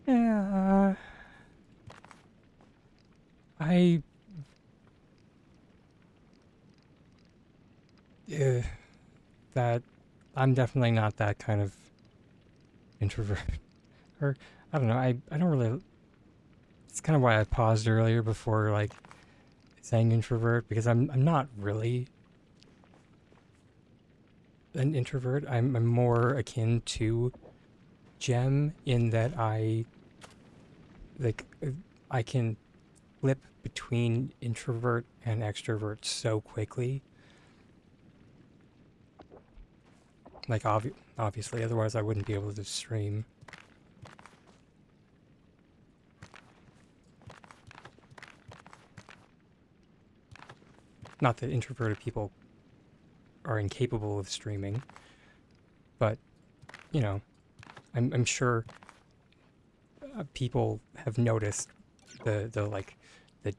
Yeah, I uh, that I'm definitely not that kind of introvert. Or I don't know. I don't really. It's kind of why I paused earlier before like saying introvert, because I'm not really an introvert. I'm more akin to Gem in that like I can flip between introvert and extrovert so quickly. Like obviously, otherwise I wouldn't be able to stream. Not that introverted people are incapable of streaming, but you know, I'm sure people have noticed the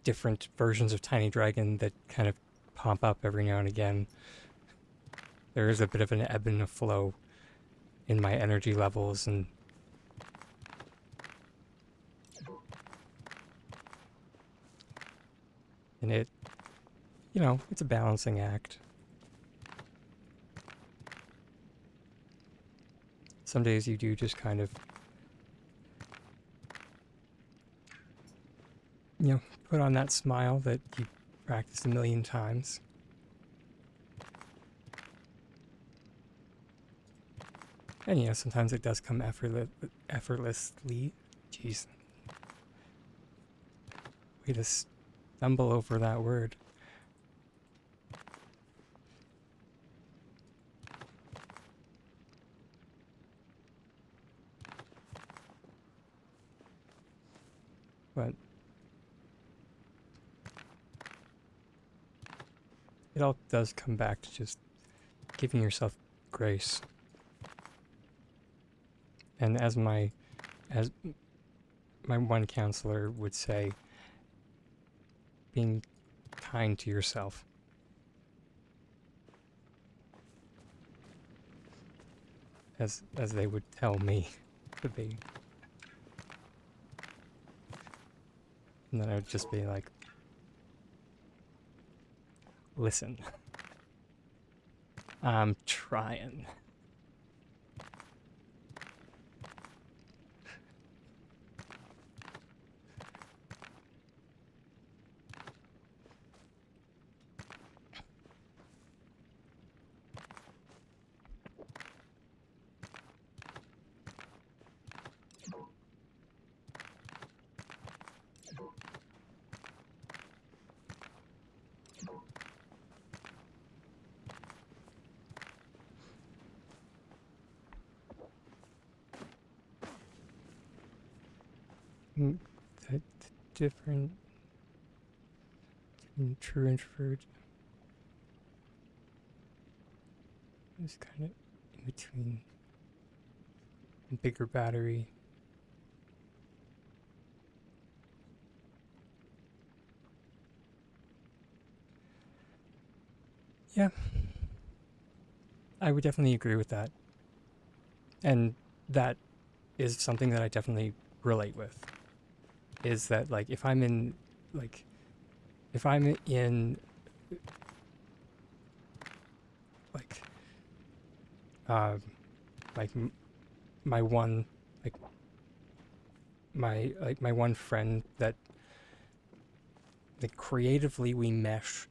different versions of Tiny Dragon that kind of pop up every now and again. There is a bit of an ebb and a flow in my energy levels, and And it, you know, it's a balancing act. Some days you do just kind of, you know, put on that smile that you practiced a million times. And, you know, sometimes it does come effortlessly. Jeez. Way to stumble over that word. But it all does come back to just giving yourself grace. And as my one counselor would say, being kind to yourself. As they would tell me to be. And then I would just be like, listen, I'm trying. The different true introvert is kind of in between bigger battery. Yeah, I would definitely agree with that. And that is something that I definitely relate with. Is that like if I'm in like if I'm in like like my one my one friend that creatively we mesh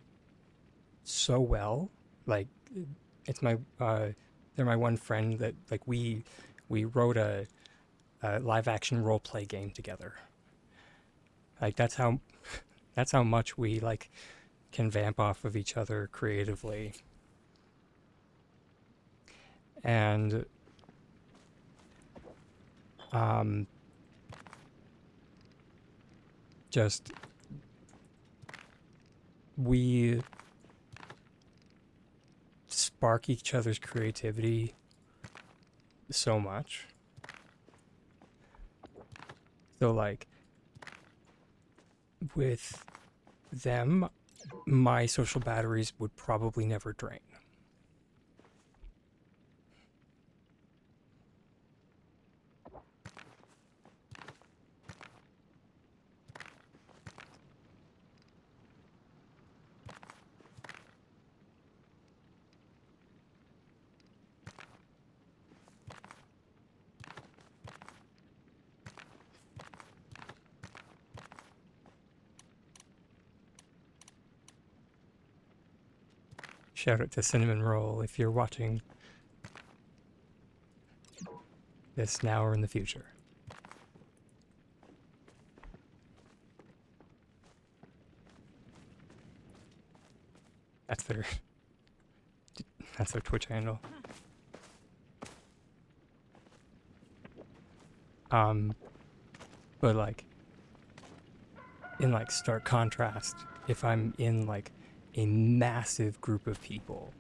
so well, like it's my they're my one friend that like we wrote a live action role play game together. Like that's how much we like can vamp off of each other creatively. And just we spark each other's creativity so much. So like with them, my social batteries would probably never drain. Shout out to Cinnamon Roll if you're watching this now or in the future. That's their Twitch handle. But like in like stark contrast, if I'm in like a massive group of people,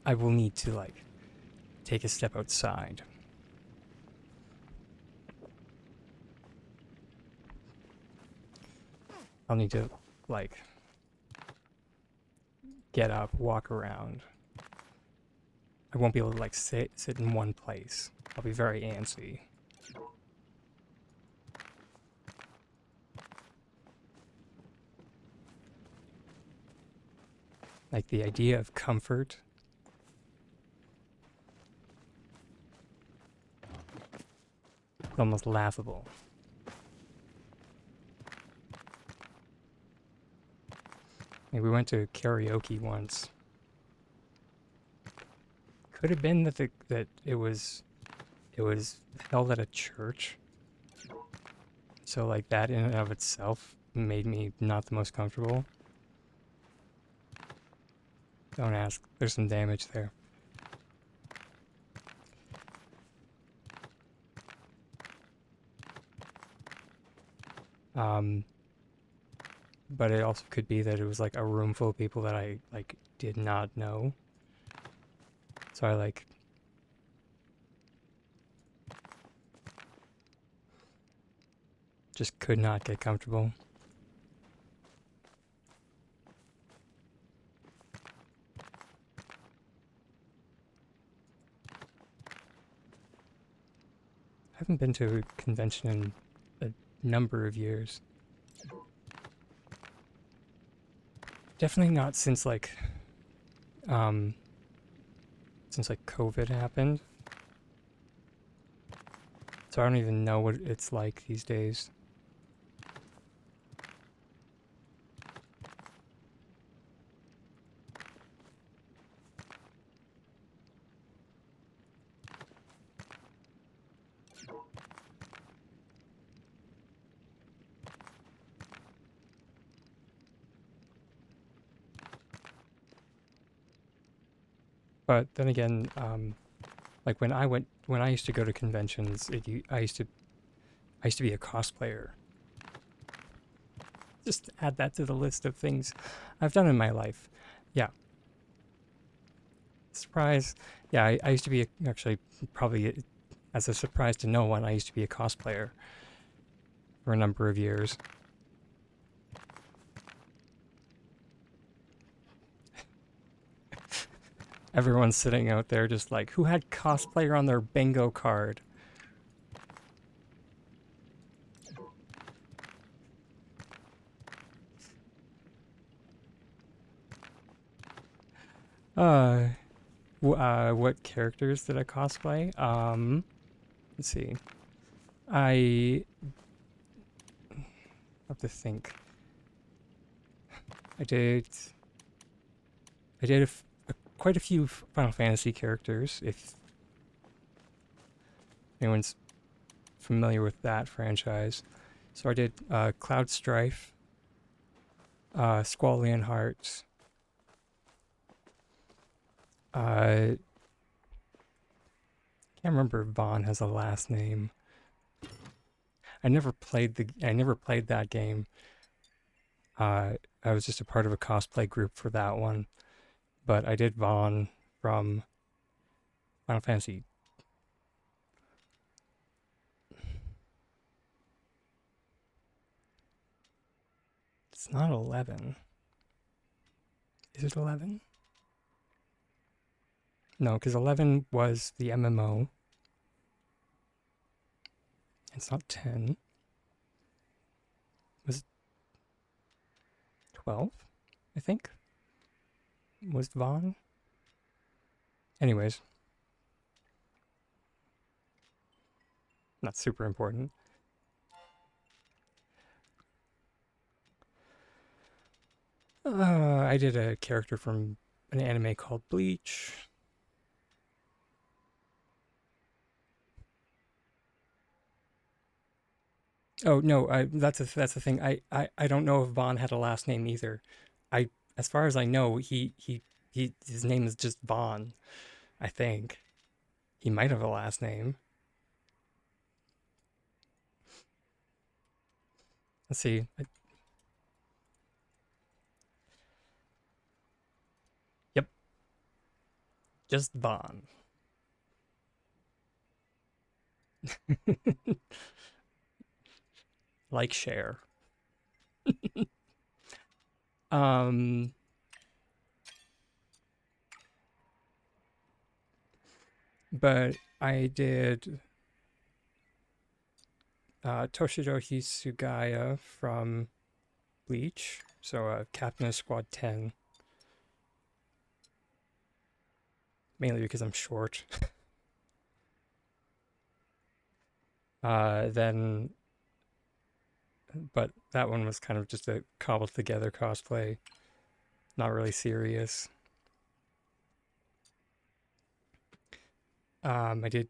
I will need to like take a step outside. I'll need to like get up, walk around. I won't be able to like sit in one place. I'll be very antsy. Like the idea of comfort. It's almost laughable. Like we went to karaoke once. Could have been that it was held at a church. So like that in and of itself made me not the most comfortable. Don't ask. There's some damage there. Um, but it also could be that it was like a room full of people that I like did not know. So I like just could not get comfortable. I haven't been to a convention in a number of years. Definitely not um since like COVID happened. So I don't even know what it's like these days. But then again, like when I used to go to conventions, I used to be a cosplayer. Just add that to the list of things I've done in my life. Yeah, surprise. Yeah, I used to be actually probably as a surprise to no one. I used to be a cosplayer for a number of years. Everyone's sitting out there just like, who had cosplayer on their bingo card? Uh, what characters did I cosplay? Let's see. I have to think. I did. I did quite a few Final Fantasy characters. If anyone's familiar with that franchise, so I did Cloud Strife, Squall Heart. Can't remember if Vaughn has a last name. I never played that game. I was just a part of a cosplay group for that one, but I did Vaughn from Final Fantasy. It's not 11. Is it 11? No, because 11 was the MMO. It's not 10. Was it 12? I think. Was Vaughn? Anyways, not super important. I did a character from an anime called Bleach. Oh no, that's the thing. I don't know if Vaughn had a last name either. I as far as I know, he his name is just Vaughn. I think he might have a last name. Let's see. Yep, just Vaughn. Like share. Um, but I did Toshiro Hisugaya from Bleach, so Captain of Squad 10. mainly because I'm short. Then, but that one was kind of just a cobbled together cosplay, not really serious. I did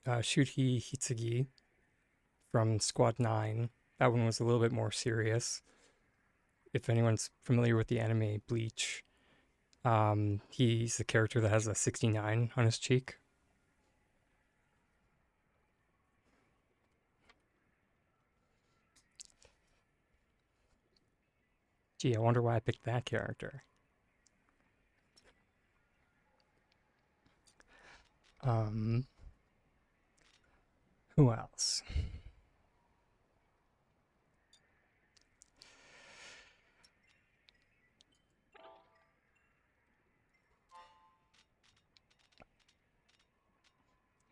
Shuti Hitsugi from Squad 9. That one was a little bit more serious. If anyone's familiar with the anime Bleach, he's the character that has a 69 on his cheek. Gee, I wonder why I picked that character. Um, who else?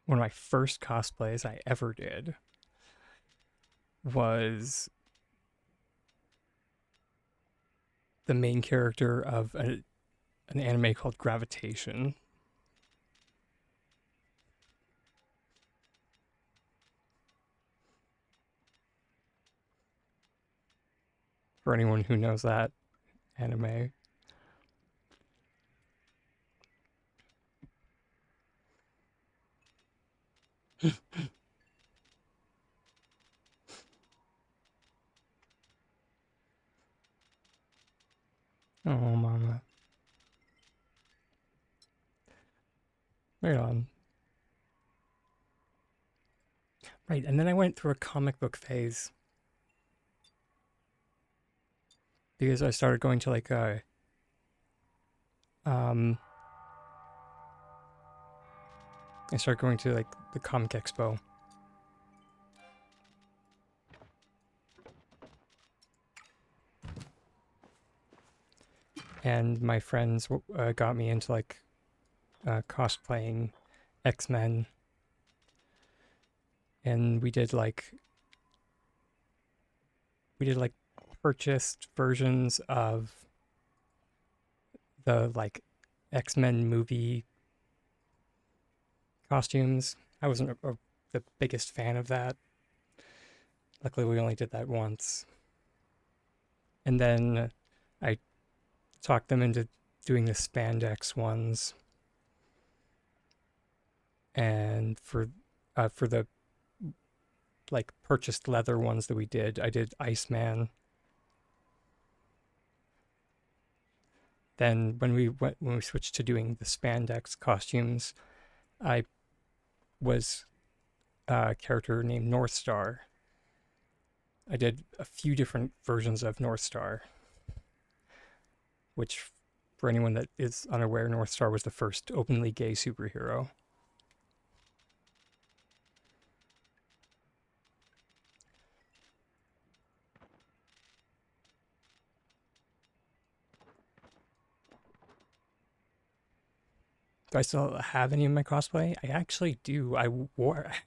One of my first cosplays I ever did was the main character of an anime called Gravitation. For anyone who knows that anime. Oh, mama. Right on. Right, and then I went through a comic book phase because I started going to like um I started going to like the comic expo. And my friends got me into like cosplaying X-Men, and we did like purchased versions of the like X-Men movie costumes. I wasn't the biggest fan of that. Luckily, we only did that once. And then I talked them into doing the spandex ones. And for the like purchased leather ones that we did, I did Iceman. Then when we switched to doing the spandex costumes, I was a character named North Star. I did a few different versions of North Star, which, for anyone that is unaware, North Star was the first openly gay superhero. Do I still have any of my cosplay? I actually do. I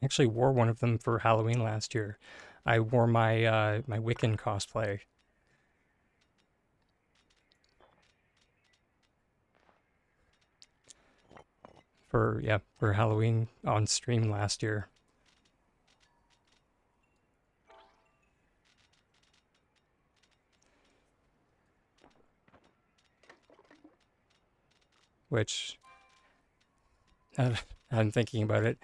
actually wore one of them for Halloween last year. I wore my Wiccan cosplay for Halloween on stream last year, which I'm thinking about it.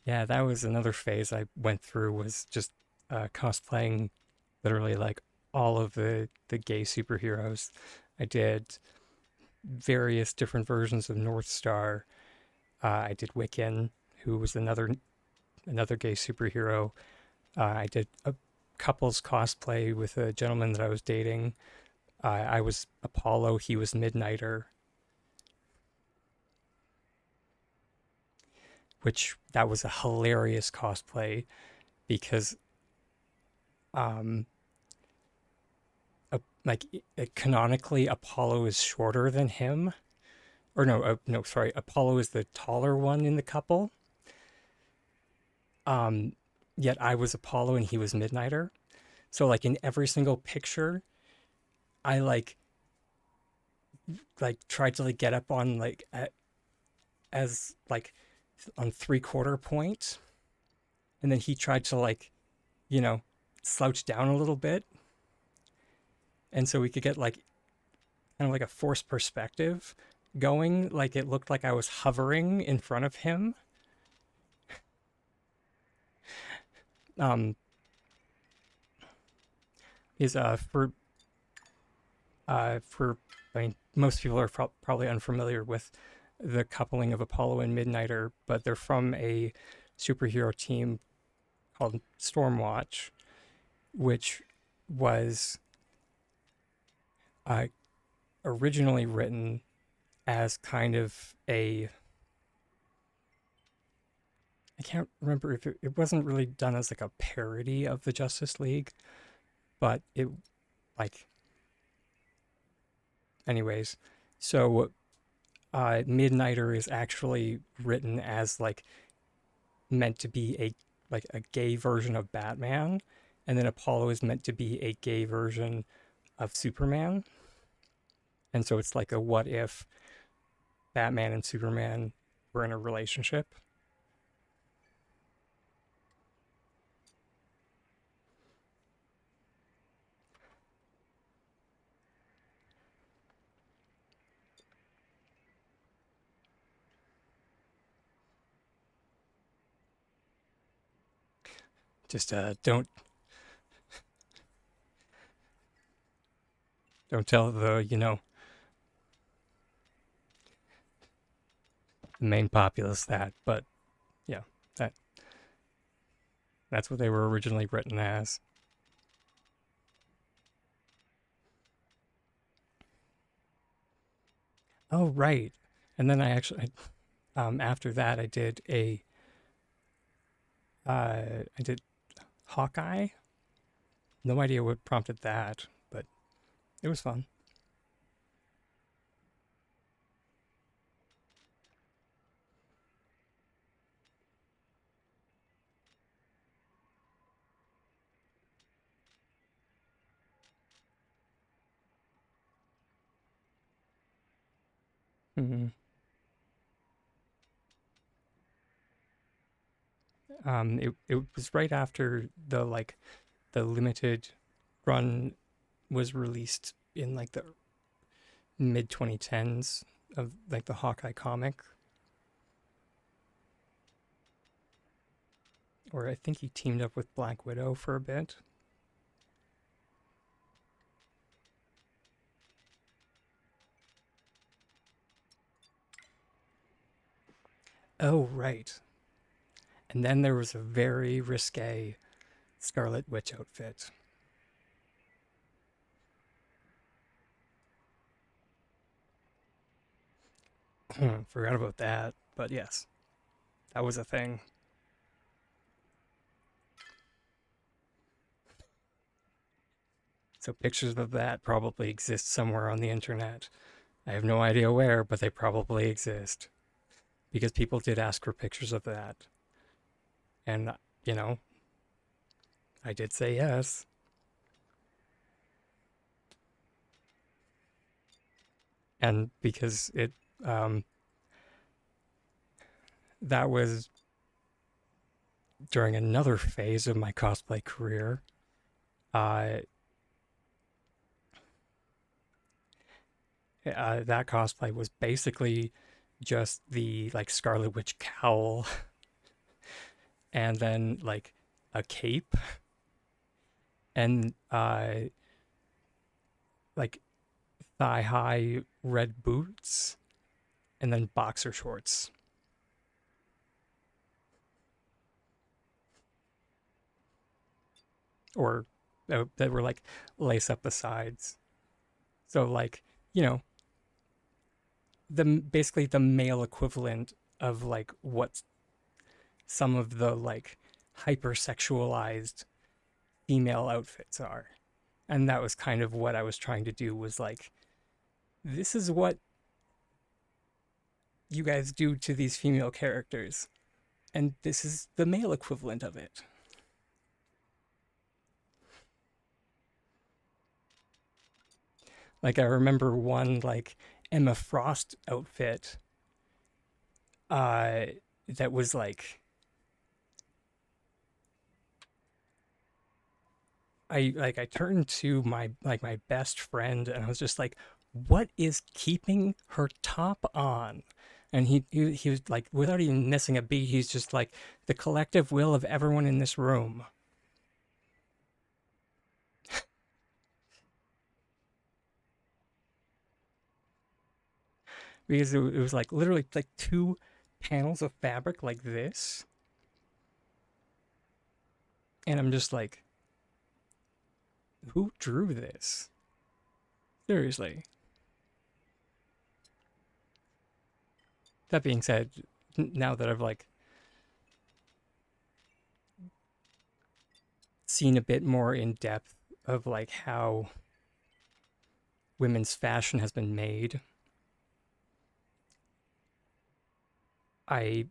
Yeah, that was another phase I went through, was just cosplaying literally like all of the gay superheroes. I did various different versions of North Star. I did Wiccan, who was another gay superhero. I did a couples cosplay with a gentleman that I was dating. I was Apollo, he was Midnighter, which that was a hilarious cosplay because um like canonically Apollo is shorter than him, or no, sorry, Apollo is the taller one in the couple. um Yet I was Apollo and he was Midnighter, so like in every single picture I like tried to like get up on like as like on 3/4 point, and then he tried to like, you know, slouch down a little bit, and so we could get like kind of like a forced perspective going. Like it looked like I was hovering in front of him. Um, is for I mean most people are probably unfamiliar with the coupling of Apollo and Midnighter, but they're from a superhero team called Stormwatch, which was uh, originally written as kind of a, I can't remember if it wasn't really done as like a parody of the Justice League, but it like anyways. So Midnighter is actually written as like meant to be a like a gay version of Batman, and then Apollo is meant to be a gay version of Superman. And so it's like a what if Batman and Superman were in a relationship. Just don't tell the the main populace that, but yeah, that that's what they were originally written as. Oh right, and then I actually after that I did Hawkeye. No idea what prompted that, but it was fun. Hmm. It was right after the limited run was released in like the mid 2010s of like the Hawkeye comic, or I think he teamed up with Black Widow for a bit. Oh right, and then there was a very risque Scarlet Witch outfit. Forgot about that, but yes, that was a thing. So pictures of that probably exist somewhere on the internet. I have no idea where, but they probably exist because people did ask for pictures of that. And, you know, I did say yes. And because um, that was during another phase of my cosplay career, uh, that cosplay was basically just the like Scarlet Witch cowl and then like a cape and like thigh high red boots and then boxer shorts. Or that were like lace up the sides. So like, you know, the basically the male equivalent of like what some of the like hypersexualized female outfits are. And that was kind of what I was trying to do was like this is what you guys do to these female characters and this is the male equivalent of it. Like I remember one like Emma Frost outfit uh, that was like I turned to my best friend and I was just like, "What is keeping her top on?" And he was like, without even missing a beat, he's just like, "The collective will of everyone in this room." Because it was like literally like two panels of fabric like this, and I'm just like, "Who drew this?" Seriously. That being said, now that I've like seen a bit more in depth of like how women's fashion has been made, I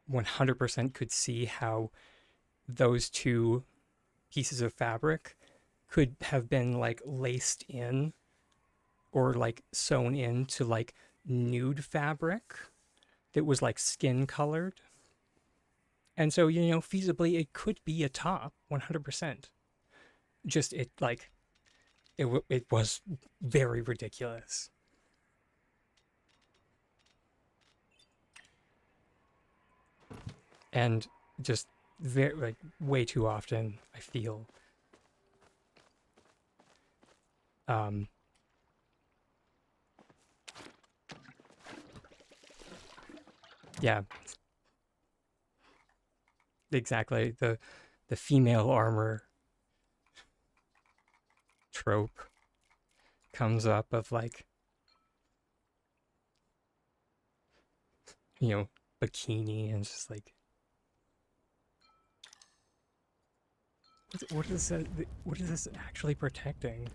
100% could see how those two pieces of fabric could have been like laced in or like sewn into like nude fabric that was like skin colored. And so, feasibly it could be a top 100%. Just it like it was very ridiculous. And just very like way too often I feel um yeah, exactly, the female armor trope comes up of like, you know, bikini and just like what is that, what is this actually protecting?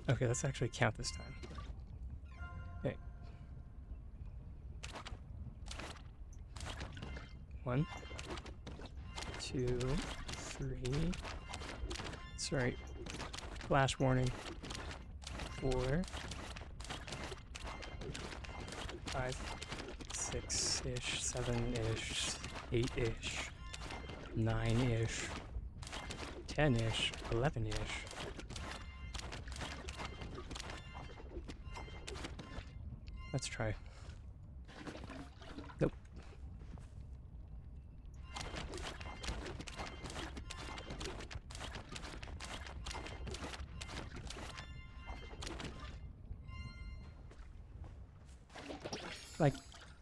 Okay, let's actually count this time. Okay. 1, 2, 3. Sorry. Flash warning. 4, 5, 6-ish, 7-ish, 8-ish, 9-ish, 10-ish, 11-ish. Let's try. Nope. Like,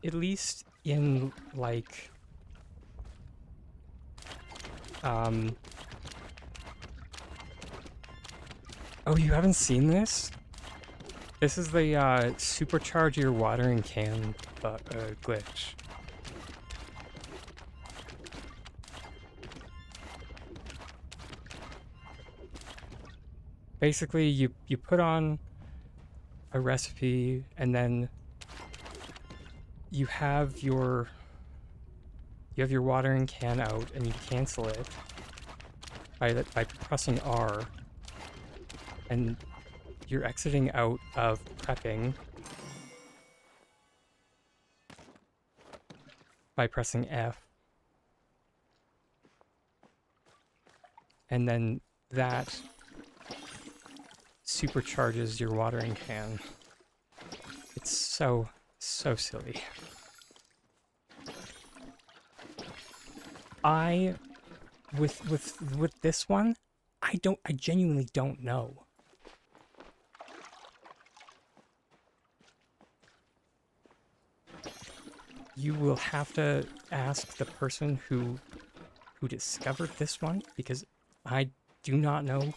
at least in like um oh, you haven't seen this? This is the supercharge your watering can glitch. Basically, you put on a recipe and then you have your watering can out and you cancel it by pressing R, and you're exiting out of prepping by pressing F, and then that supercharges your watering can. It's so silly. I with this one, I genuinely don't know. You will have to ask the person who discovered this one, because I do not know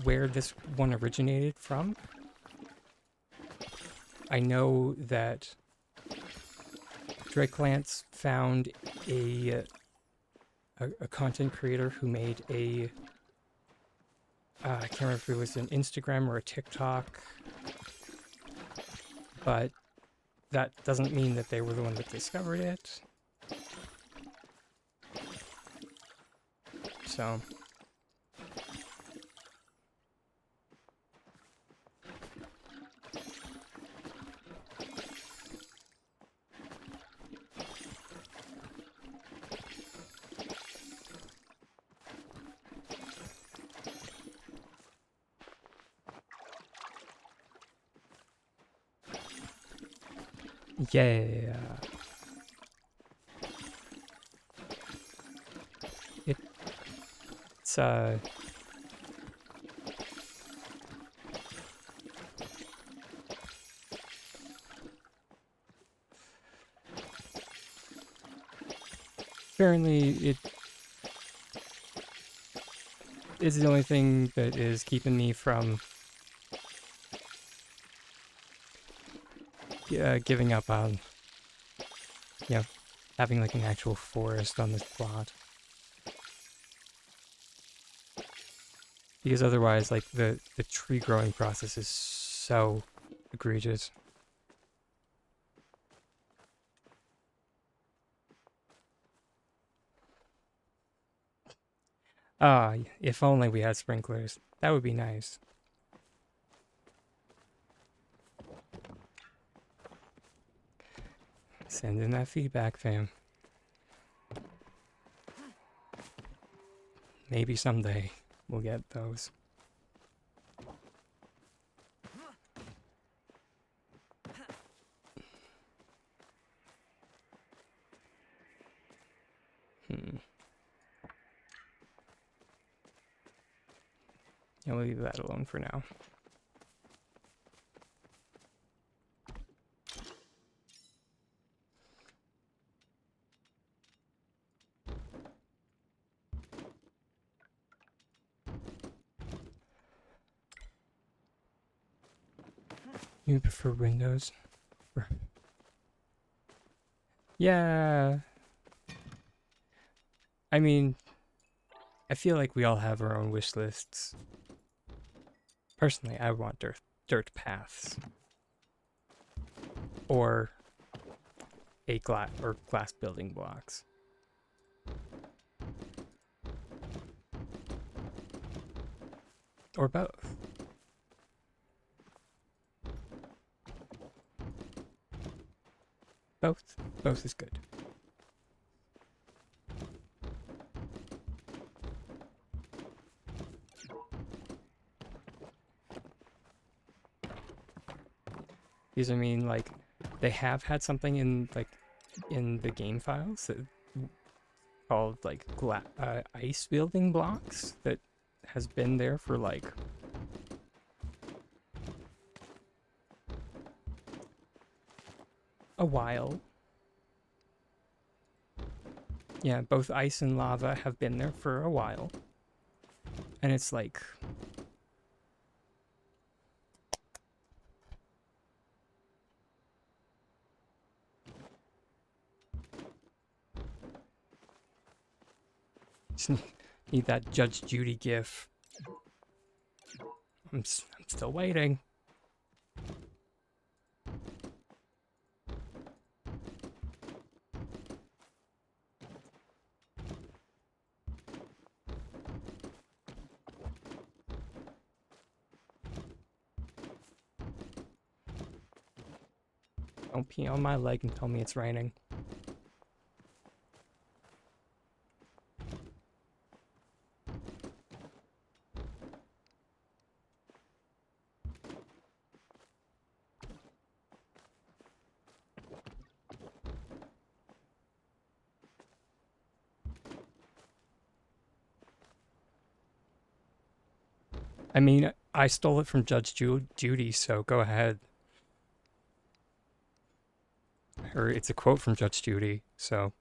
where this one originated from. I know that Drake Lance found a content creator who made a I can't remember if it was an Instagram or a TikTok, but that doesn't mean that they were the one that discovered it. So Yeah. It's apparently it is the only thing that is keeping me from giving up on, you know, having like an actual forest on this plot. Because otherwise, like, the tree growing process is so egregious. Ah, if only we had sprinklers. That would be nice. Send in that feedback, fam. Maybe someday we'll get those. Yeah, we'll leave that alone for now. You prefer Windows? Yeah. I mean, I feel like we all have our own wish lists. Personally, I want dirt paths. Or glass building blocks. Or both. Both. Both is good. Because I mean, like, they have had something in the game files that called like ice building blocks that has been there for like a while. Yeah, both ice and lava have been there for a while. And it's like, just need that Judge Judy gif. I'm still waiting. Don't pee on my leg and tell me it's raining. I mean, I stole it from Judge Judy, so go ahead. Or it's a quote from Judge Judy, so.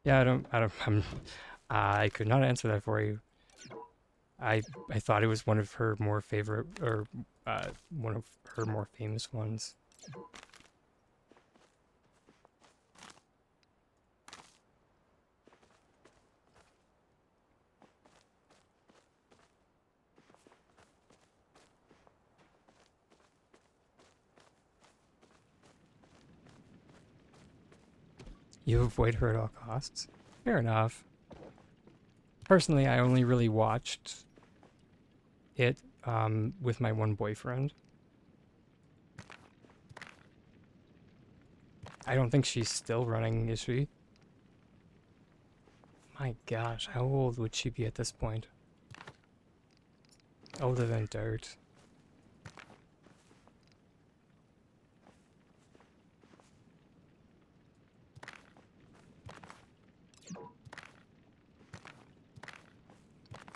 Yeah, I could not answer that for you. I thought it was one of her more favorite, or one of her more famous ones. You avoid her at all costs. Fair enough. Personally, I only really watched it with my one boyfriend. I don't think she's still running, is she? My gosh, how old would she be at this point? Older than dirt.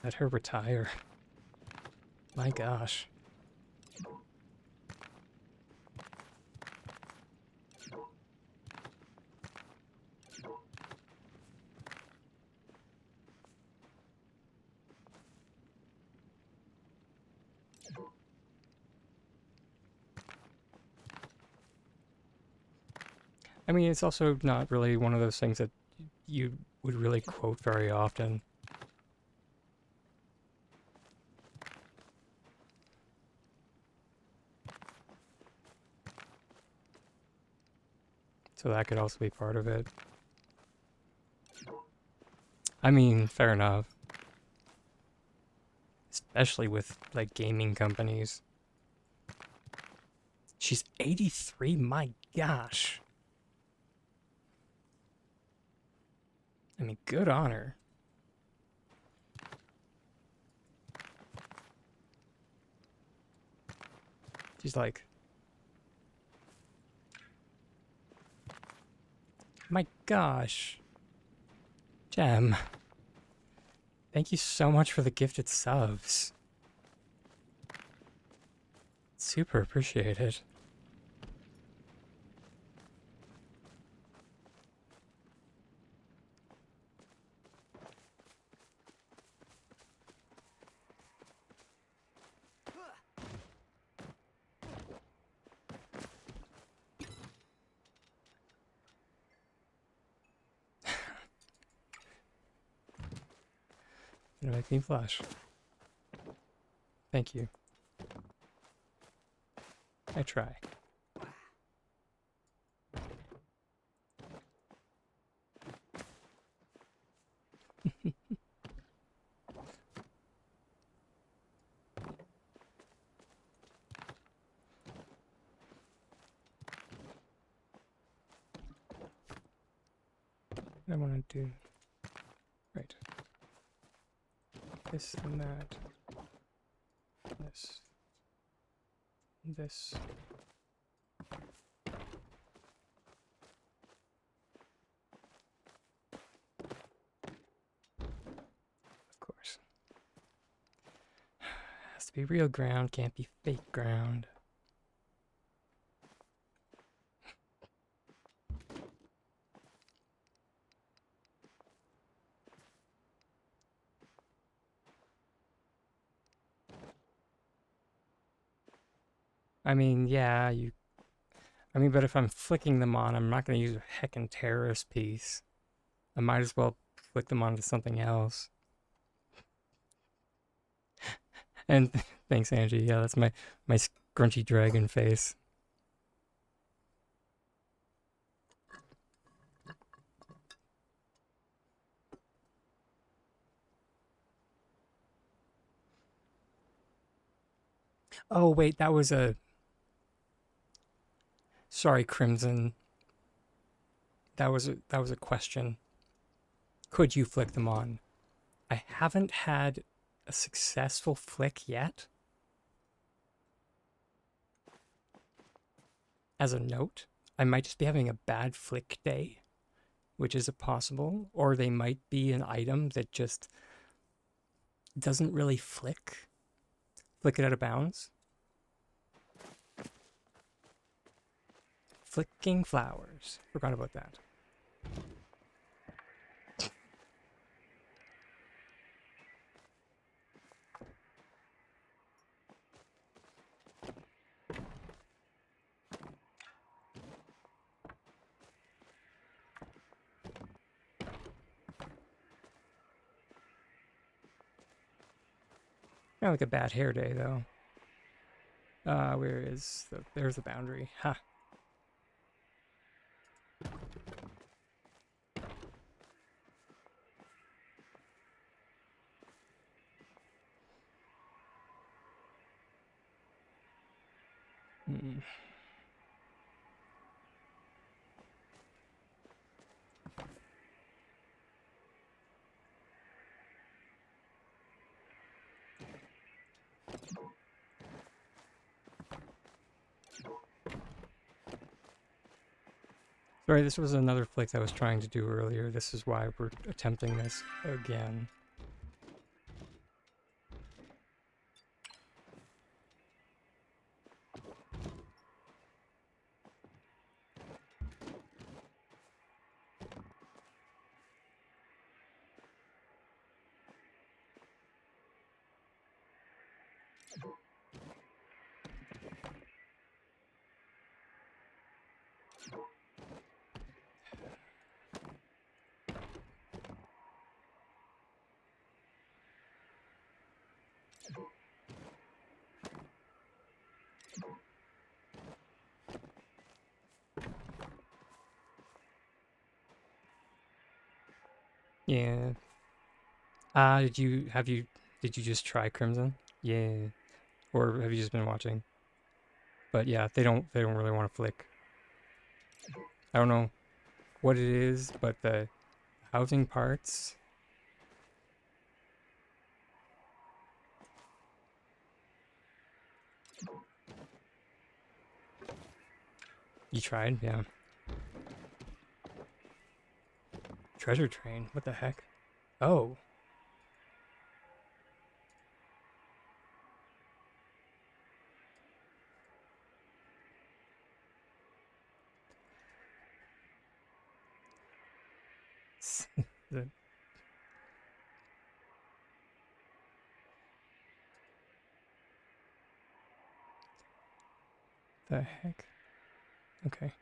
Let her retire. My gosh. I mean, it's also not really one of those things that you would really quote very often. So that could also be part of it. I mean, fair enough. Especially with, like, gaming companies. She's 83? My gosh. I mean, good on her. She's like... My gosh. Gem. Thank you so much for the gifted subs. Super appreciated. Gonna make me blush. Thank you. I try. I want to do... Right. This and that. This. This. Of course. Has to be real ground, can't be fake ground. I mean, yeah, you... I mean, but if I'm flicking them on, I'm not going to use a heckin' terrorist piece. I might as well flick them onto something else. And thanks, Angie. Yeah, that's my scrunchy dragon face. Oh, wait, that was a... Sorry, Crimson. That was a question. Could you flick them on? I haven't had a successful flick yet. As a note, I might just be having a bad flick day, which is a possible, or they might be an item that just doesn't really flick it out of bounds. Flicking flowers. Forgot about that. Kind of like a bad hair day, though. Where is the... There's the boundary. Ha. Mm. Sorry, this was another flick I was trying to do earlier. This is why we're attempting this again. Yeah. Did you just try Crimson? Yeah. Or have you just been watching? But yeah, they don't really want to flick. I don't know what it is, but the housing parts. You tried? Yeah. Treasure train? What the heck? Oh. the, the heck? Okay. I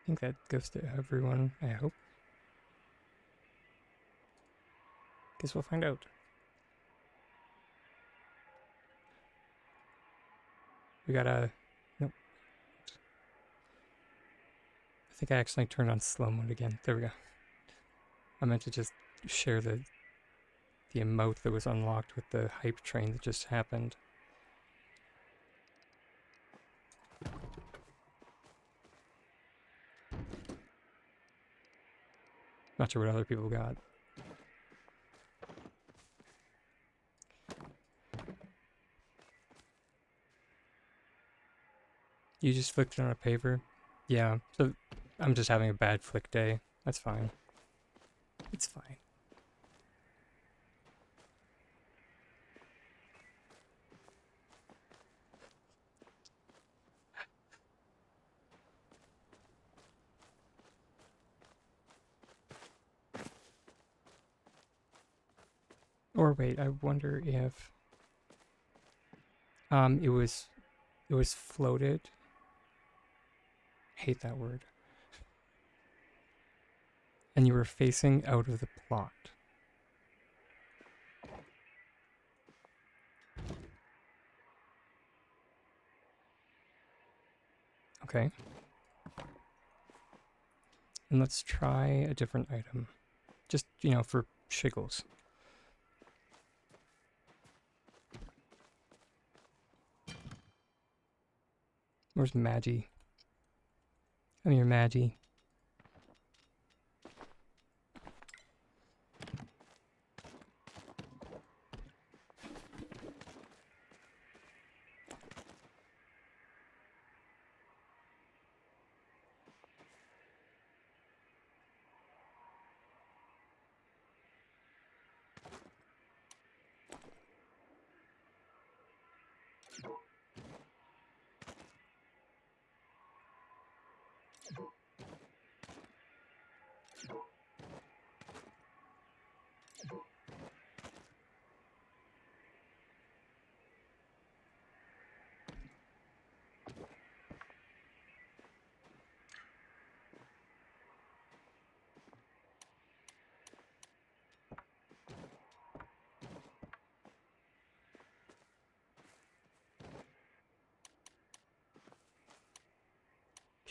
think that goes to everyone, I hope. Guess we'll find out. We gotta... Nope. I think I accidentally turned on slow mode again. There we go. I meant to just share the emote that was unlocked with the hype train that just happened. Not sure what other people got. You just flicked it on a paver? Yeah, so I'm just having a bad flick day. That's fine. It's fine. Or wait, I wonder if it was floated. Hate that word. And you were facing out of the plot. Okay. And let's try a different item. Just, you know, for shiggles. Where's Maggie? Come here, Maggie.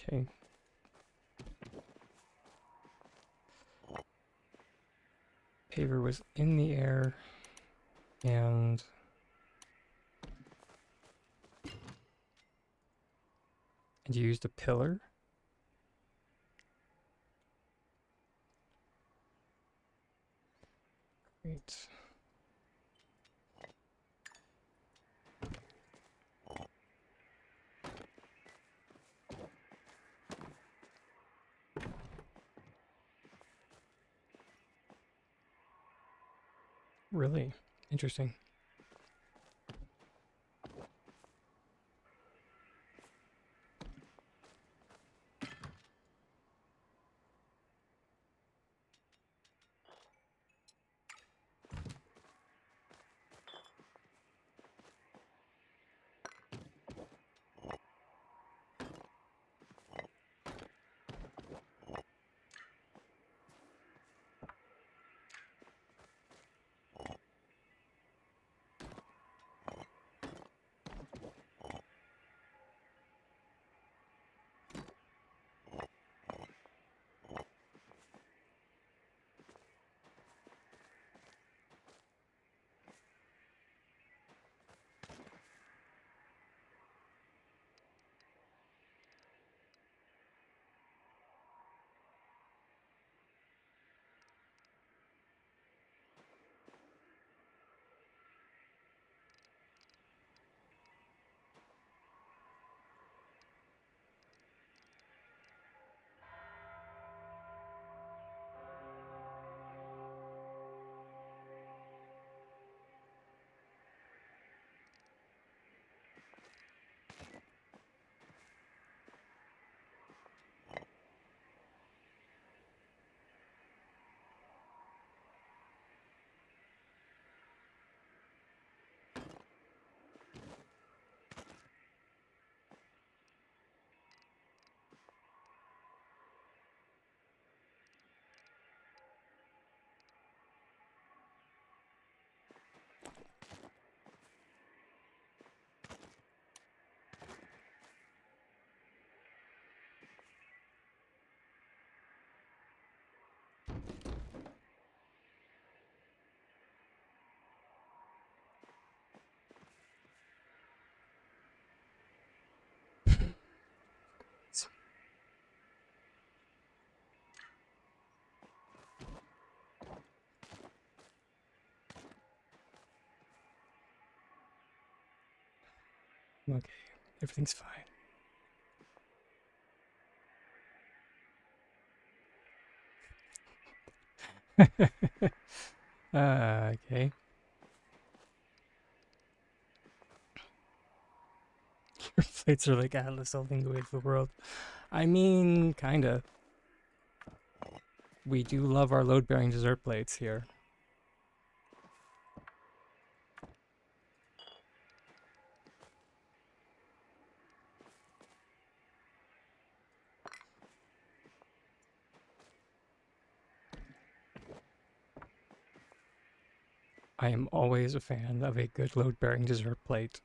Okay. Paver was in the air, and And you used a pillar? Great. Really interesting. Okay, everything's fine. Okay. Your plates are like Atlas holding the weight of the world. I mean, kinda. We do love our load-bearing dessert plates here. I am always a fan of a good load-bearing dessert plate.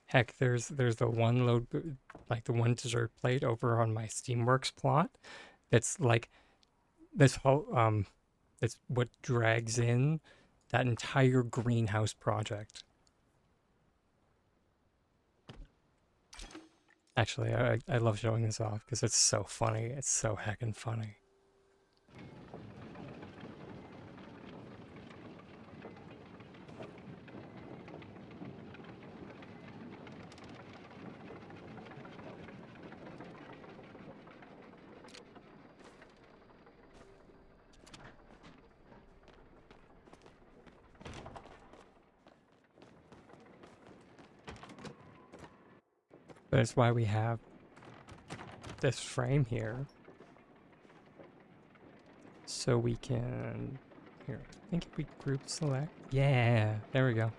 Heck, there's the one like the one dessert plate over on my Steamworks plot. That's like this whole that's what drags in that entire greenhouse project. Actually, I love showing this off because it's so funny. It's so heckin' funny. But it's why we have this frame here. So we can, here, I think if we group select, yeah, there we go.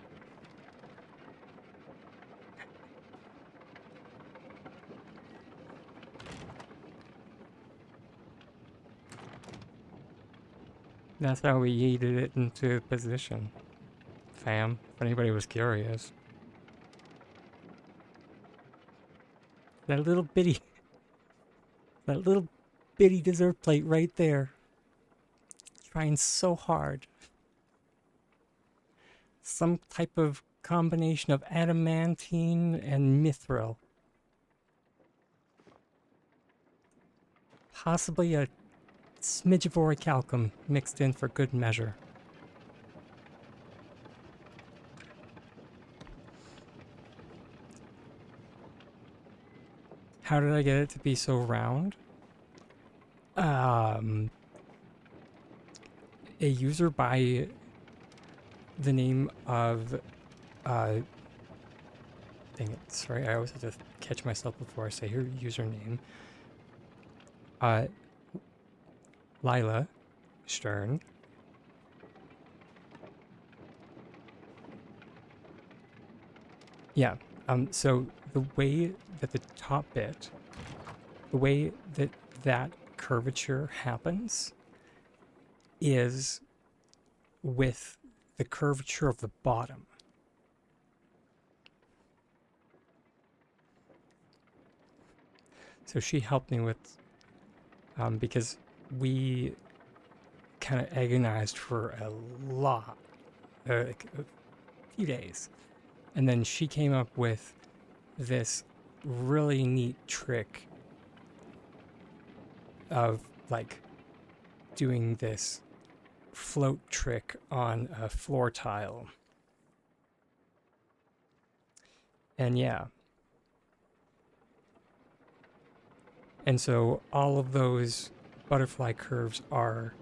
That's how we yeeted it into position, fam, if anybody was curious. That little bitty dessert plate right there. Trying so hard. some type of combination of adamantine and mithril. Possibly a smidge of orichalcum mixed in for good measure. How did I get it to be so round? A user by the name of, dang it, sorry, I always have to catch myself before I say her username. Lila Stern. Yeah, so the way that the top bit, the way that that curvature happens is with the curvature of the bottom. So she helped me with, because we kind of agonized for a lot, like a few days. And then she came up with this really neat trick of like doing this float trick on a floor tile. And yeah. And so all of those butterfly curves are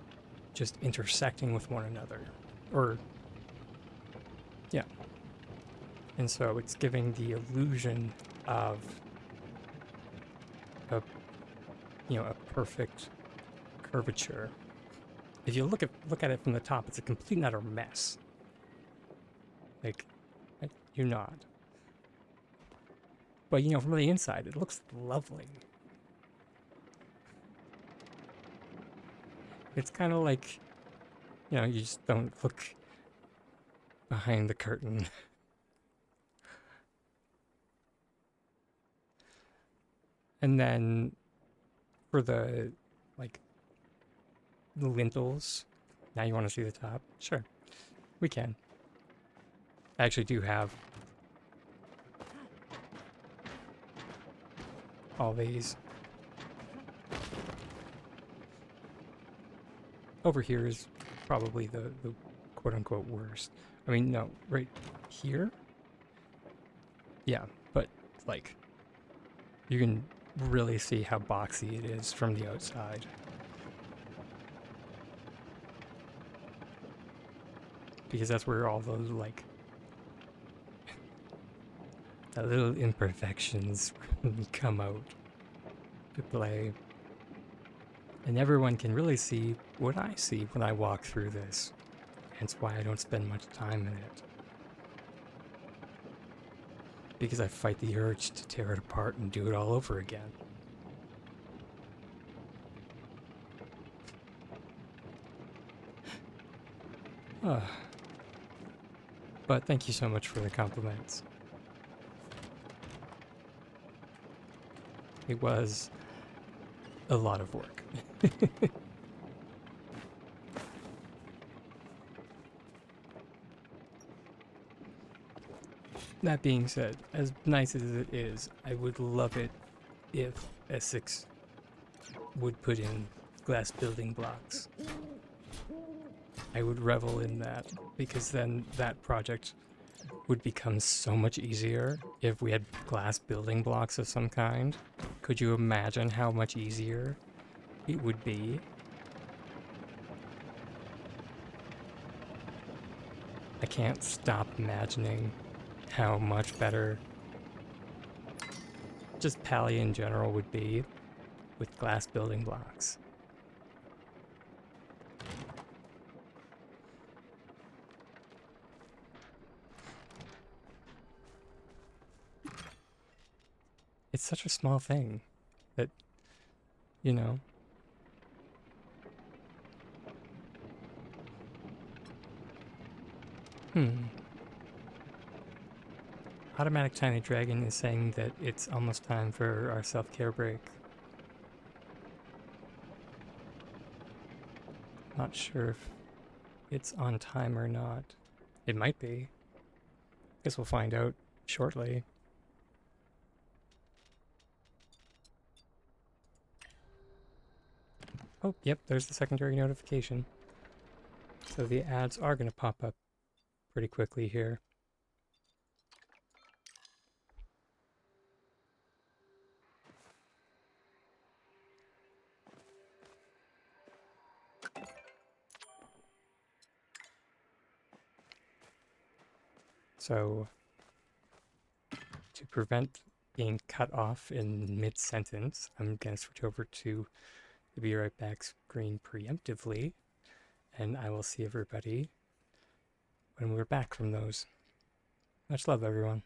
just intersecting with one another. Or, yeah. And so it's giving the illusion of a, a perfect curvature. If you look at it from the top, it's a complete and utter mess. Like, you're not. But from the inside, it looks lovely. It's kind of like, you just don't look behind the curtain. And then for the, like, the lintels, now you want to see the top? Sure, we can. I actually do have all these. Over here is probably the quote-unquote worst. I mean, no, right here? Yeah, but, like, you can really see how boxy it is from the outside. Because that's where all those, like, the little imperfections come out to play. And everyone can really see what I see when I walk through this. Hence why I don't spend much time in it. Because I fight the urge to tear it apart and do it all over again. But thank you so much for the compliments. It was a lot of work. That being said, as nice as it is, I would love it if Essex would put in glass building blocks. I would revel in that, because then that project would become so much easier if we had glass building blocks of some kind. Could you imagine how much easier it would be? I can't stop imagining how much better just Pally in general would be with glass building blocks. It's such a small thing that, Automatic Tiny Dragon is saying that it's almost time for our self-care break. Not sure if it's on time or not. It might be. Guess we'll find out shortly. Oh, yep, there's the secondary notification. So the ads are going to pop up pretty quickly here. So to prevent being cut off in mid-sentence, I'm going to switch over to the Be Right Back screen preemptively, and I will see everybody when we're back from those. Much love, everyone.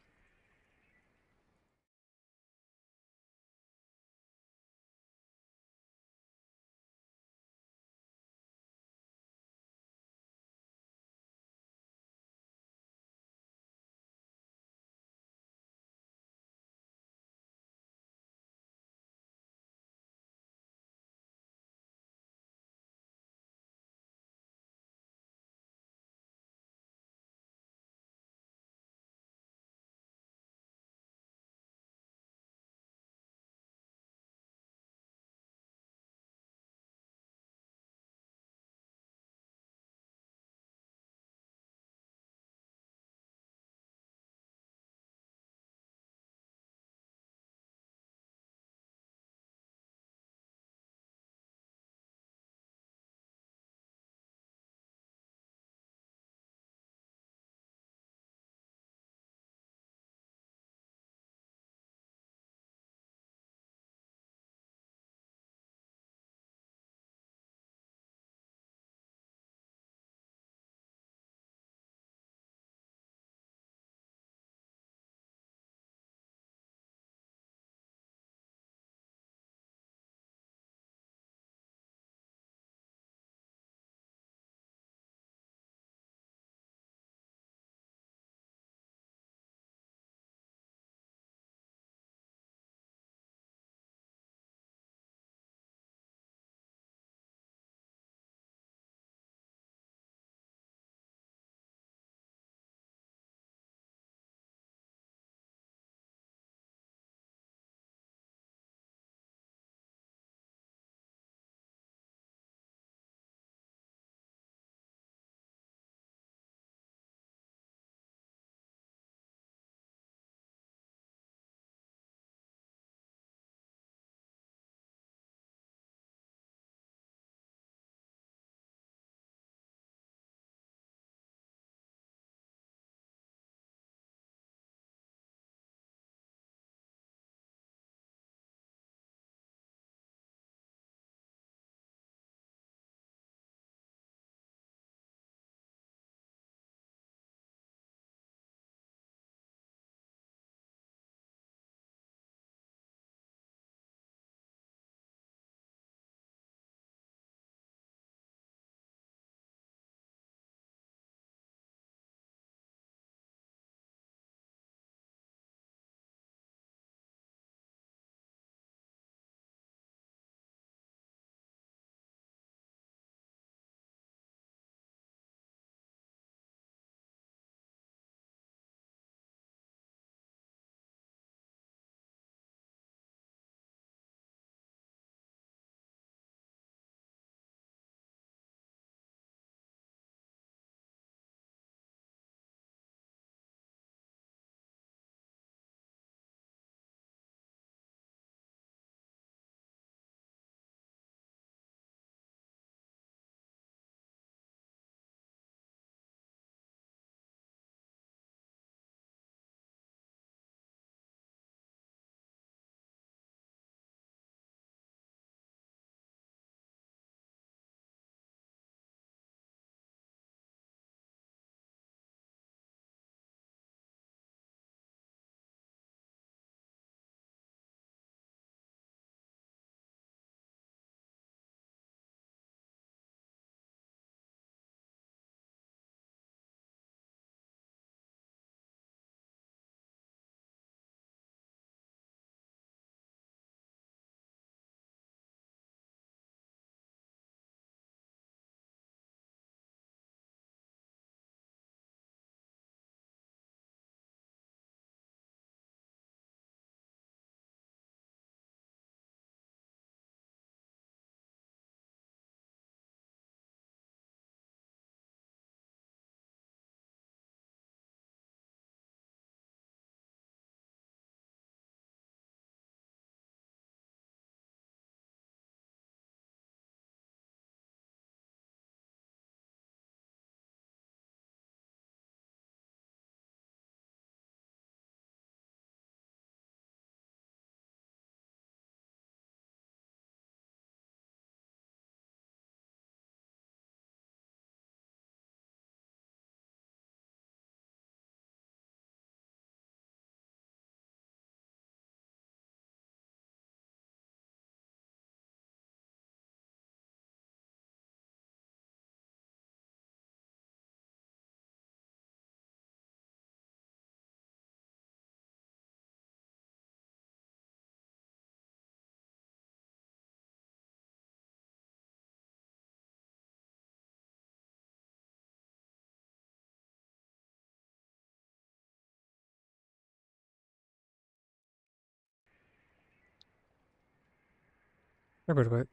Sorry about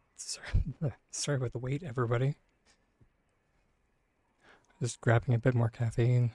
the, sorry about the wait, everybody. Just grabbing a bit more caffeine.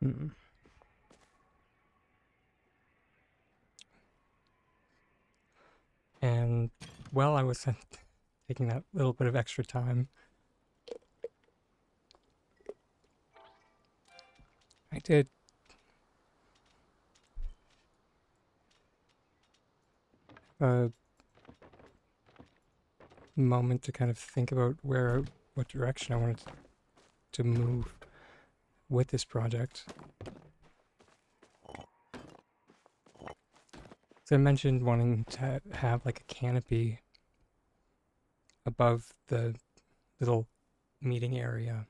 Mm. And while I was taking that little bit of extra time, I did a moment to kind of think about what direction I wanted to move with this project. So I mentioned wanting to have like a canopy above the little meeting area.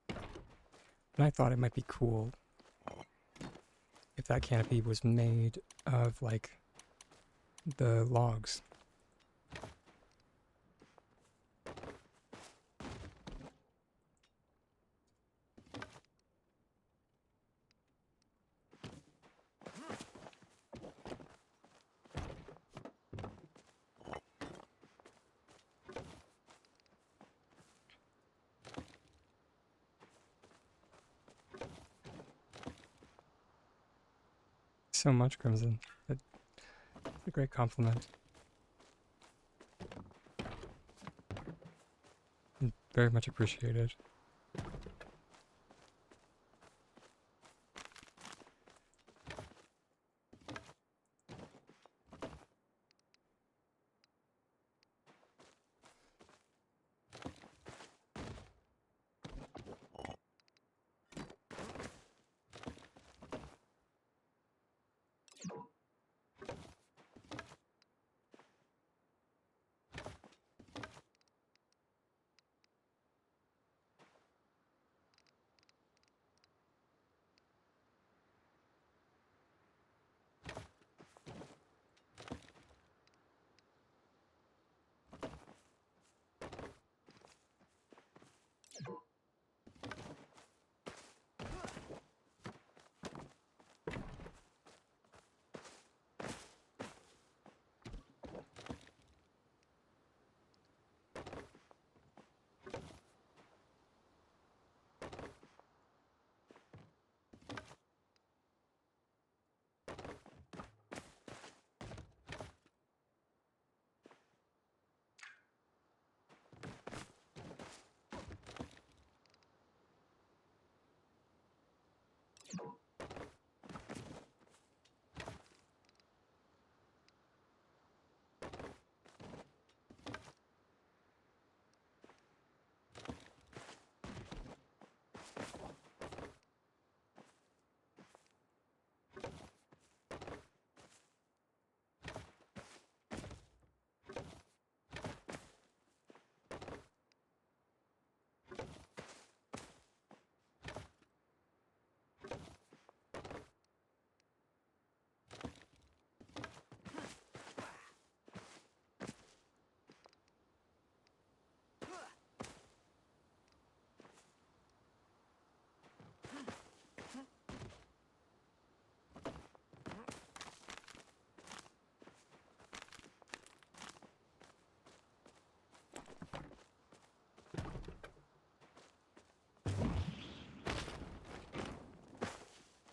And I thought it might be cool if that canopy was made of like the logs. So much, Crimson. That's a great compliment. Very much appreciated.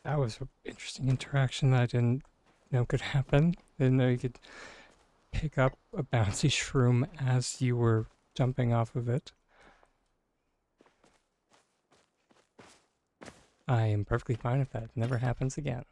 That was an interesting interaction that I didn't know could happen. Didn't know you could pick up a bouncy shroom as you were jumping off of it. I am perfectly fine if that never happens again.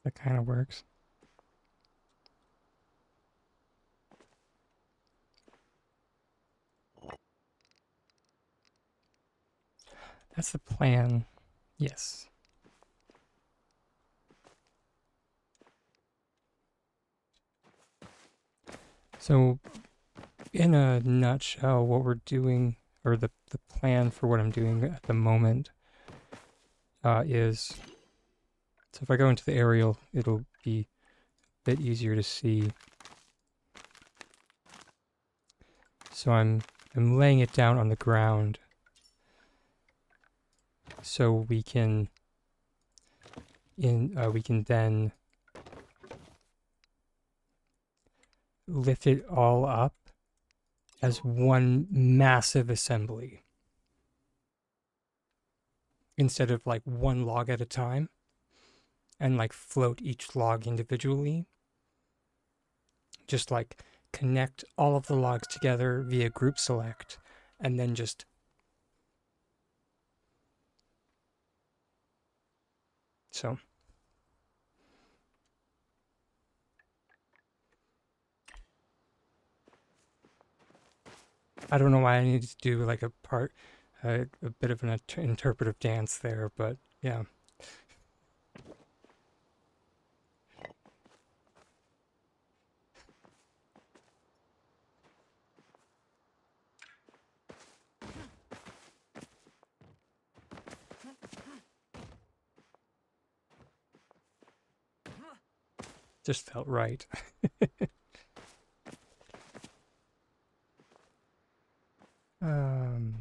That kind of works. That's the plan. Yes. So, in a nutshell, what we're doing, or the plan for what I'm doing at the moment, is so if I go into the aerial, it'll be a bit easier to see. So I'm laying it down on the ground so we can then lift it all up as one massive assembly instead of like one log at a time and like float each log individually. Just like connect all of the logs together via group select and then just so I don't know why I needed to do like a bit of an interpretive dance there, but yeah. Just felt right. um,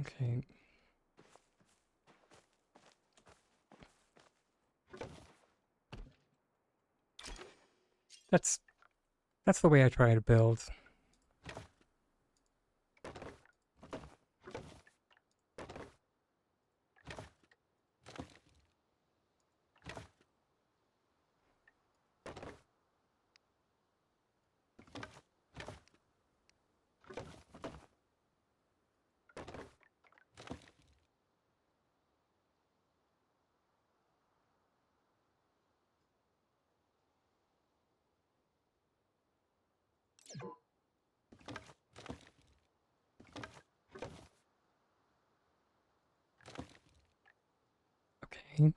okay. That's the way I try to build. Okay.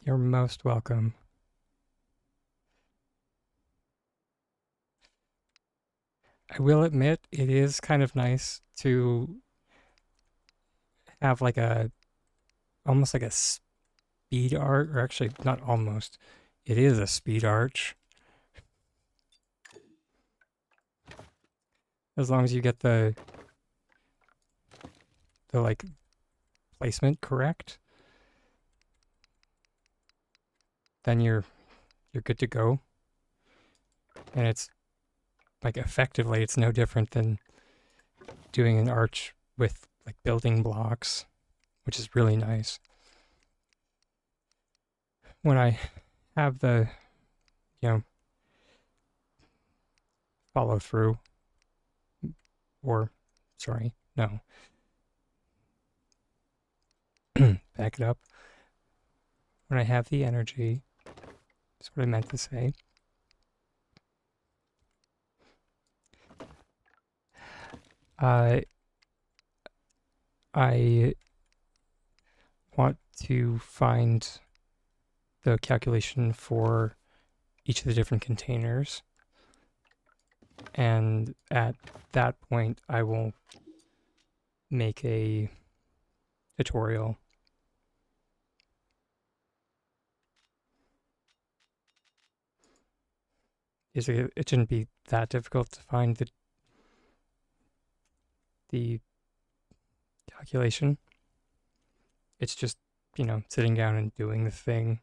You're most welcome. I will admit it is kind of nice to have like a almost like a speed art, or actually not almost. It is a speed arch. As long as you get the like placement correct, then you're good to go. And it's like effectively it's no different than doing an arch with like building blocks, which is really nice. When I have the, you know, follow through, or sorry, no, back it up. When I have the energy, that's what I meant to say. I want to find the calculation for each of the different containers. And at that point, I will make a tutorial. It shouldn't be that difficult to find the calculation. It's just, you know, sitting down and doing the thing.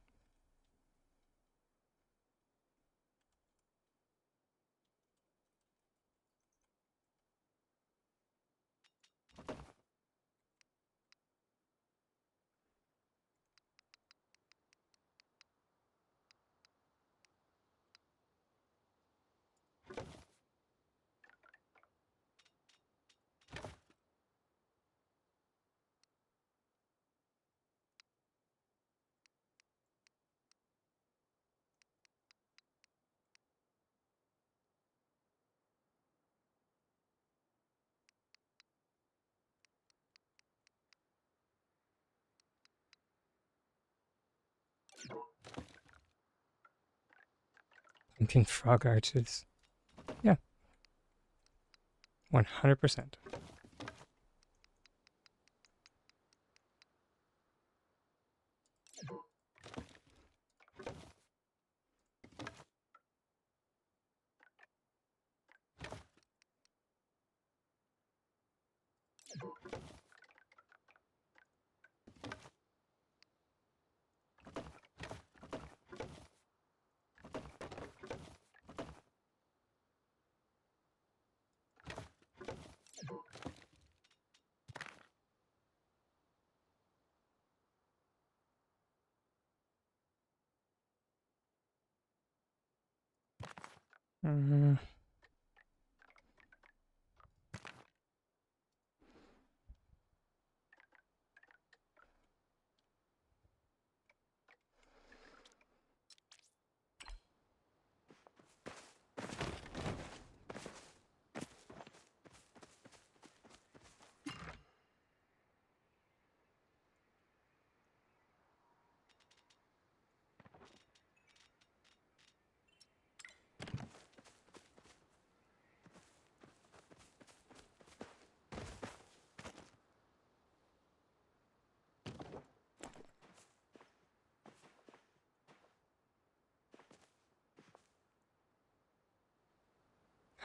Pumpkin frog arches. Yeah. 100%.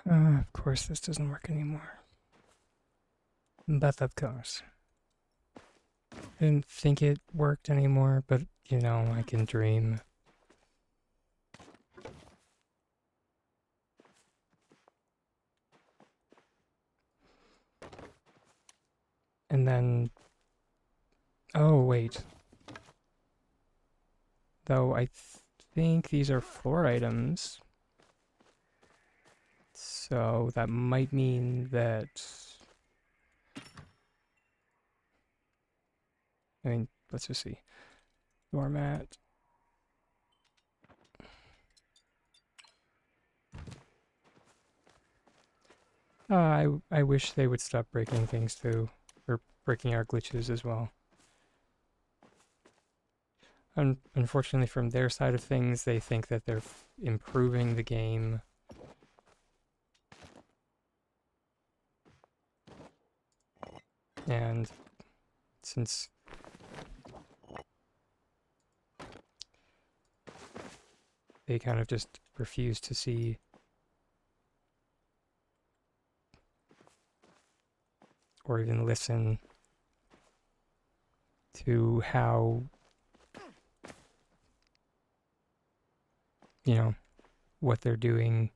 Mm, of course, this doesn't work anymore. But of course. I didn't think it worked anymore, but you know, I can dream. And then. Oh, wait. Though I think these are floor items. So that might mean that. I mean, let's just see. Doormat. I wish they would stop breaking things too, or breaking our glitches as well. Unfortunately, from their side of things, they think that they're improving the game. And since they kind of just refuse to see or even listen to how, you know, what they're doing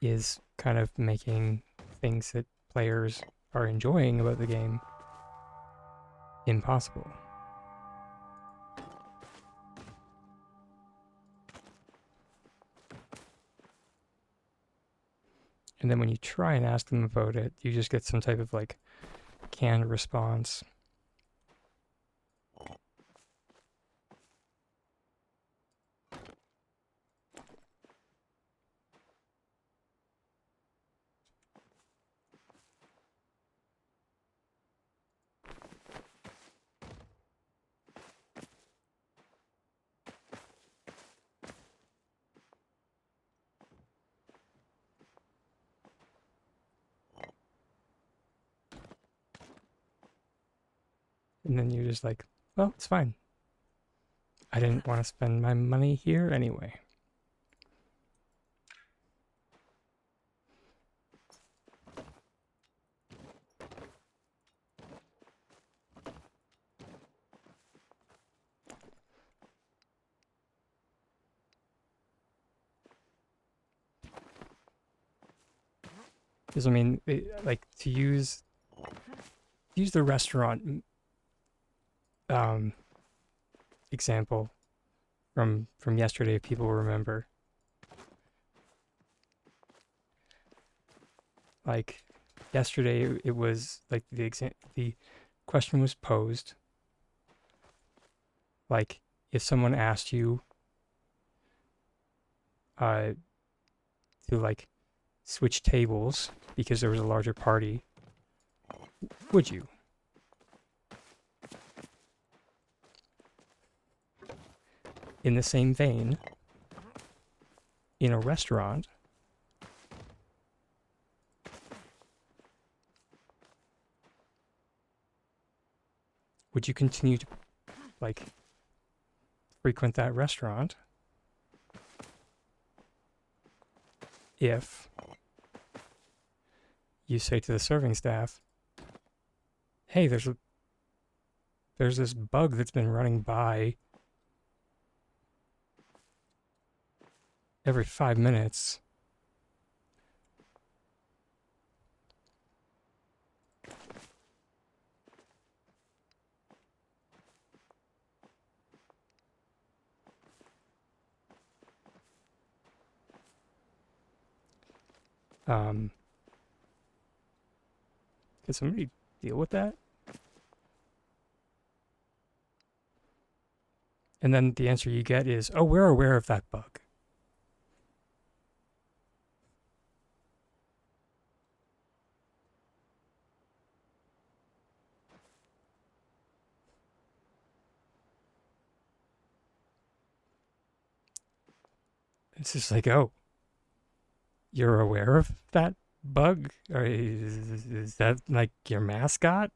is kind of making things that players are enjoying about the game impossible. And then when you try and ask them about it, you just get some type of like canned response. And then you're just like, well, it's fine. I didn't want to spend my money here anyway. Because I mean, like to use the restaurant example from yesterday, if people remember. Like yesterday, it was like the question was posed. Like if someone asked you uh, to like switch tables because there was a larger party, would you? In the same vein, in a restaurant, would you continue to, like, frequent that restaurant if you say to the serving staff, hey, there's this bug that's been running by every 5 minutes. Could somebody deal with that? And then the answer you get is, oh, we're aware of that bug. It's just like, oh, you're aware of that bug? Or is that like your mascot?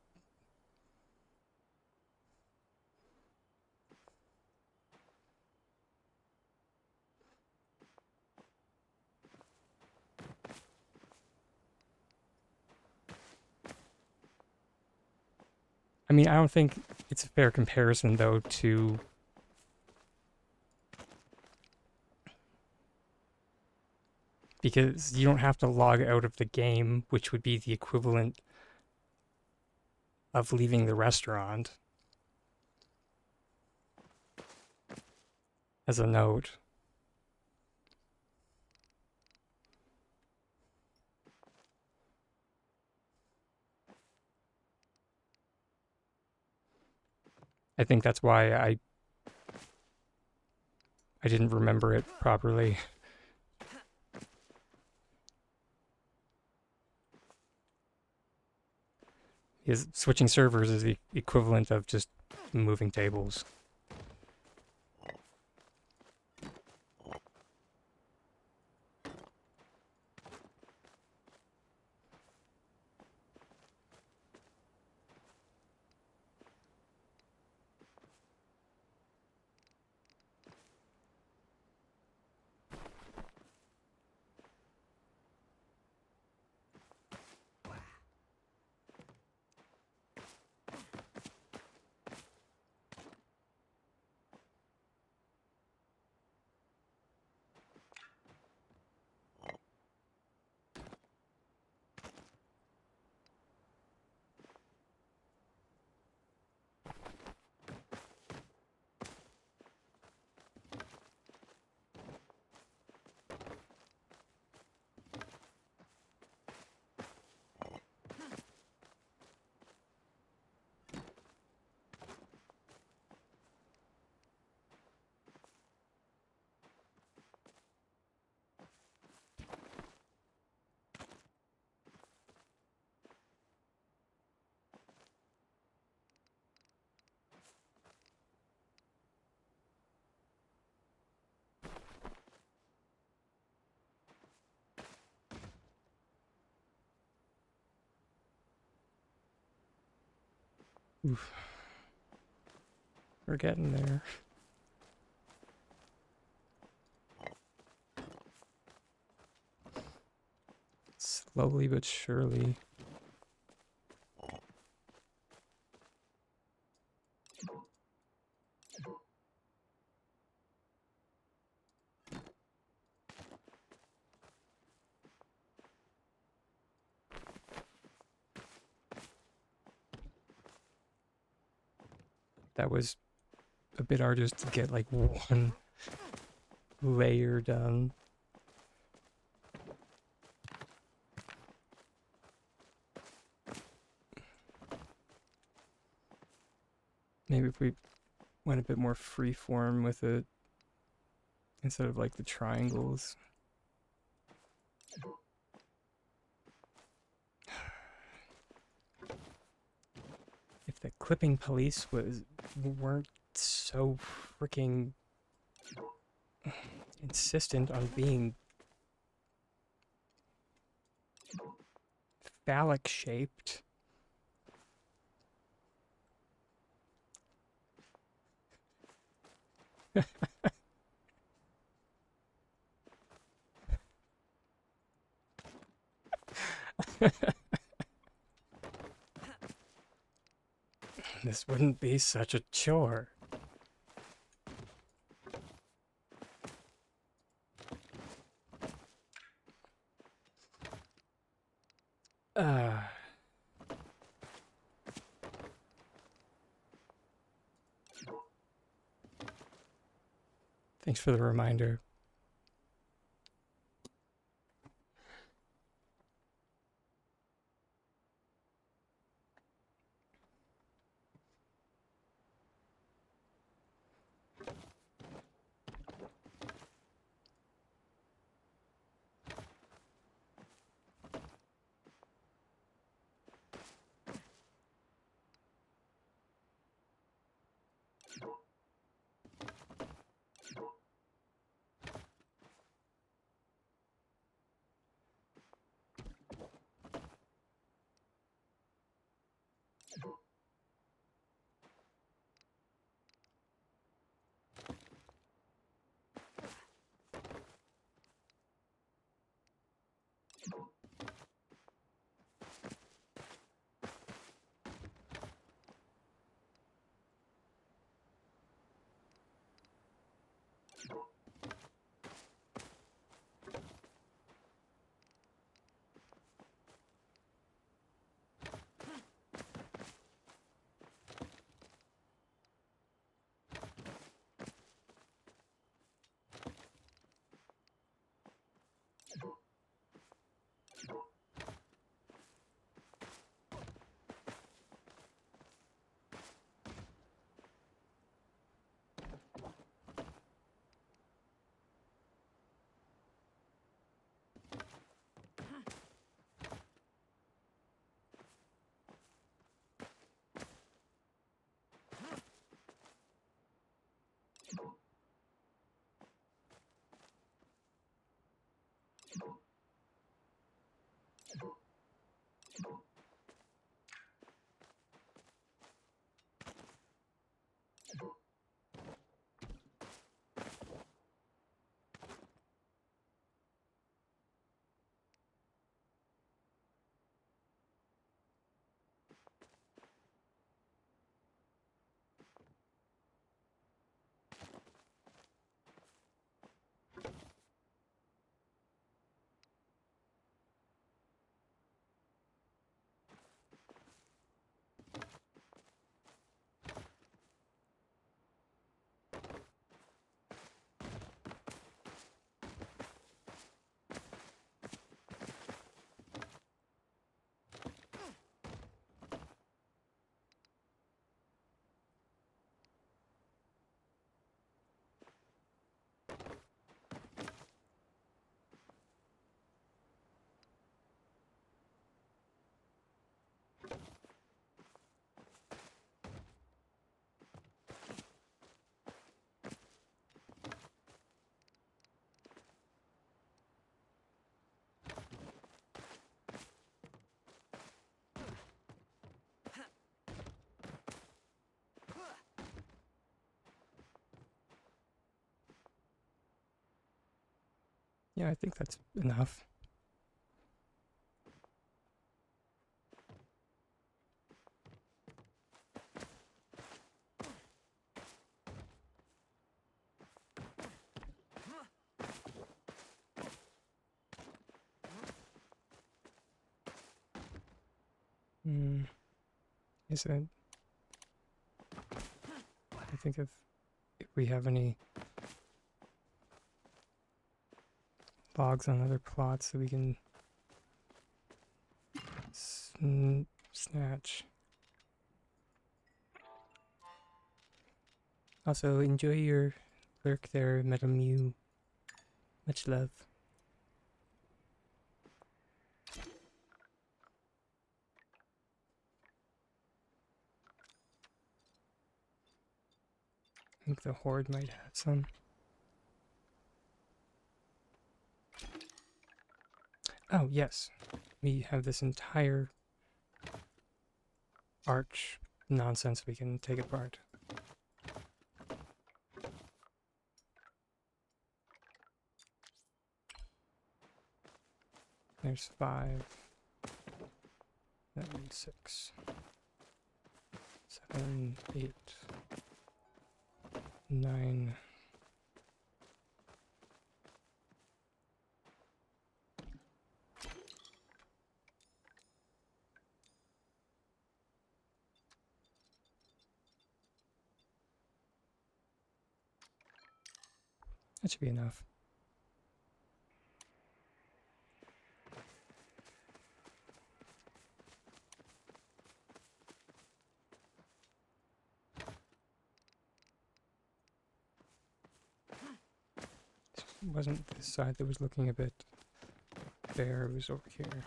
I mean, I don't think it's a fair comparison, though, to because you don't have to log out of the game, which would be the equivalent of leaving the restaurant. As a note. I think that's why I didn't remember it properly. Because switching servers is the equivalent of just moving tables. Oof. We're getting there. Slowly but surely. That was a bit arduous to get like one layer done. Maybe if we went a bit more freeform with it instead of like the triangles. If the clipping police weren't so freaking insistent on being phallic shaped. This wouldn't be such a chore. Thanks for the reminder. Yeah, I think that's enough. Is it? I think if we have any logs on other plots that we can snatch. Also, enjoy your lurk there, Metal Mew. Much love. I think the horde might have some. Oh, yes. We have this entire arch nonsense we can take apart. There's 5. That means 6. 7, 8, 9. That should be enough. It wasn't this side that was looking a bit bare, it was over here.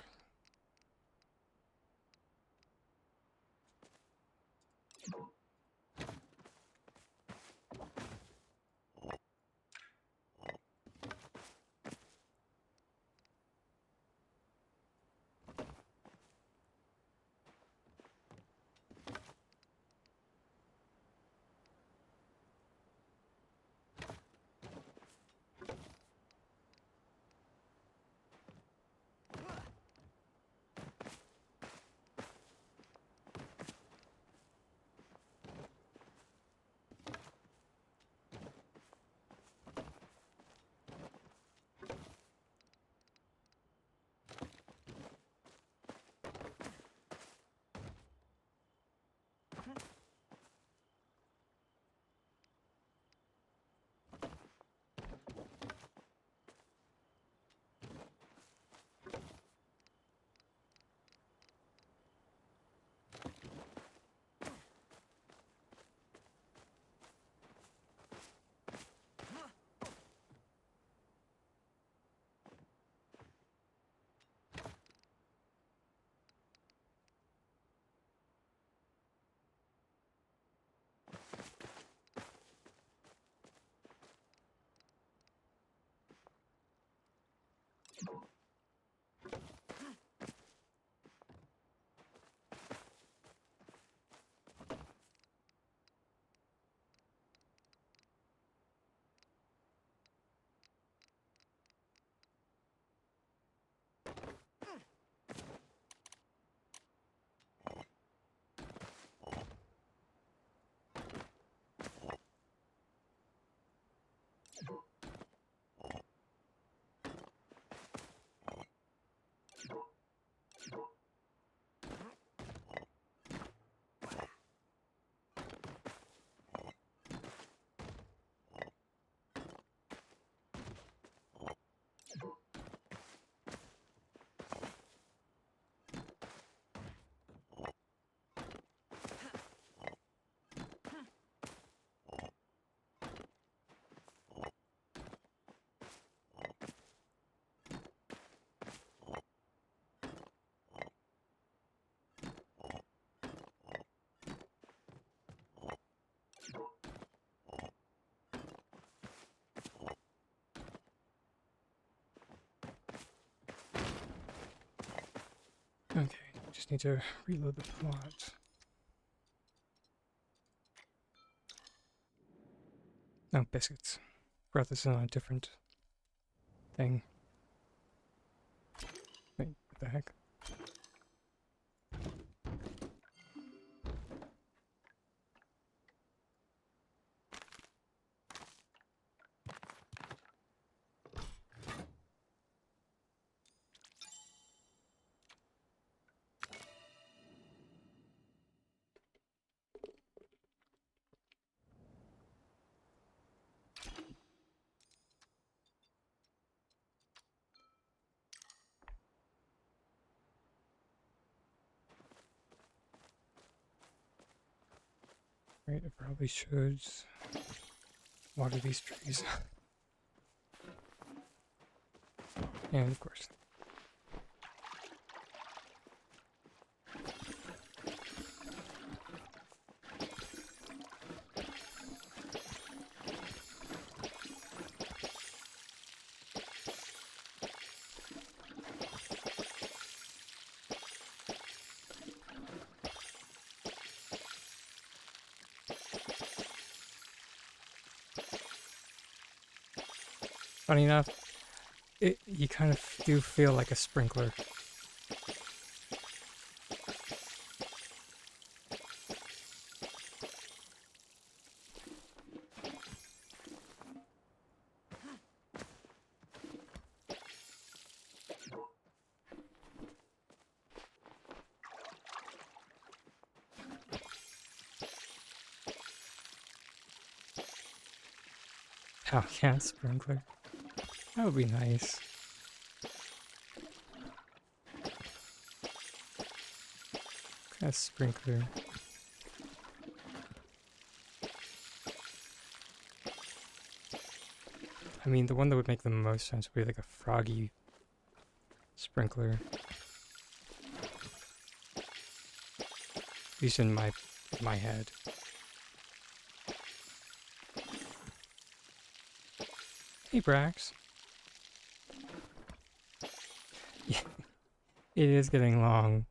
Okay, just need to reload the plot. Oh, biscuits. Forgot this is on a different thing. Wait, what the heck? Right, I probably should water these trees. And of course. Funny enough, you kind of do feel like a sprinkler. Oh yeah, sprinkler. That would be nice. What kind of sprinkler? I mean, the one that would make the most sense would be like a froggy sprinkler. At least in my head. Hey, Brax. Yeah, it is getting long.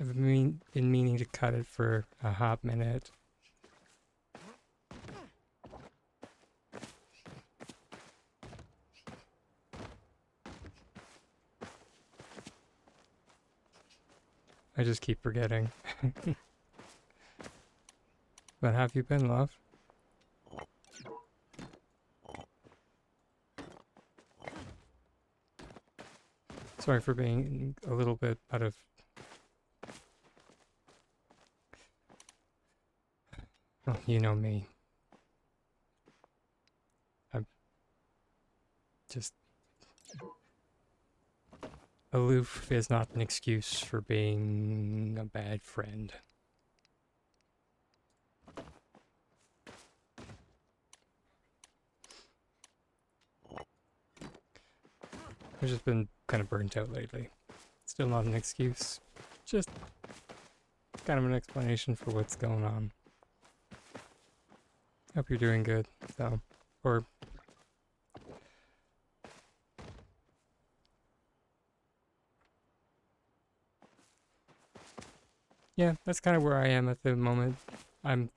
I've been meaning to cut it for a hot minute. I just keep forgetting. But have you been, love? Sorry for being a little bit out of... Well, you know me. I'm just... Aloof is not an excuse for being a bad friend. I've just been kind of burnt out lately. Still not an excuse. Just kind of an explanation for what's going on. Hope you're doing good, though. Or... yeah, that's kind of where I am at the moment. I'm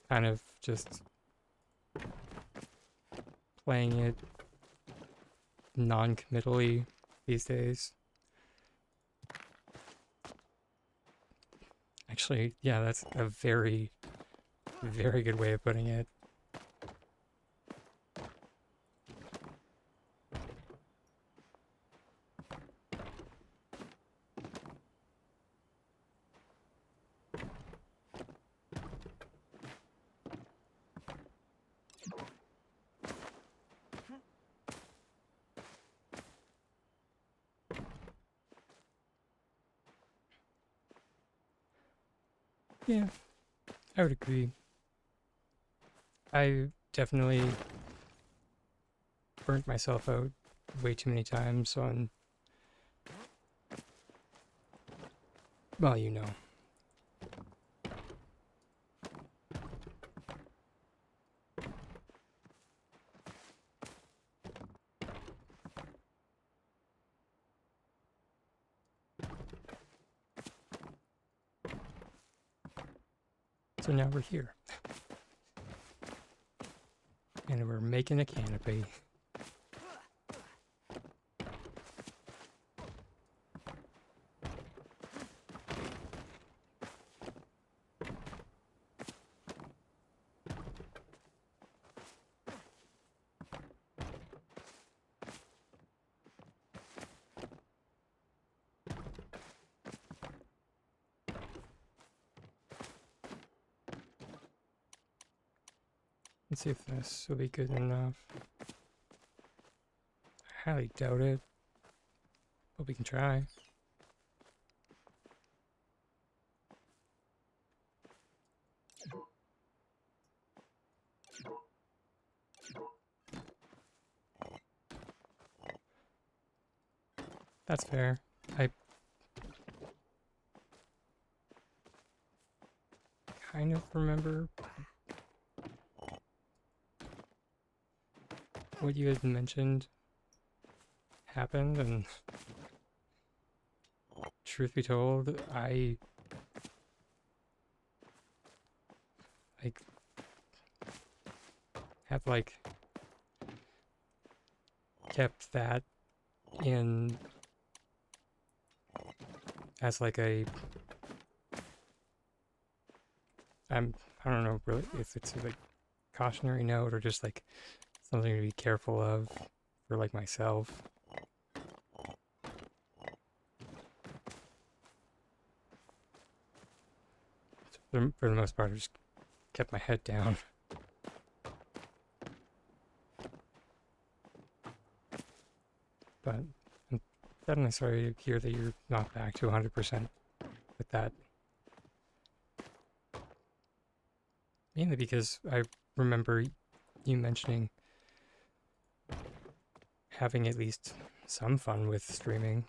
kind of just playing it non-committally these days. Actually, yeah, that's a very, very good way of putting it. Yeah, I would agree. I definitely burnt myself out way too many times on... well, you know. So now we're here. And we're making a canopy. Let's see if this will be good enough. I highly doubt it, but we can try. That's fair. I kind of remember what you had mentioned happened, and truth be told, I like have like kept that in as like a I don't know really if it's a like cautionary note or just like something to be careful of for like myself. For the most part, I just kept my head down. But I'm definitely sorry to hear that you're not back to 100% with that. Mainly because I remember you mentioning having at least some fun with streaming.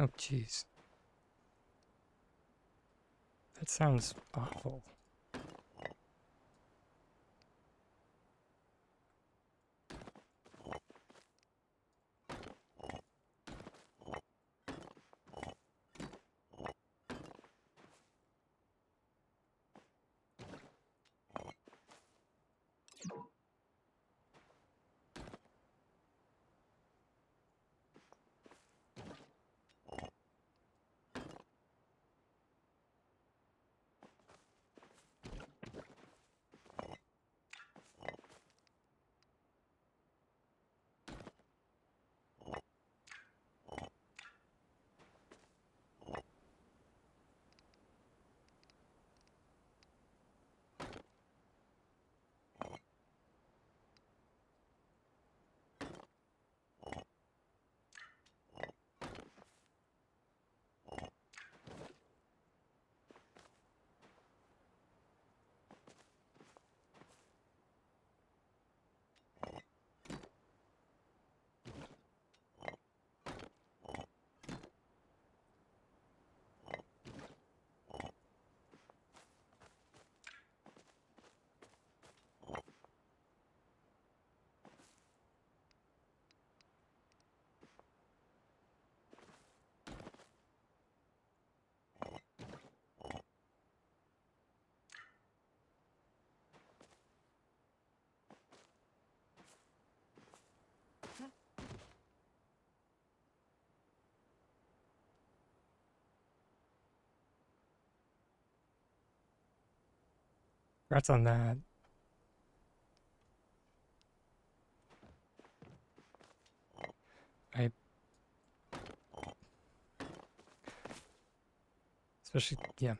Oh, jeez. That sounds awful. Congrats on that. I especially, yeah.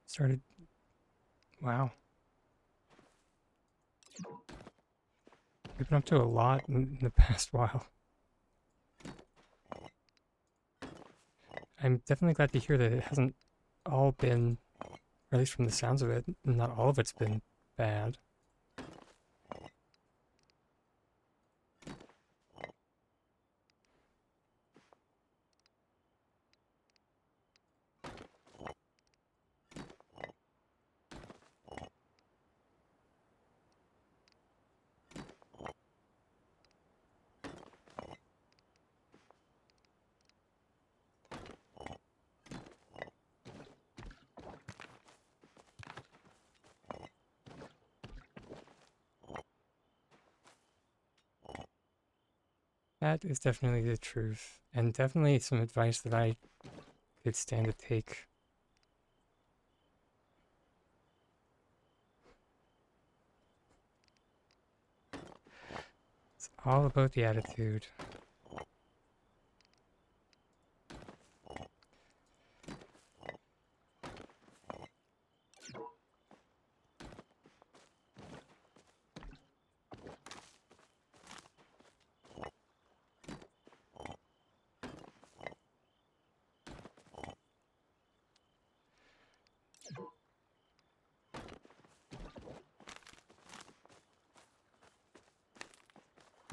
Started, wow. You've been up to a lot in the past while. I'm definitely glad to hear that it hasn't all been, or at least from the sounds of it, not all of it's been bad. That is definitely the truth, and definitely some advice that I could stand to take. It's all about the attitude.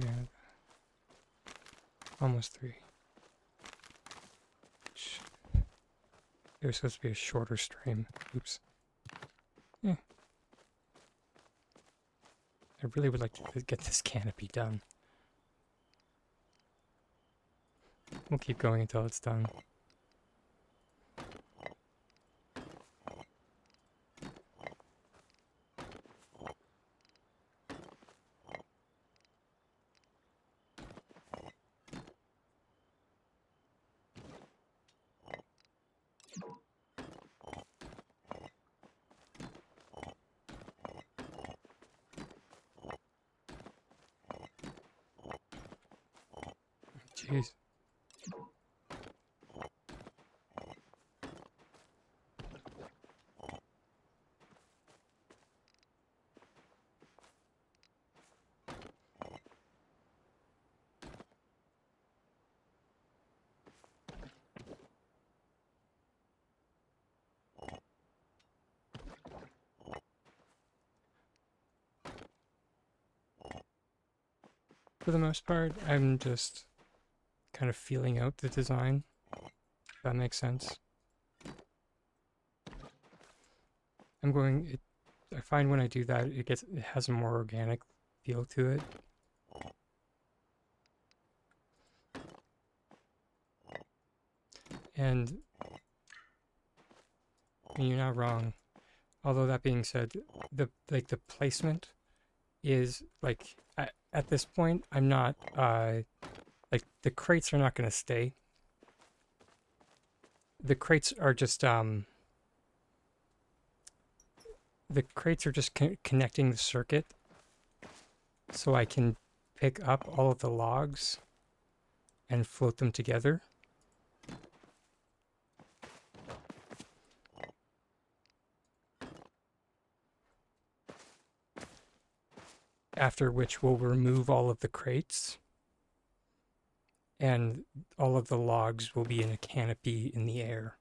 Yeah. Almost 3. It was supposed to be a shorter stream. Oops. Yeah. I really would like to get this canopy done. We'll keep going until it's done. Jeez. For the most part, I'm just kind of feeling out the design, if that makes sense. I find when I do that, it has a more organic feel to it. And you're not wrong. Although that being said, the placement is like at this point, I'm not like the crates are not going to stay. The crates are just connecting the circuit so I can pick up all of the logs and float them together. After which we'll remove all of the crates and all of the logs will be in a canopy in the air.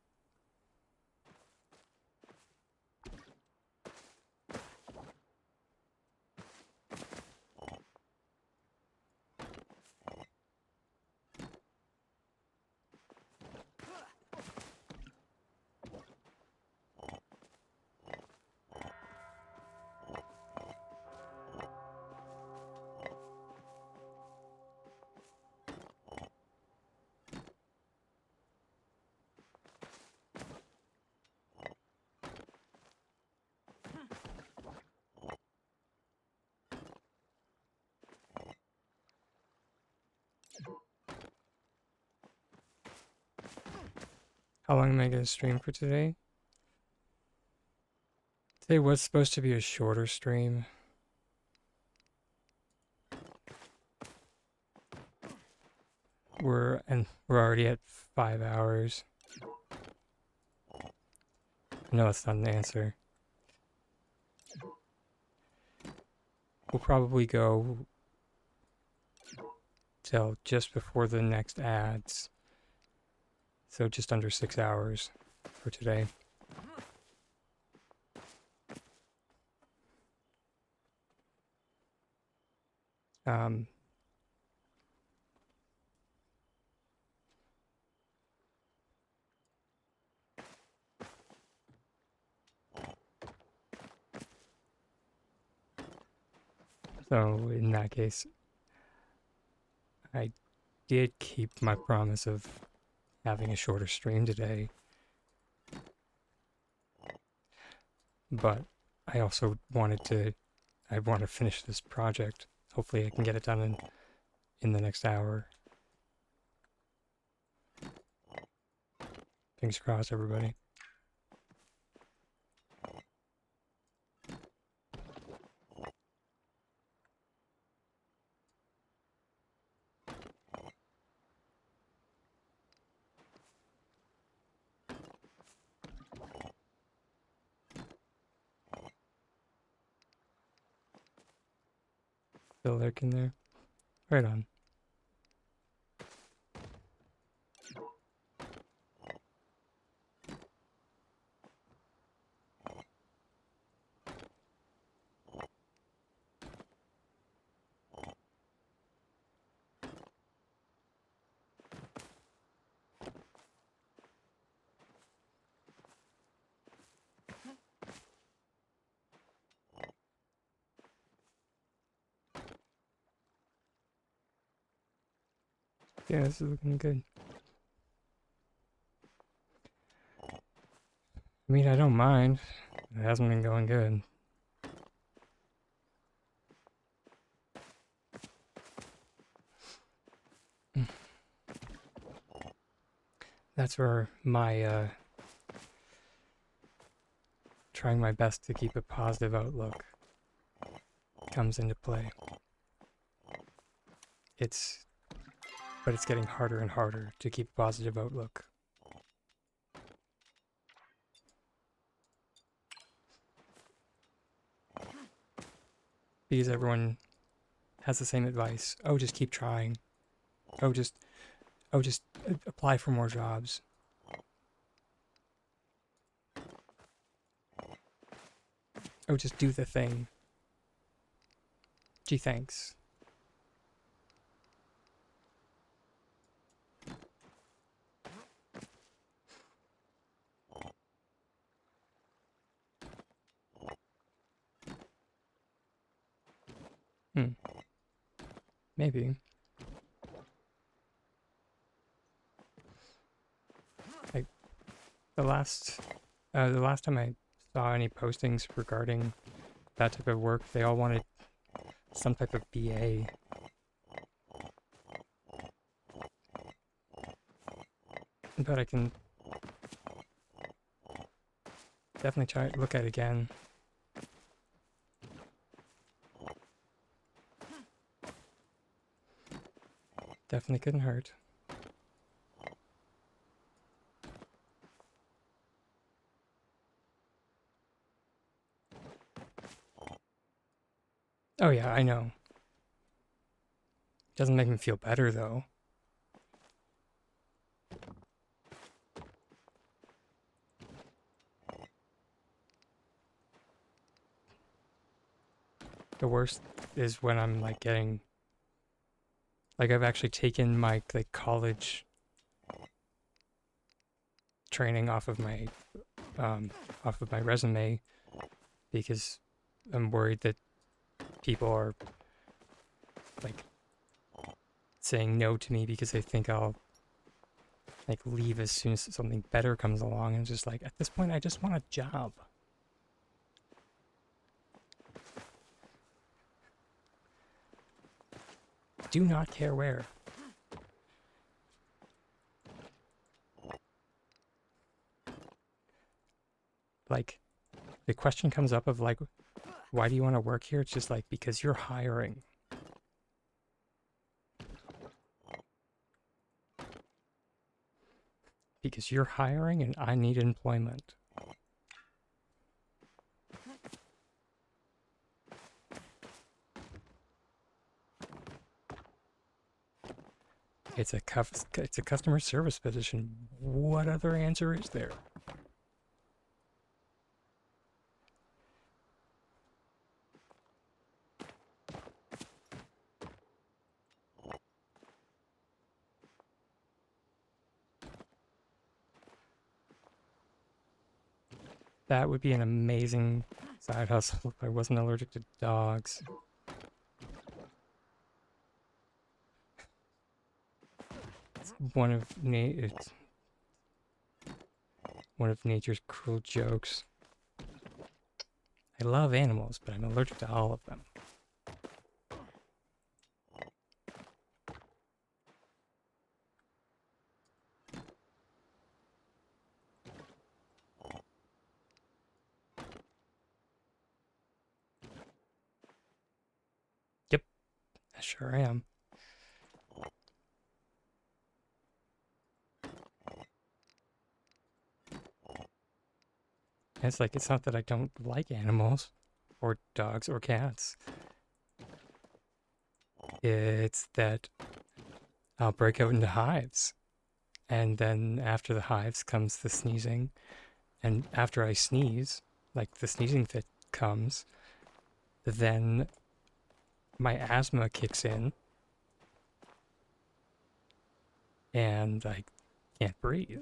How long am I going to stream for today? Today was supposed to be a shorter stream. We're already at 5 hours. No, that's not an answer. We'll probably go till just before the next ads. So just under 6 hours for today. So in that case, I did keep my promise of having a shorter stream today. But I also want to finish this project. Hopefully I can get it done in the next hour. Fingers crossed, everybody. Still lurking there. Right on. Yeah, this is looking good. I mean, I don't mind. It hasn't been going good. That's where my trying my best to keep a positive outlook comes into play. But it's getting harder and harder to keep a positive outlook. Because everyone has the same advice. Oh, just keep trying. Oh, just apply for more jobs. Oh, just do the thing. Gee, thanks. Maybe. Like the last time I saw any postings regarding that type of work, they all wanted some type of BA. But I can definitely try to look at it again. Definitely couldn't hurt. Oh yeah, I know. Doesn't make me feel better though. The worst is when I'm like getting like I've actually taken my like college training off of my resume because I'm worried that people are like saying no to me because they think I'll like leave as soon as something better comes along, and just like at this point I just want a job. Do not care where. Like the question comes up of like, why do you want to work here? It's just like, because you're hiring. Because you're hiring and I need employment. It's a customer service position. What other answer is there? That would be an amazing side hustle if I wasn't allergic to dogs. It's one of nature's cruel jokes. I love animals, but I'm allergic to all of them. Yep, I sure am. It's like, it's not that I don't like animals, or dogs, or cats. It's that I'll break out into hives. And then after the hives comes the sneezing. And after I sneeze, like the sneezing fit comes, then my asthma kicks in. And I can't breathe.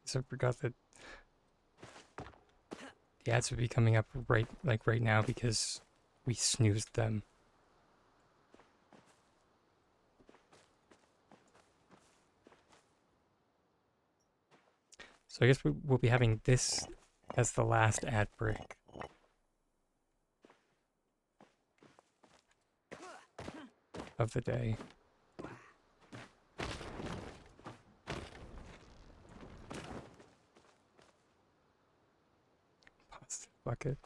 So I forgot that the ads would be coming up right now because we snoozed them. So I guess we'll be having this as the last ad break of the day. Positive bucket.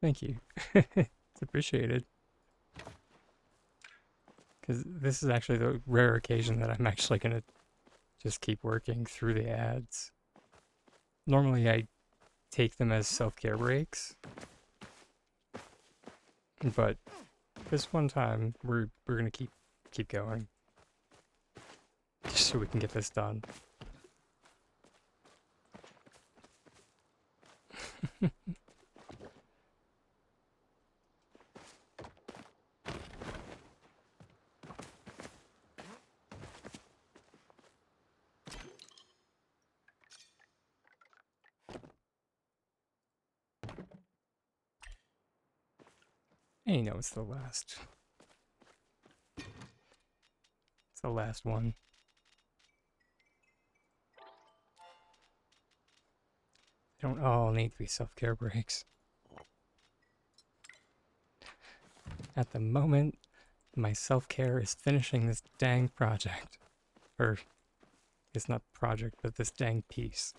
Thank you. It's appreciated. Because this is actually the rare occasion that I'm actually going to just keep working through the ads. Normally I take them as self-care breaks, but this one time we're going to keep going. Just so we can get this done. And you know it's the last. It's the last one. They don't all need to be self-care breaks. At the moment, my self-care is finishing this dang project. Or, it's not project, but this dang piece.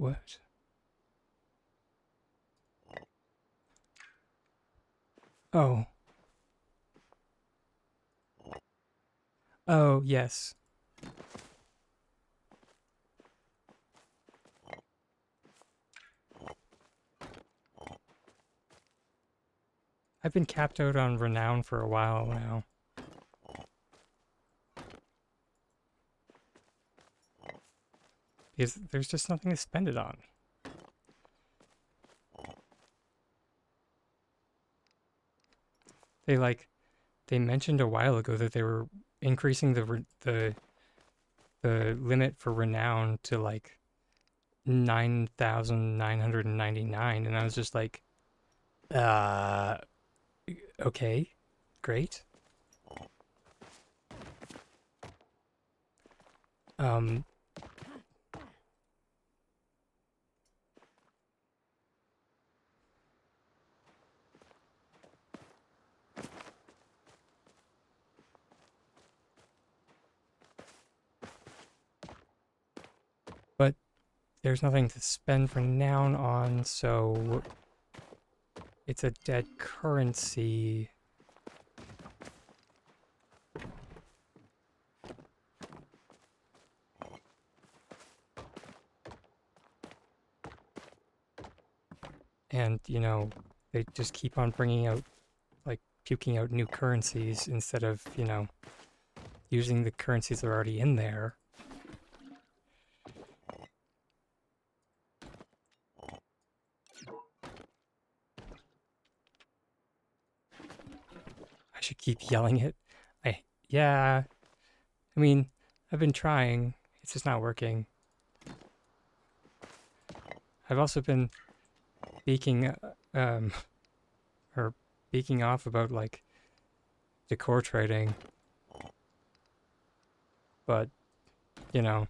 What? Oh. Oh, yes. I've been capped out on renown for a while now. Because there's just nothing to spend it on. They mentioned a while ago that they were increasing the limit for renown to like 9,999, and I was just like, okay, great. Um, but there's nothing to spend renown on, so it's a dead currency. And, you know, they just keep on bringing out, like, puking out new currencies instead of, you know, using the currencies that are already in there. I should keep yelling it. Yeah, I mean, I've been trying. It's just not working. I've also been speaking, or speaking off about like decor trading, but you know,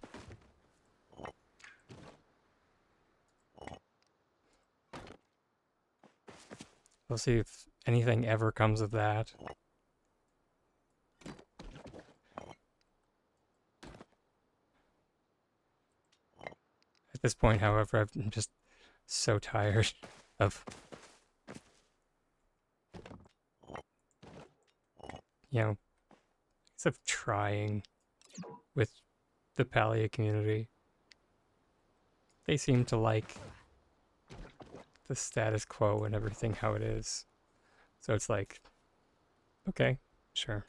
we'll see if anything ever comes of that. At this point, however, I'm just so tired of, you know, of trying with the Palia community. They seem to like the status quo and everything how it is. So it's like, okay, sure.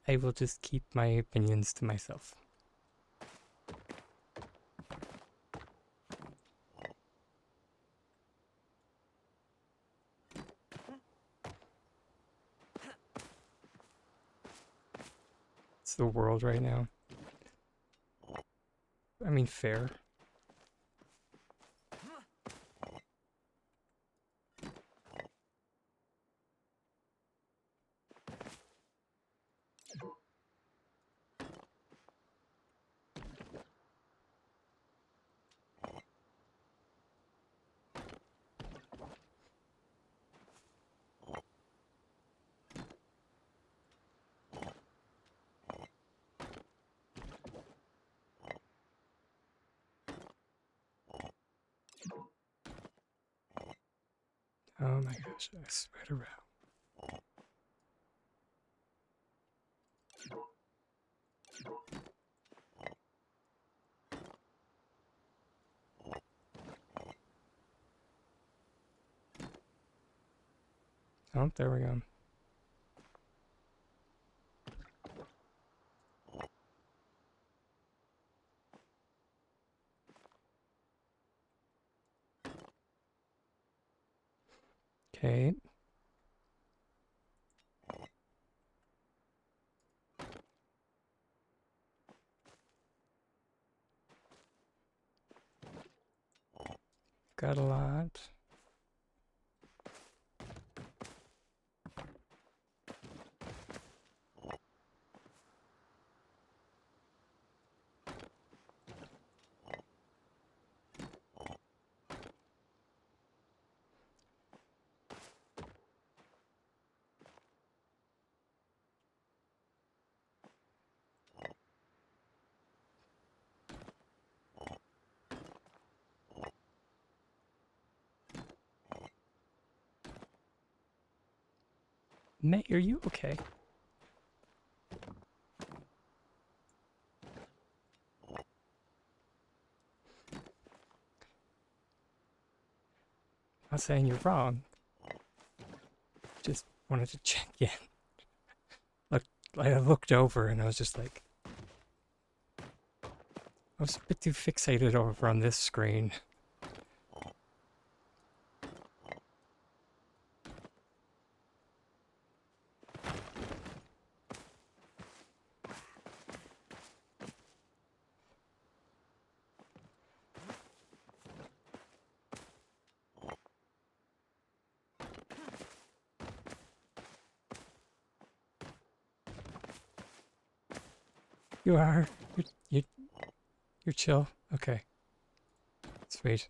I will just keep my opinions to myself. It's the world right now. I mean, fair. Oh my gosh, I spread around. Oh, there we go. Okay. Got a lot. May, are you okay? Not saying you're wrong. Just wanted to check in. Look, I looked over and I was just like, I was a bit too fixated over on this screen. You are. You, you're chill. Okay. Sweet.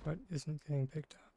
What isn't getting picked up?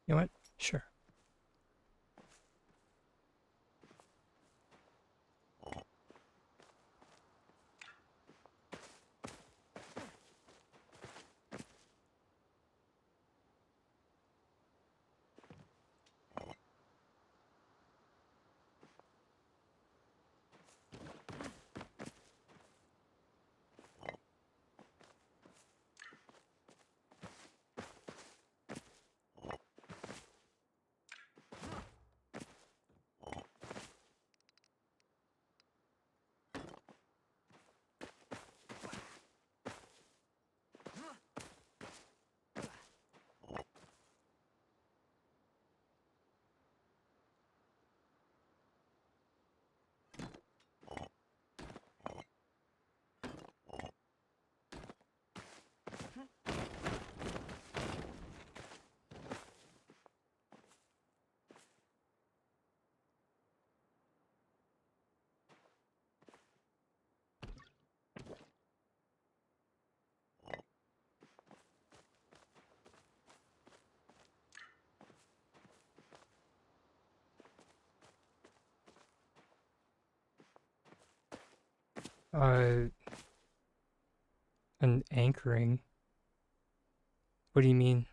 You know what? Sure. Uh, an anchoring. What do you mean?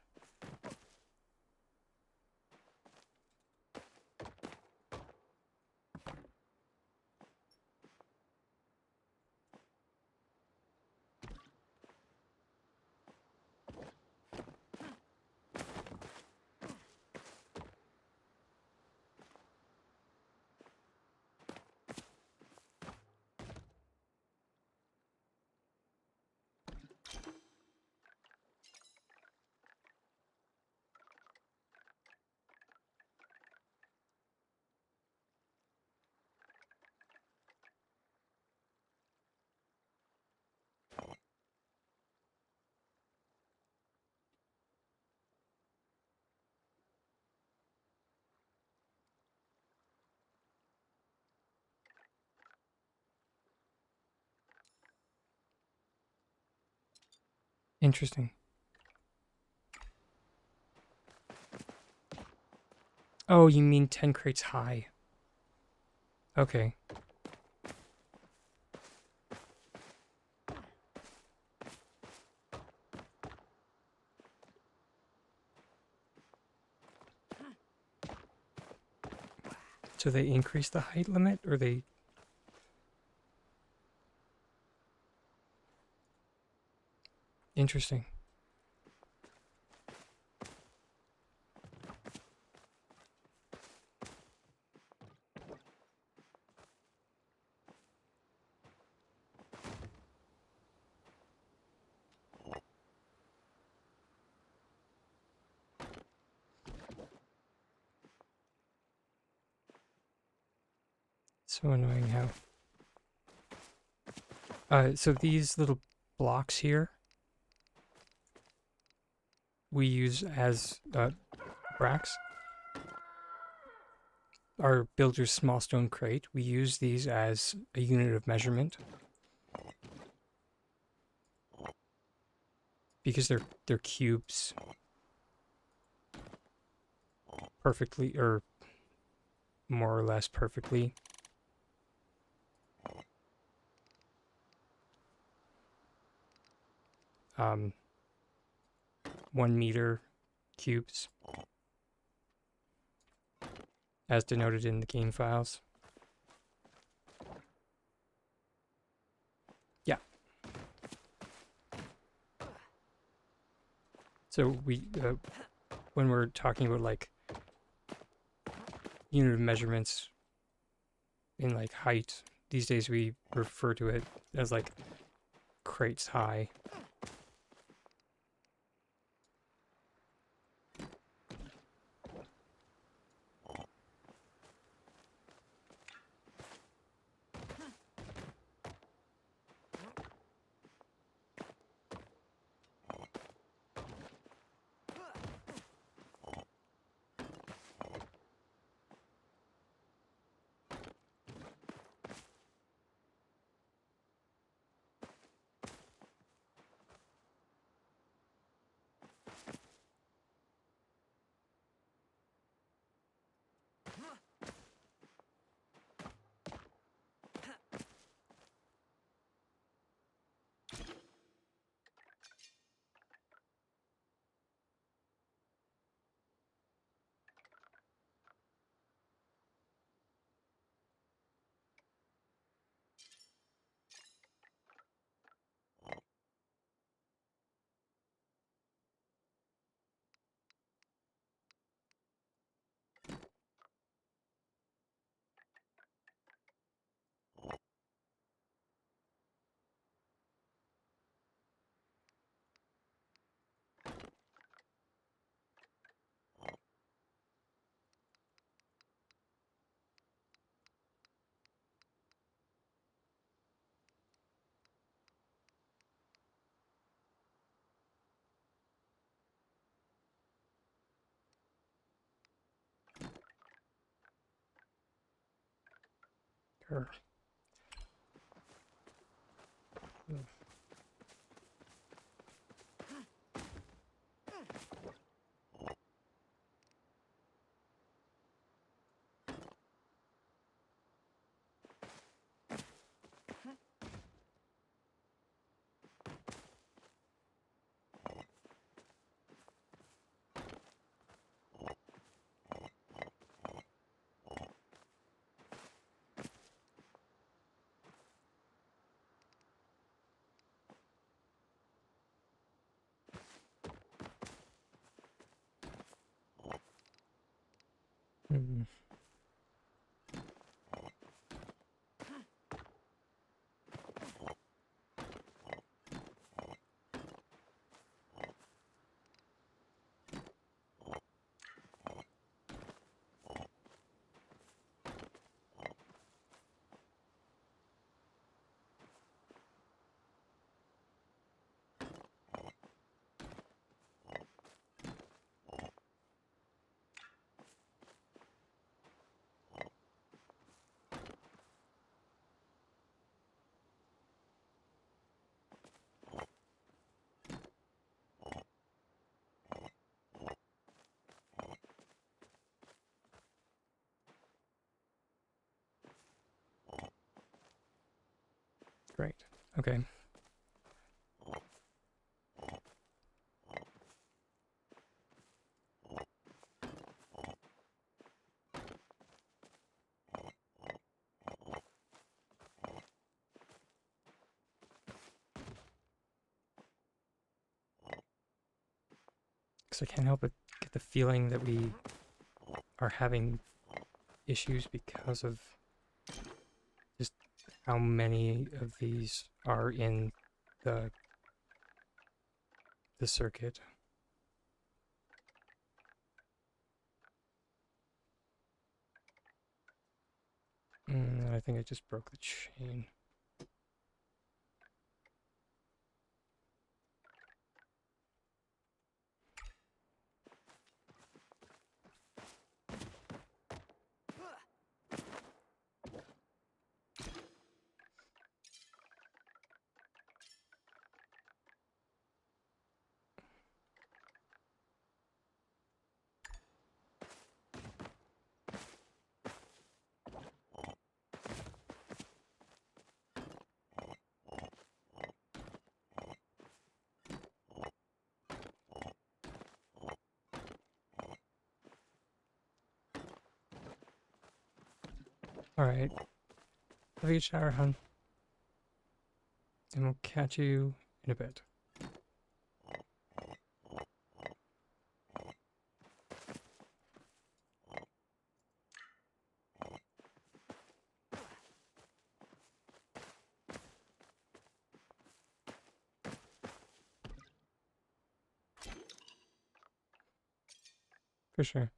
Interesting. Oh, you mean 10 crates high. Okay. So they increase the height limit, or they... Interesting. So annoying how... so these little blocks here, we use as, bracks. Our builder's small stone crate, we use these as a unit of measurement. Because they're cubes. Perfectly, or more or less perfectly. Um, 1 meter cubes, as denoted in the game files. Yeah. So we, when we're talking about like unit of measurements in like height, these days we refer to it as like crates high. Her. Mm. Great. Okay. Because I can't help but get the feeling that we are having issues because of just how many of these are in the circuit. I think I just broke the chain. Alright. Have a good shower, hon. And we'll catch you in a bit. For sure.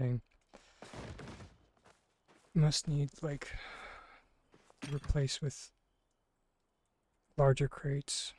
thing. Must need, like, replace with larger crates.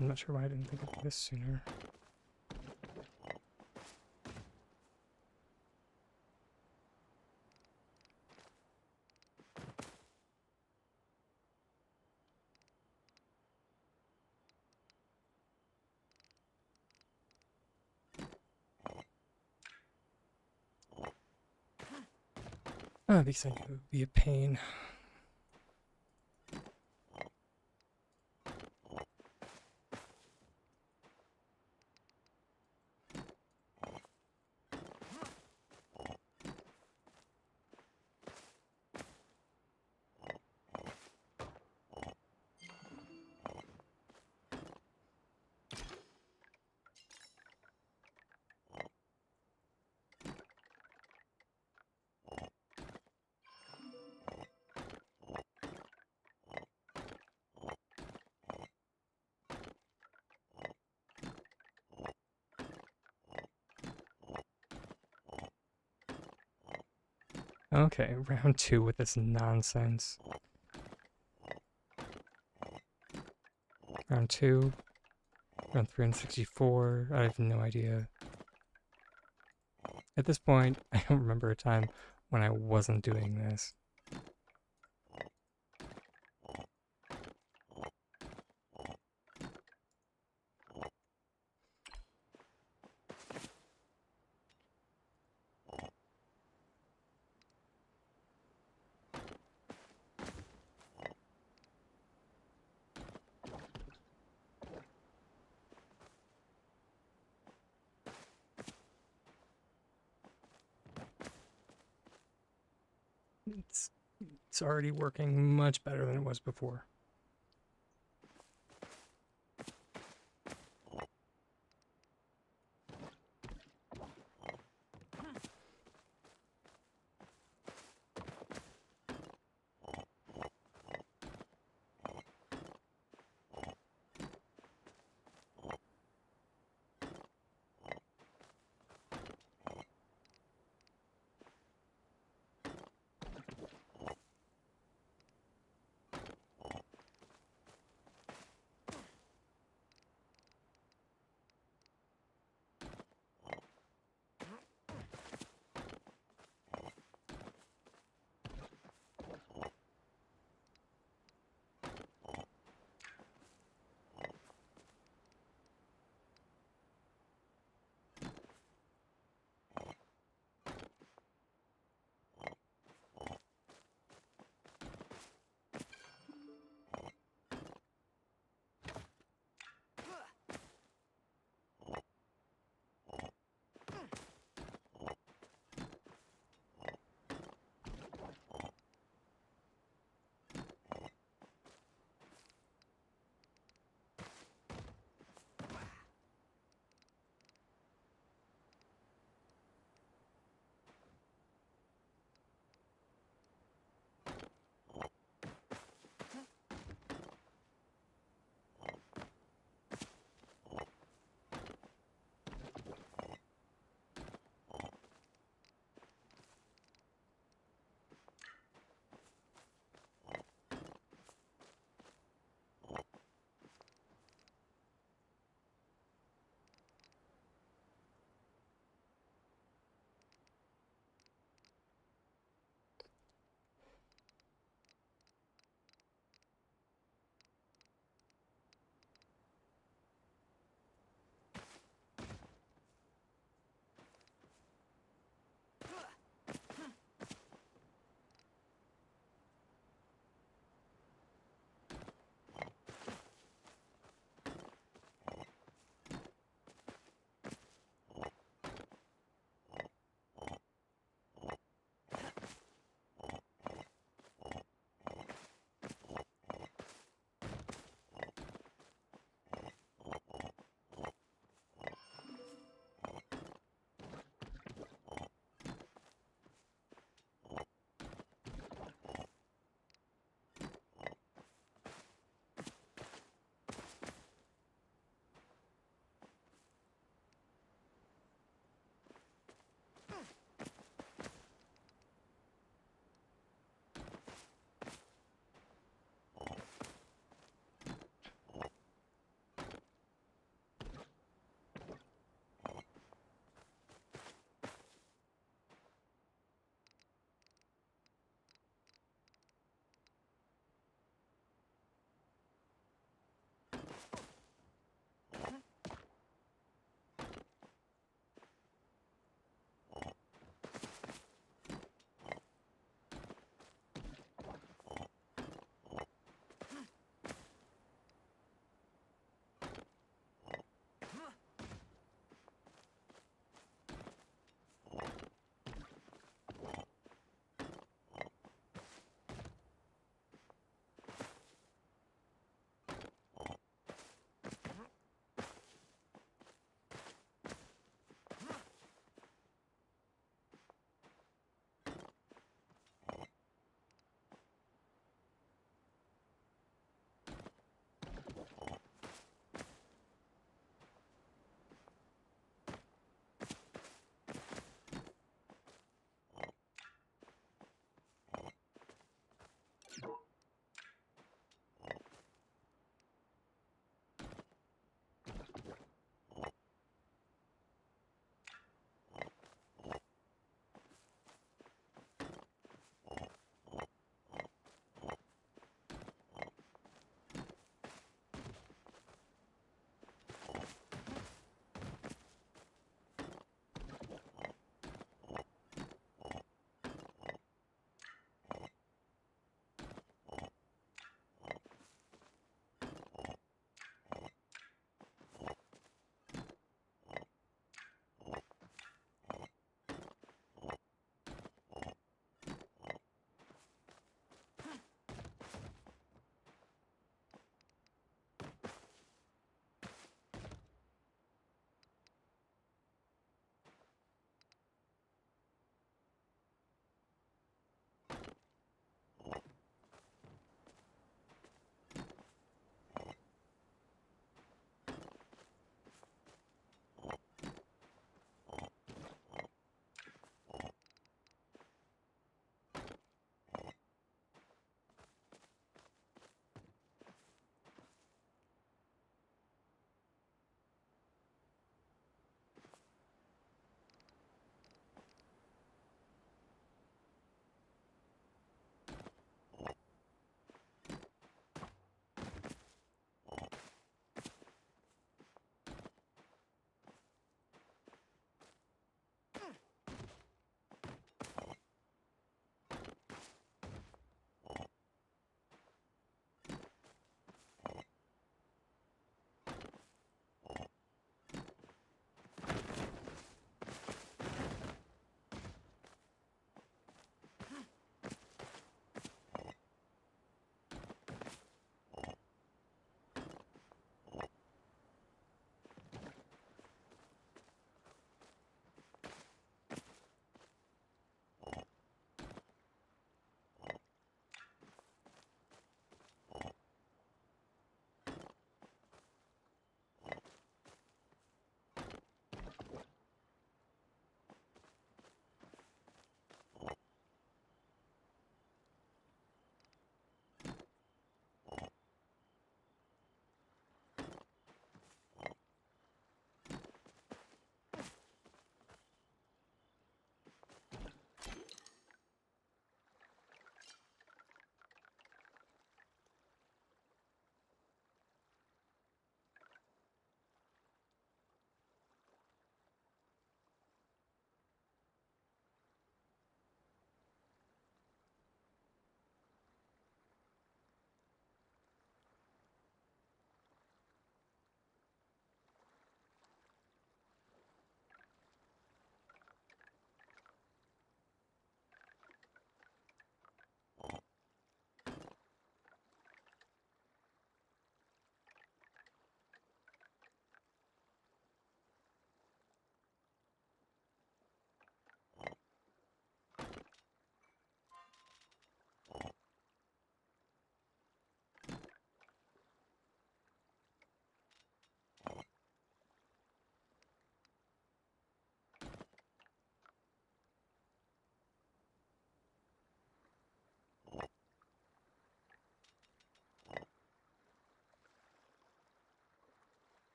I'm not sure why I didn't think of this sooner. Oh, these things would be a pain. Okay, round 2 with this nonsense. Round 2, round 364, I have no idea. At this point, I don't remember a time when I wasn't doing this. It's already working much better than it was before.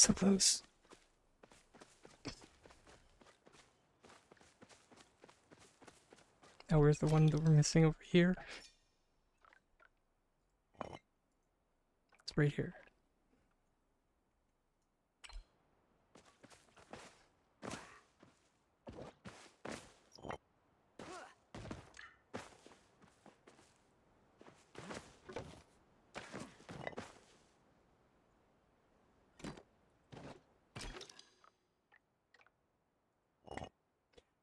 So close. Now where's the one that we're missing over here? It's right here.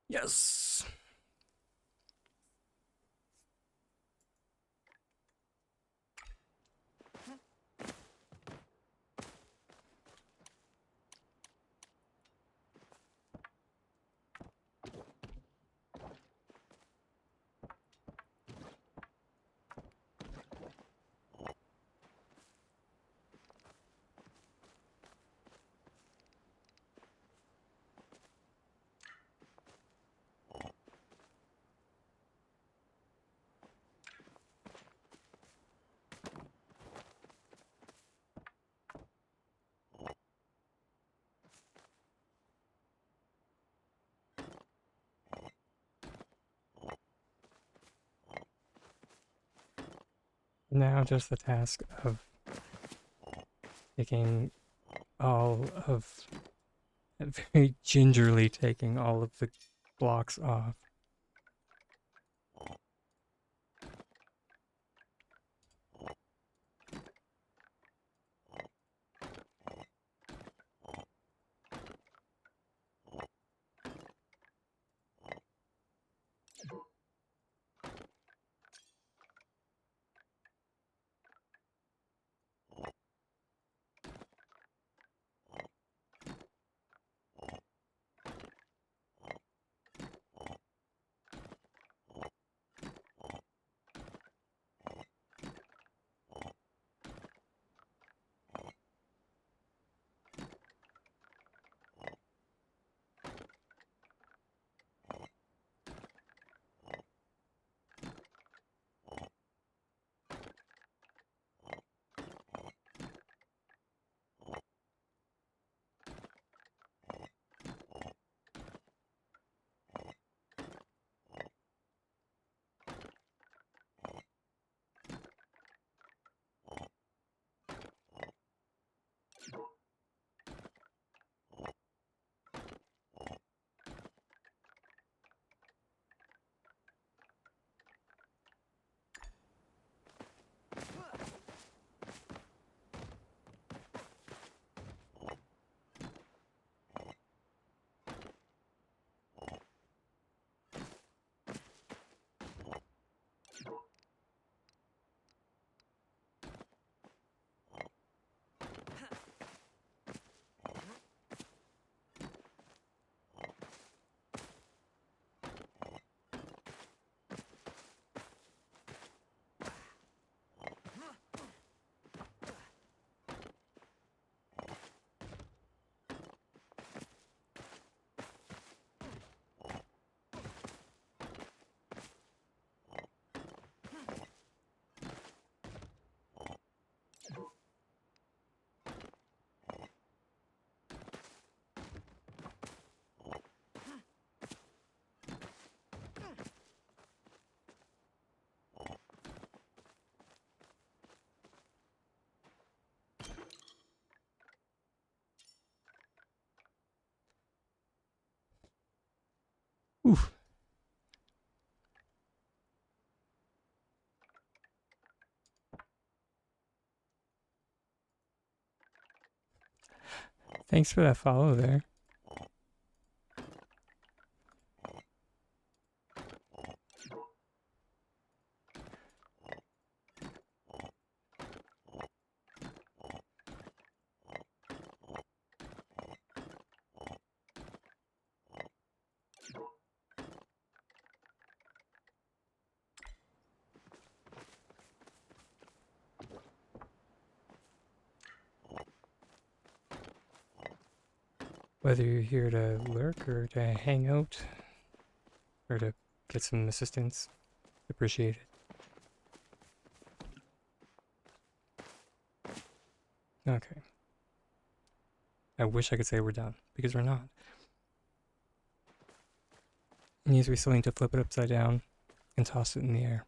Yes! Now just the task of taking all of, very gingerly taking all of the blocks off. Oof. Thanks for that follow there. Whether you're here to lurk or to hang out or to get some assistance, appreciate it. Okay. I wish I could say we're done, because we're not. It means we still need to flip it upside down and toss it in the air.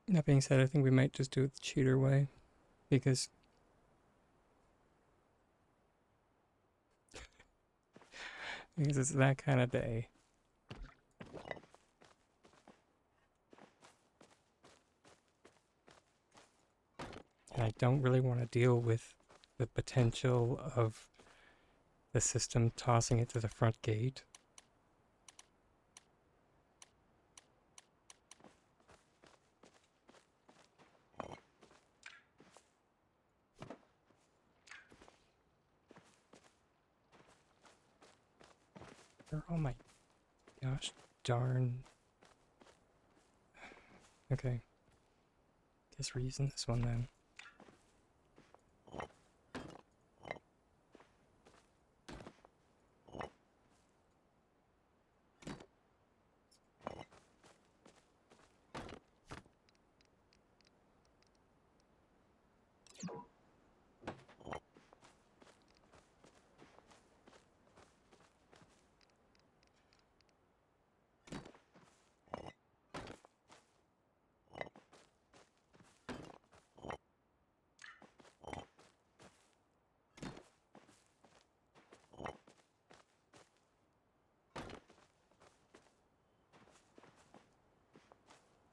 That being said, I think we might just do it the cheater way, because it's that kind of day. And I don't really want to deal with the potential of the system tossing it to the front gate. Oh my gosh darn. Okay. Guess we're using this one then.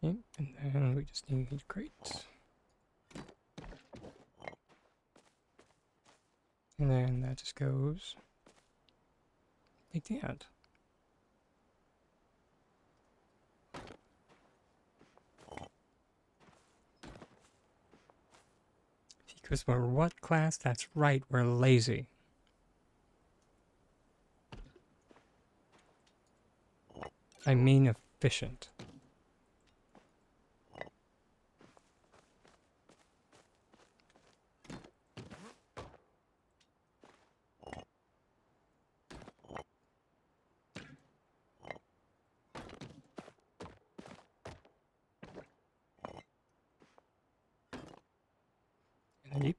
Okay, and then we just need crates. And then that just goes like that. Because we're what class? That's right, we're lazy. I mean efficient. And then you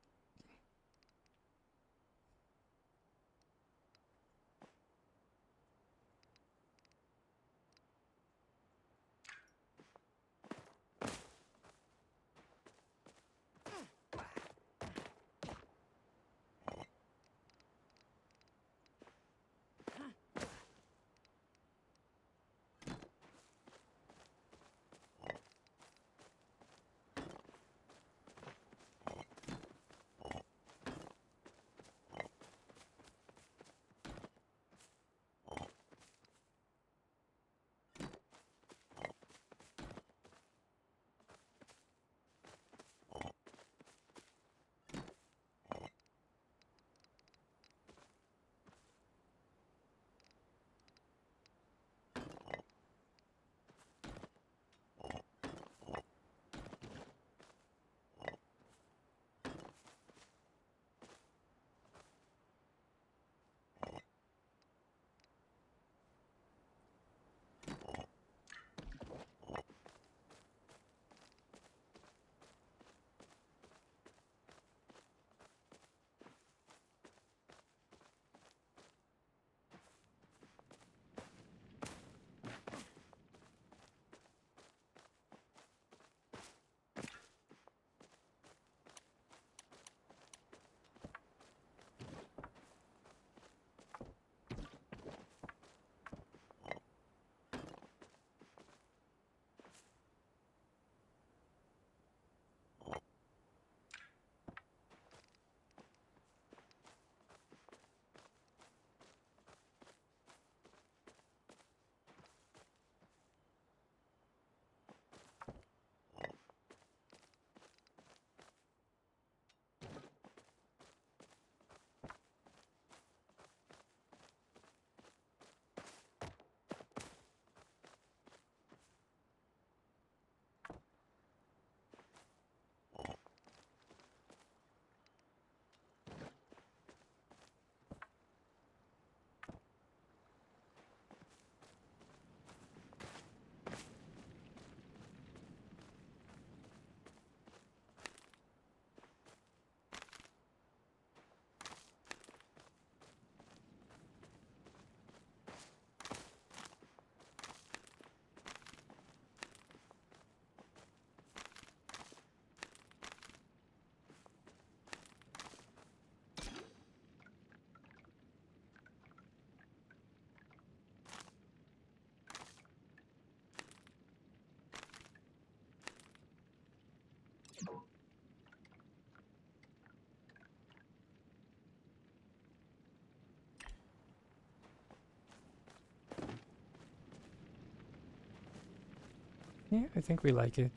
Yeah, I think we like it.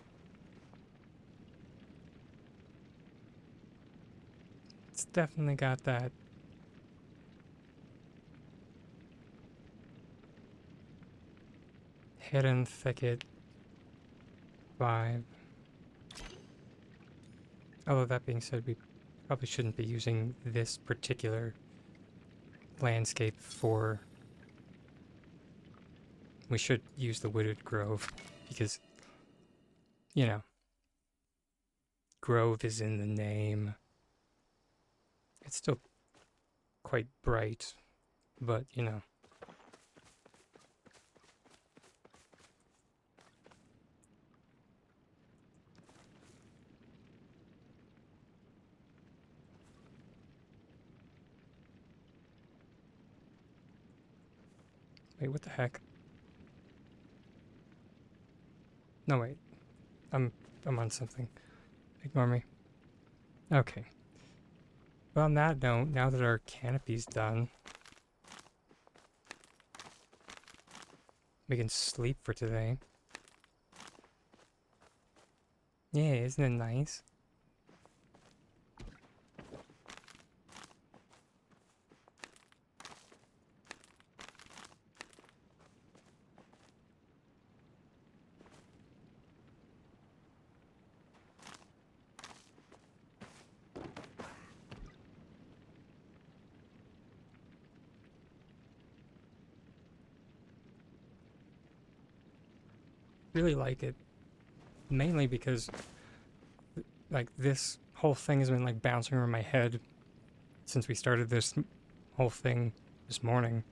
It's definitely got that hidden thicket vibe. Although that being said, we probably shouldn't be using this particular landscape for... We should use the wooded grove because, you know, grove is in the name. It's still quite bright, but, you know. Wait, what the heck? No, wait. I'm on something. Ignore me. Okay. Well, on that note, now that our canopy's done, we can sleep for today. Yeah, isn't it nice? Really like it. Mainly because, like, this whole thing has been, like, bouncing around my head since we started this whole thing this morning.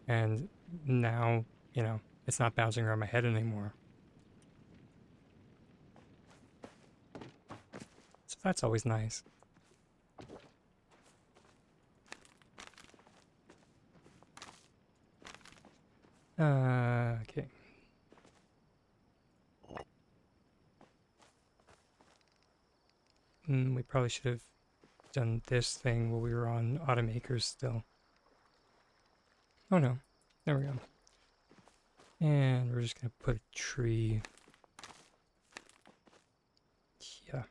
And now, you know, it's not bouncing around my head anymore. So that's always nice. Okay. We probably should have done this thing while we were on automakers still. Oh no. There we go. And we're just gonna put a tree. Yeah.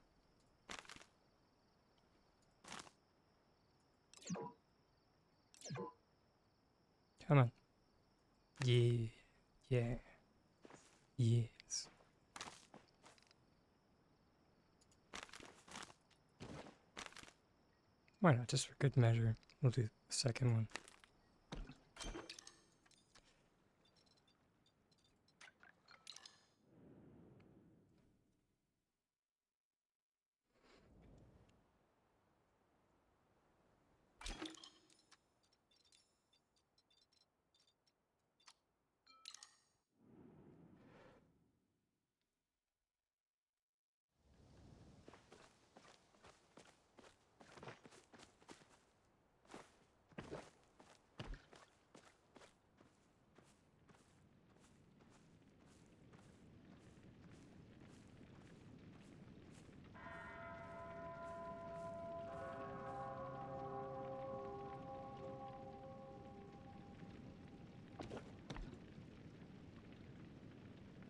Come on. Yeah. Yeah. Yes. Why not? Just for good measure. We'll do the second one.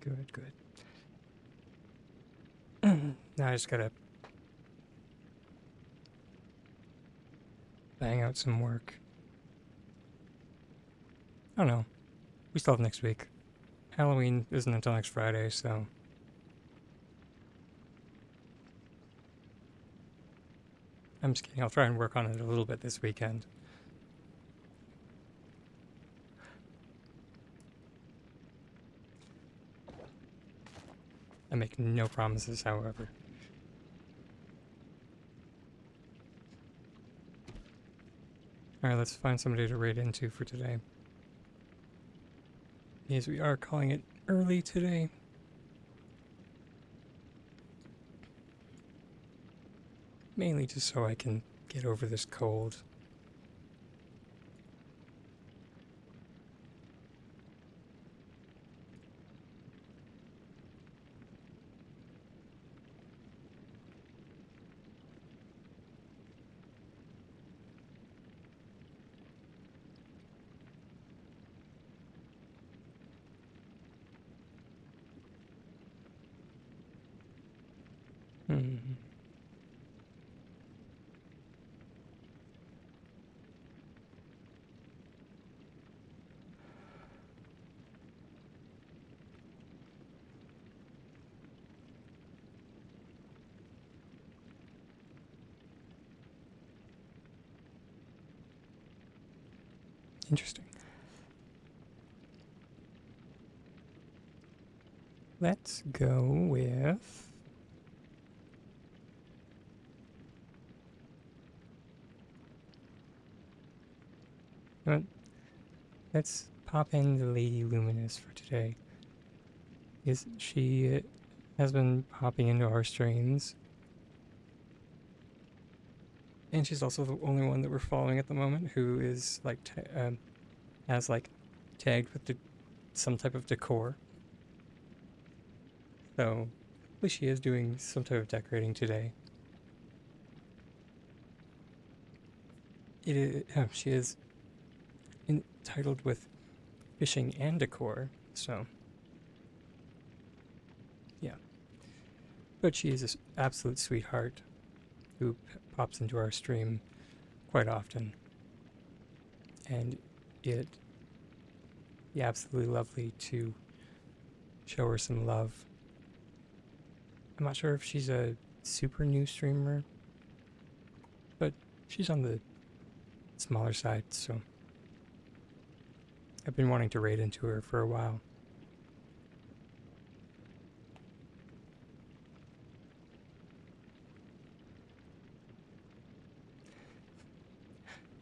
Good, good. Now I just gotta bang out some work. I don't know. We still have next week. Halloween isn't until next Friday, so... I'm just kidding. I'll try and work on it a little bit this weekend. I make no promises, however. Alright, let's find somebody to raid into for today. Because we are calling it early today. Mainly just so I can get over this cold. Interesting. Let's go with... Let's pop in the Lady Luminous for today. She has been popping into our streams. And she's also the only one that we're following at the moment who is like has like tagged with some type of decor. So at least she is doing some type of decorating today. She is entitled with fishing and decor. So yeah, but she is an absolute sweetheart who pops into our stream quite often, and it'd be absolutely lovely to show her some love. I'm not sure if she's a super new streamer, but she's on the smaller side, so I've been wanting to raid into her for a while.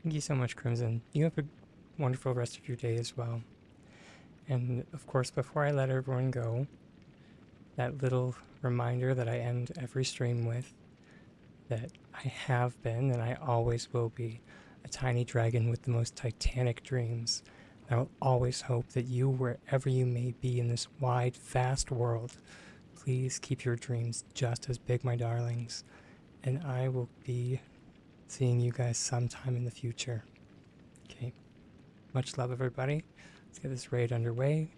Thank you so much, Crimson. You have a wonderful rest of your day as well. And of course, before I let everyone go, that little reminder that I end every stream with, that I have been and I always will be a tiny dragon with the most titanic dreams. I will always hope that you, wherever you may be in this wide, vast world, please keep your dreams just as big, my darlings. And I will be seeing you guys sometime in the future. Okay. Much love, everybody. Let's get this raid underway.